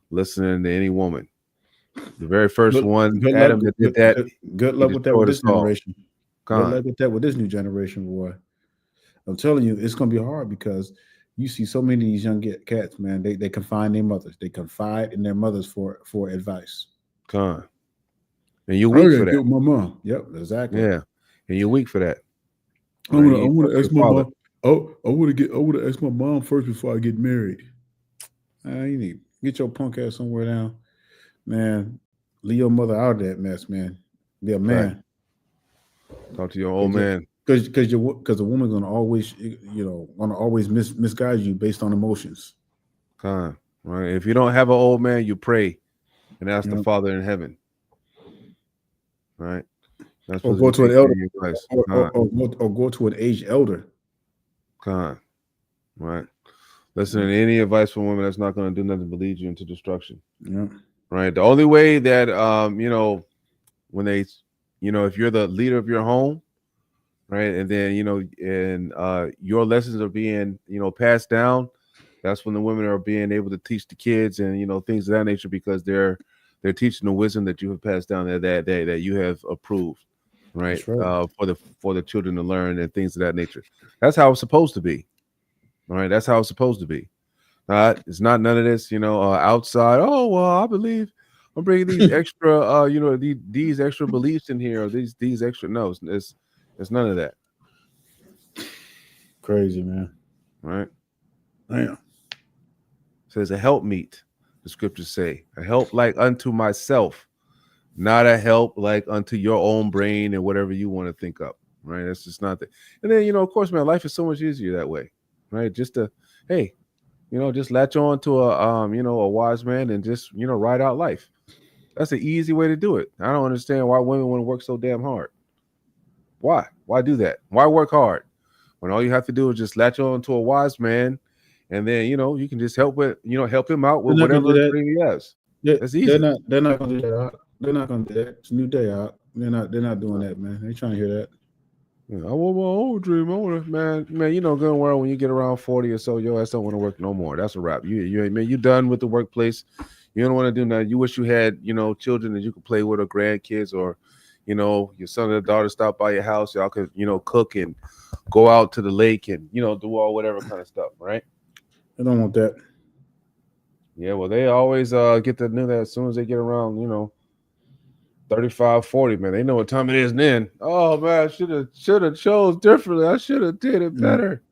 listening to any woman. The very first one, Adam, that did that. Good luck with that with this generation. Good luck with that with this new generation, boy. I'm telling you, it's going to be hard because you see so many of these young cats, man. They confide their mothers. They confide in their mothers for advice. And you're weak for that. My mom. Yep, exactly. Yeah. And you're weak for that. I want to ask my mom. Oh, I want to ask my mom first before I get married. You need to get your punk ass somewhere down, man. Leave your mother out of that mess, man. Be a man. Right. Talk to your old man. Because a woman's gonna always misguide you based on emotions. Right. If you don't have an old man, you pray and ask the Father in heaven. Right. Or go to an elder, or go to an aged elder. Right. Listen to any advice from women that's not going to do nothing but lead you into destruction. Yeah. Right. The only way that when they, if you're the leader of your home, right, and then your lessons are being passed down, that's when the women are being able to teach the kids and things of that nature because they're teaching the wisdom that you have passed down that you have approved. Right. For the children to learn and things of that nature. That's how it's supposed to be. All right. That's how it's supposed to be. It's not none of this, outside. Oh, well, I believe I'm bringing these extra, these extra beliefs in here, or these extra. No, it's none of that. Crazy, man. Right. Damn. It says a helpmeet, the scriptures say, a help like unto myself. not a help like unto your own brain and whatever you want to think up, right? That's just not that. And then, of course, man, life is so much easier that way, right? Just to, hey, just latch on to a a wise man and just ride out life. That's an easy way to do it. I don't understand why women want to work so damn hard. Why do that? Why work hard when all you have to do is just latch on to a wise man, and then you can just help him out with whatever dream he has. That's easy. They're not gonna do that. They're not gonna do that. It's a new day out. They're not doing that, man. They trying to hear that. I want my own dream. I want to, man. Good world. When you get around 40 or so, your ass don't want to work no more. That's a wrap. You done with the workplace. You don't want to do nothing. You wish you had, children that you could play with or grandkids or, your son or daughter stop by your house. Y'all could, cook and go out to the lake and, do all whatever kind of stuff, right? I don't want that. Yeah, well, they always get to know that as soon as they get around, 35, 40, man. They know what time it is then. Oh, man, I should have chose differently. I should have did it better.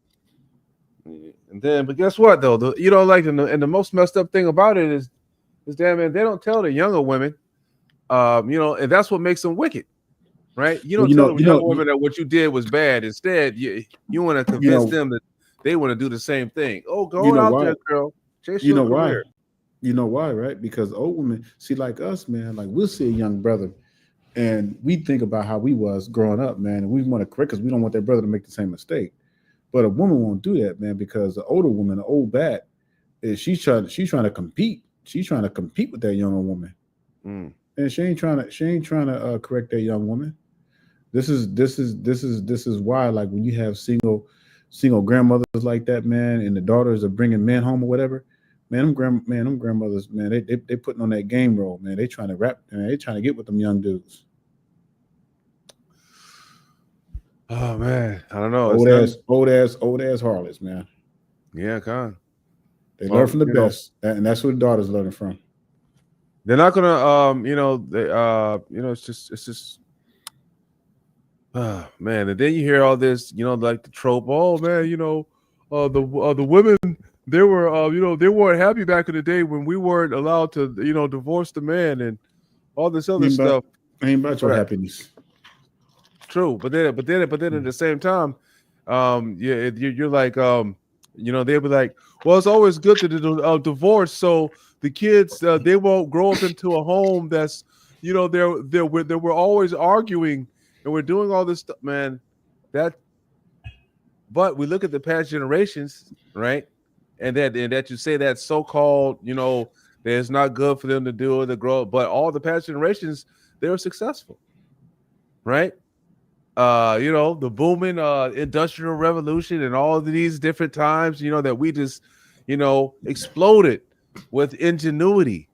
And then, but guess what, though? And the most messed up thing about it is damn, man, they don't tell the younger women, and that's what makes them wicked, right? You don't tell the younger women that what you did was bad. Instead, you want to convince them that they want to do the same thing. Oh, go out there, girl. Chase your career. You know why, right? Because old women, see, like us, man, like we'll see a young brother and we think about how we was growing up, man, and we want to correct because we don't want that brother to make the same mistake. But a woman won't do that, man, because the older woman, the old bat, she's trying to compete. She's trying to compete with that younger woman. And she ain't trying to correct that young woman. This is why, like, when you have single grandmothers like that, man, and the daughters are bringing men home or whatever, man, them grandmothers, man, they putting on that game role, man. They trying to rap, man. They trying to get with them young dudes. Oh man, I don't know. Old ass harlots, man. Yeah, con. They learn from the best, and that's what the daughters learning from. They're not gonna, it's just, man. And then you hear all this, like the trope. Oh man, the women, they were, they weren't happy back in the day when we weren't allowed to, divorce the man and all this other stuff. Ain't about your happiness. True, but then at the same time, you're like, they'll be like, well, it's always good to do divorce, so the kids they won't grow up into a home that's, we're always arguing and we're doing all this stuff, man. But we look at the past generations, right? And that you say that so-called, that it's not good for them to do or to grow, but all the past generations, they were successful, right? The booming industrial revolution and all of these different times, that we just, exploded with ingenuity,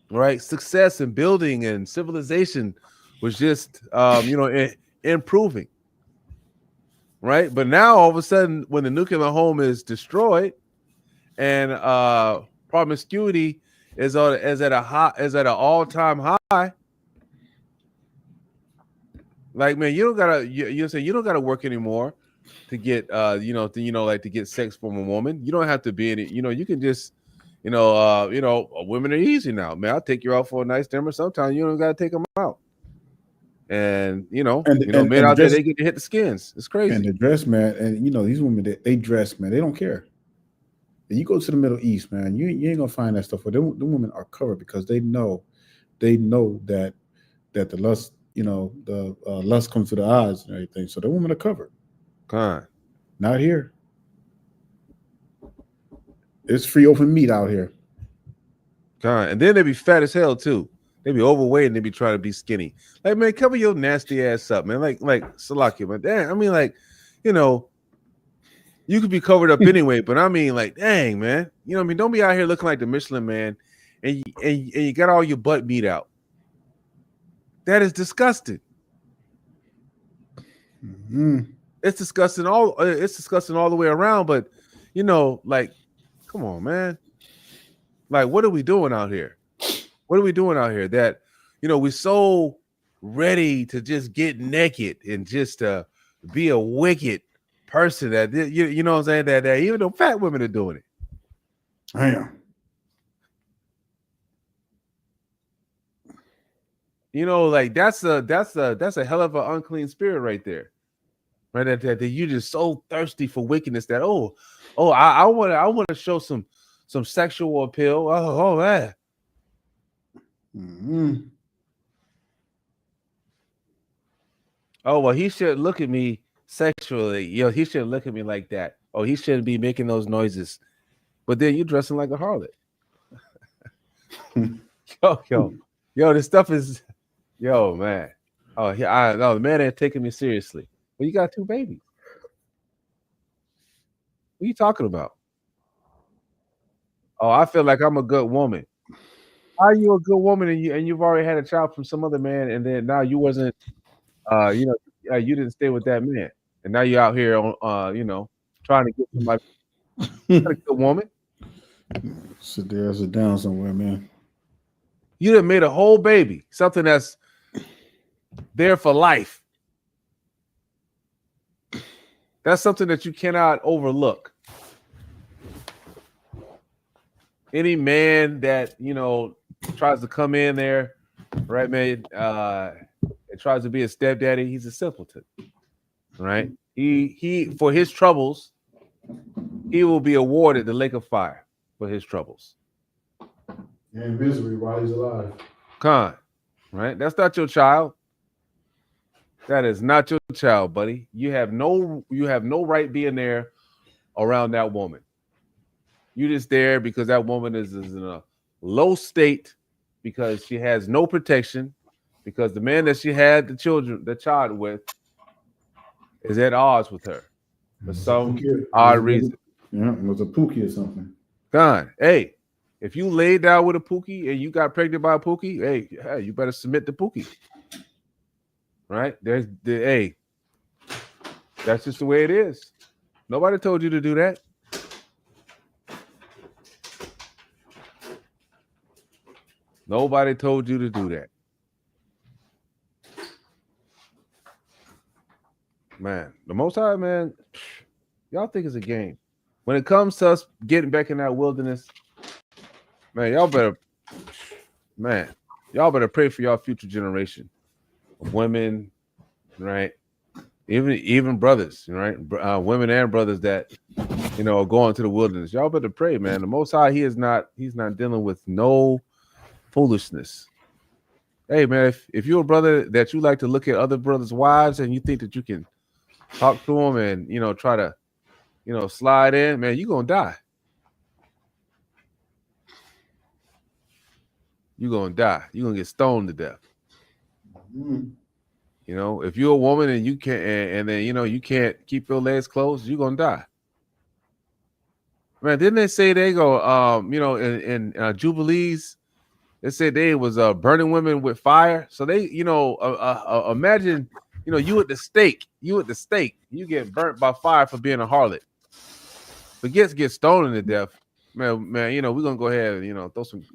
right? Success and building and civilization was just, improving, right? But now all of a sudden, when the nuclear home is destroyed and promiscuity is at an all-time high. Like, man, you don't gotta work anymore to get to get sex from a woman. You don't have to be in it. You can just women are easy now, man. I'll take you out for a nice dinner. Sometimes you don't gotta take them out. And men out there, they get to hit the skins. It's crazy. And the dress, man, and these women, they dress, man. They don't care. And you go to the Middle East, man. You ain't gonna find that stuff. But the women are covered because they know that the lust. The lust comes to the eyes and everything. So the women are covered. God. Not here. It's free open meat out here. God. And then they be fat as hell too. They be overweight and they be trying to be skinny. Like, man, cover your nasty ass up, man. Like Salakia, man. Damn, I mean, like, you could be covered up anyway, but I mean, like, dang, man. Don't be out here looking like the Michelin Man and you got all your butt meat out. That is disgusting. It's disgusting all the way around. But like, come on, man. Like, what are we doing out here? What are we doing out here? That we're so ready to just get naked and just be a wicked person. That you know what I'm saying? That even though fat women are doing it. I am. You know, like that's a hell of an unclean spirit right there. Right, that you're just so thirsty for wickedness that I want to show some sexual appeal. Oh man. Mm-hmm. Oh well, he should look at me sexually. He shouldn't look at me like that. Oh, he shouldn't be making those noises. But then you're dressing like a harlot. yo, this stuff is, man. Oh, the man ain't taking me seriously. Well, you got 2 babies. What are you talking about? Oh, I feel like I'm a good woman. How are you a good woman and you've already had a child from some other man, and then now you wasn't, you didn't stay with that man, and now you're out here on, trying to get somebody. Not a good woman. Sit down somewhere, man. You done made a whole baby, something that's there for life. That's something that you cannot overlook. Any man that, tries to come in there, right, man, and tries to be a stepdaddy, he's a simpleton, right? He for his troubles, he will be awarded the lake of fire for his troubles. And misery while he's alive. Right? That's not your child. That is not your child, buddy. You have no right being there around that woman. You just there because that woman is in a low state, because she has no protection, because the man that she had the child with is at odds with her for some odd reason. Yeah, it was a pookie or something. Hey, if you laid down with a pookie and you got pregnant by a pookie, hey, you better submit to pookie. Right? Hey, that's just the way it is. Nobody told you to do that. Nobody told you to do that. Man, the Most High, man, y'all think it's a game. When it comes to us getting back in that wilderness, man, y'all better pray for y'all future generation of women, right? Even brothers, right? Women and brothers that are going to the wilderness. Y'all better pray, man. The Most High, he's not dealing with no foolishness. Hey, man, if you're a brother that you like to look at other brothers' wives and you think that you can talk to them and try to slide in, man, you're gonna die. You're gonna die. You're gonna get stoned to death. If you're a woman and you can't, and then you can't keep your legs closed, you're gonna die. Man, didn't they say they go in Jubilees, they said they was burning women with fire? So they imagine you at the stake, you get burnt by fire for being a harlot, but get stoned to death. Man, we're gonna go ahead and throw some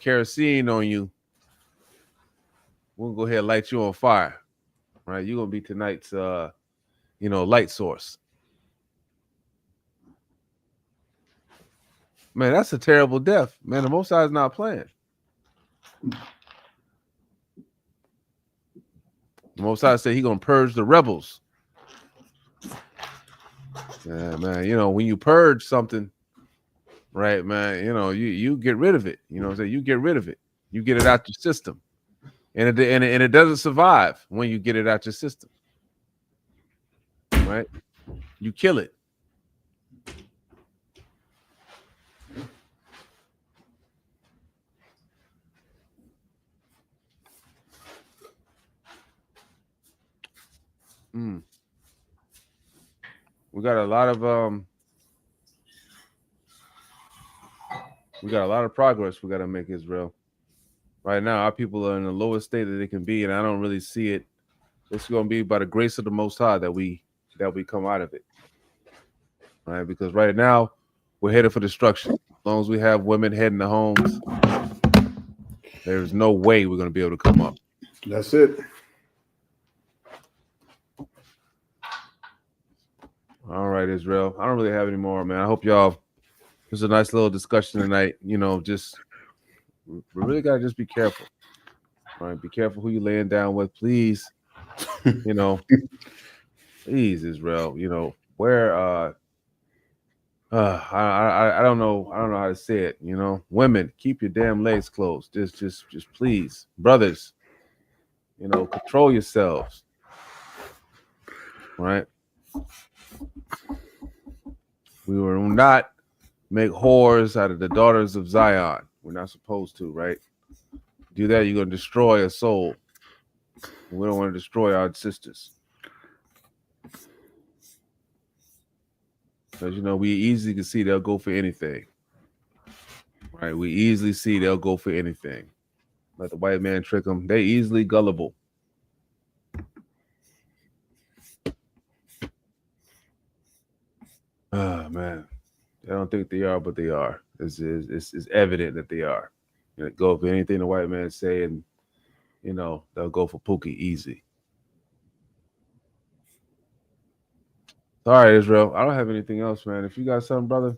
kerosene on you. We'll go ahead and light you on fire, right? You're gonna be tonight's light source. Man, that's a terrible death. Man, the Most High is not playing. The Most High said He's gonna purge the rebels. Yeah, man. When you purge something, right, man, you get rid of it. You get rid of it. You get it out your system. And it doesn't survive when you get it out your system. Right? You kill it. We got a lot of progress we got to make, Israel. Right now, our people are in the lowest state that they can be, and I don't really see it. It's going to be by the grace of the Most High that we come out of it. Right? Because right now, we're headed for destruction. As long as we have women heading to homes, there's no way we're going to be able to come up. That's it. All right, Israel. I don't really have any more, man. I hope y'all. It was a nice little discussion tonight. We really gotta just be careful. Right? Be careful who you laying down with, please. You know, please, Israel. You know, where I don't know how to say it. You know, women, keep your damn legs closed. Just please, brothers. You know, control yourselves. Right? We will not make whores out of the daughters of Zion. We're not supposed to, right? Do that, you're gonna destroy a soul. We don't want to destroy our sisters. Because you know, we easily can see they'll go for anything. Right? We easily see they'll go for anything. Let the white man trick them. They easily gullible. Oh man. I don't think they are, but they are. It's evident that they are. They go for anything the white man say, and you know, they'll go for Pookie easy. All right, Israel. I don't have anything else, man. If you got something, brother.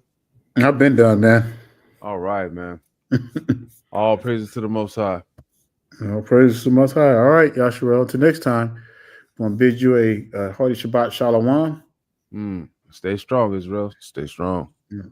I've been done, man. All right, man. All praises to the Most High. All praises to the Most High. All right, Yasharel. Until next time, I'm going to bid you a hearty Shabbat Shalom. Stay strong, Israel. Stay strong. Yeah.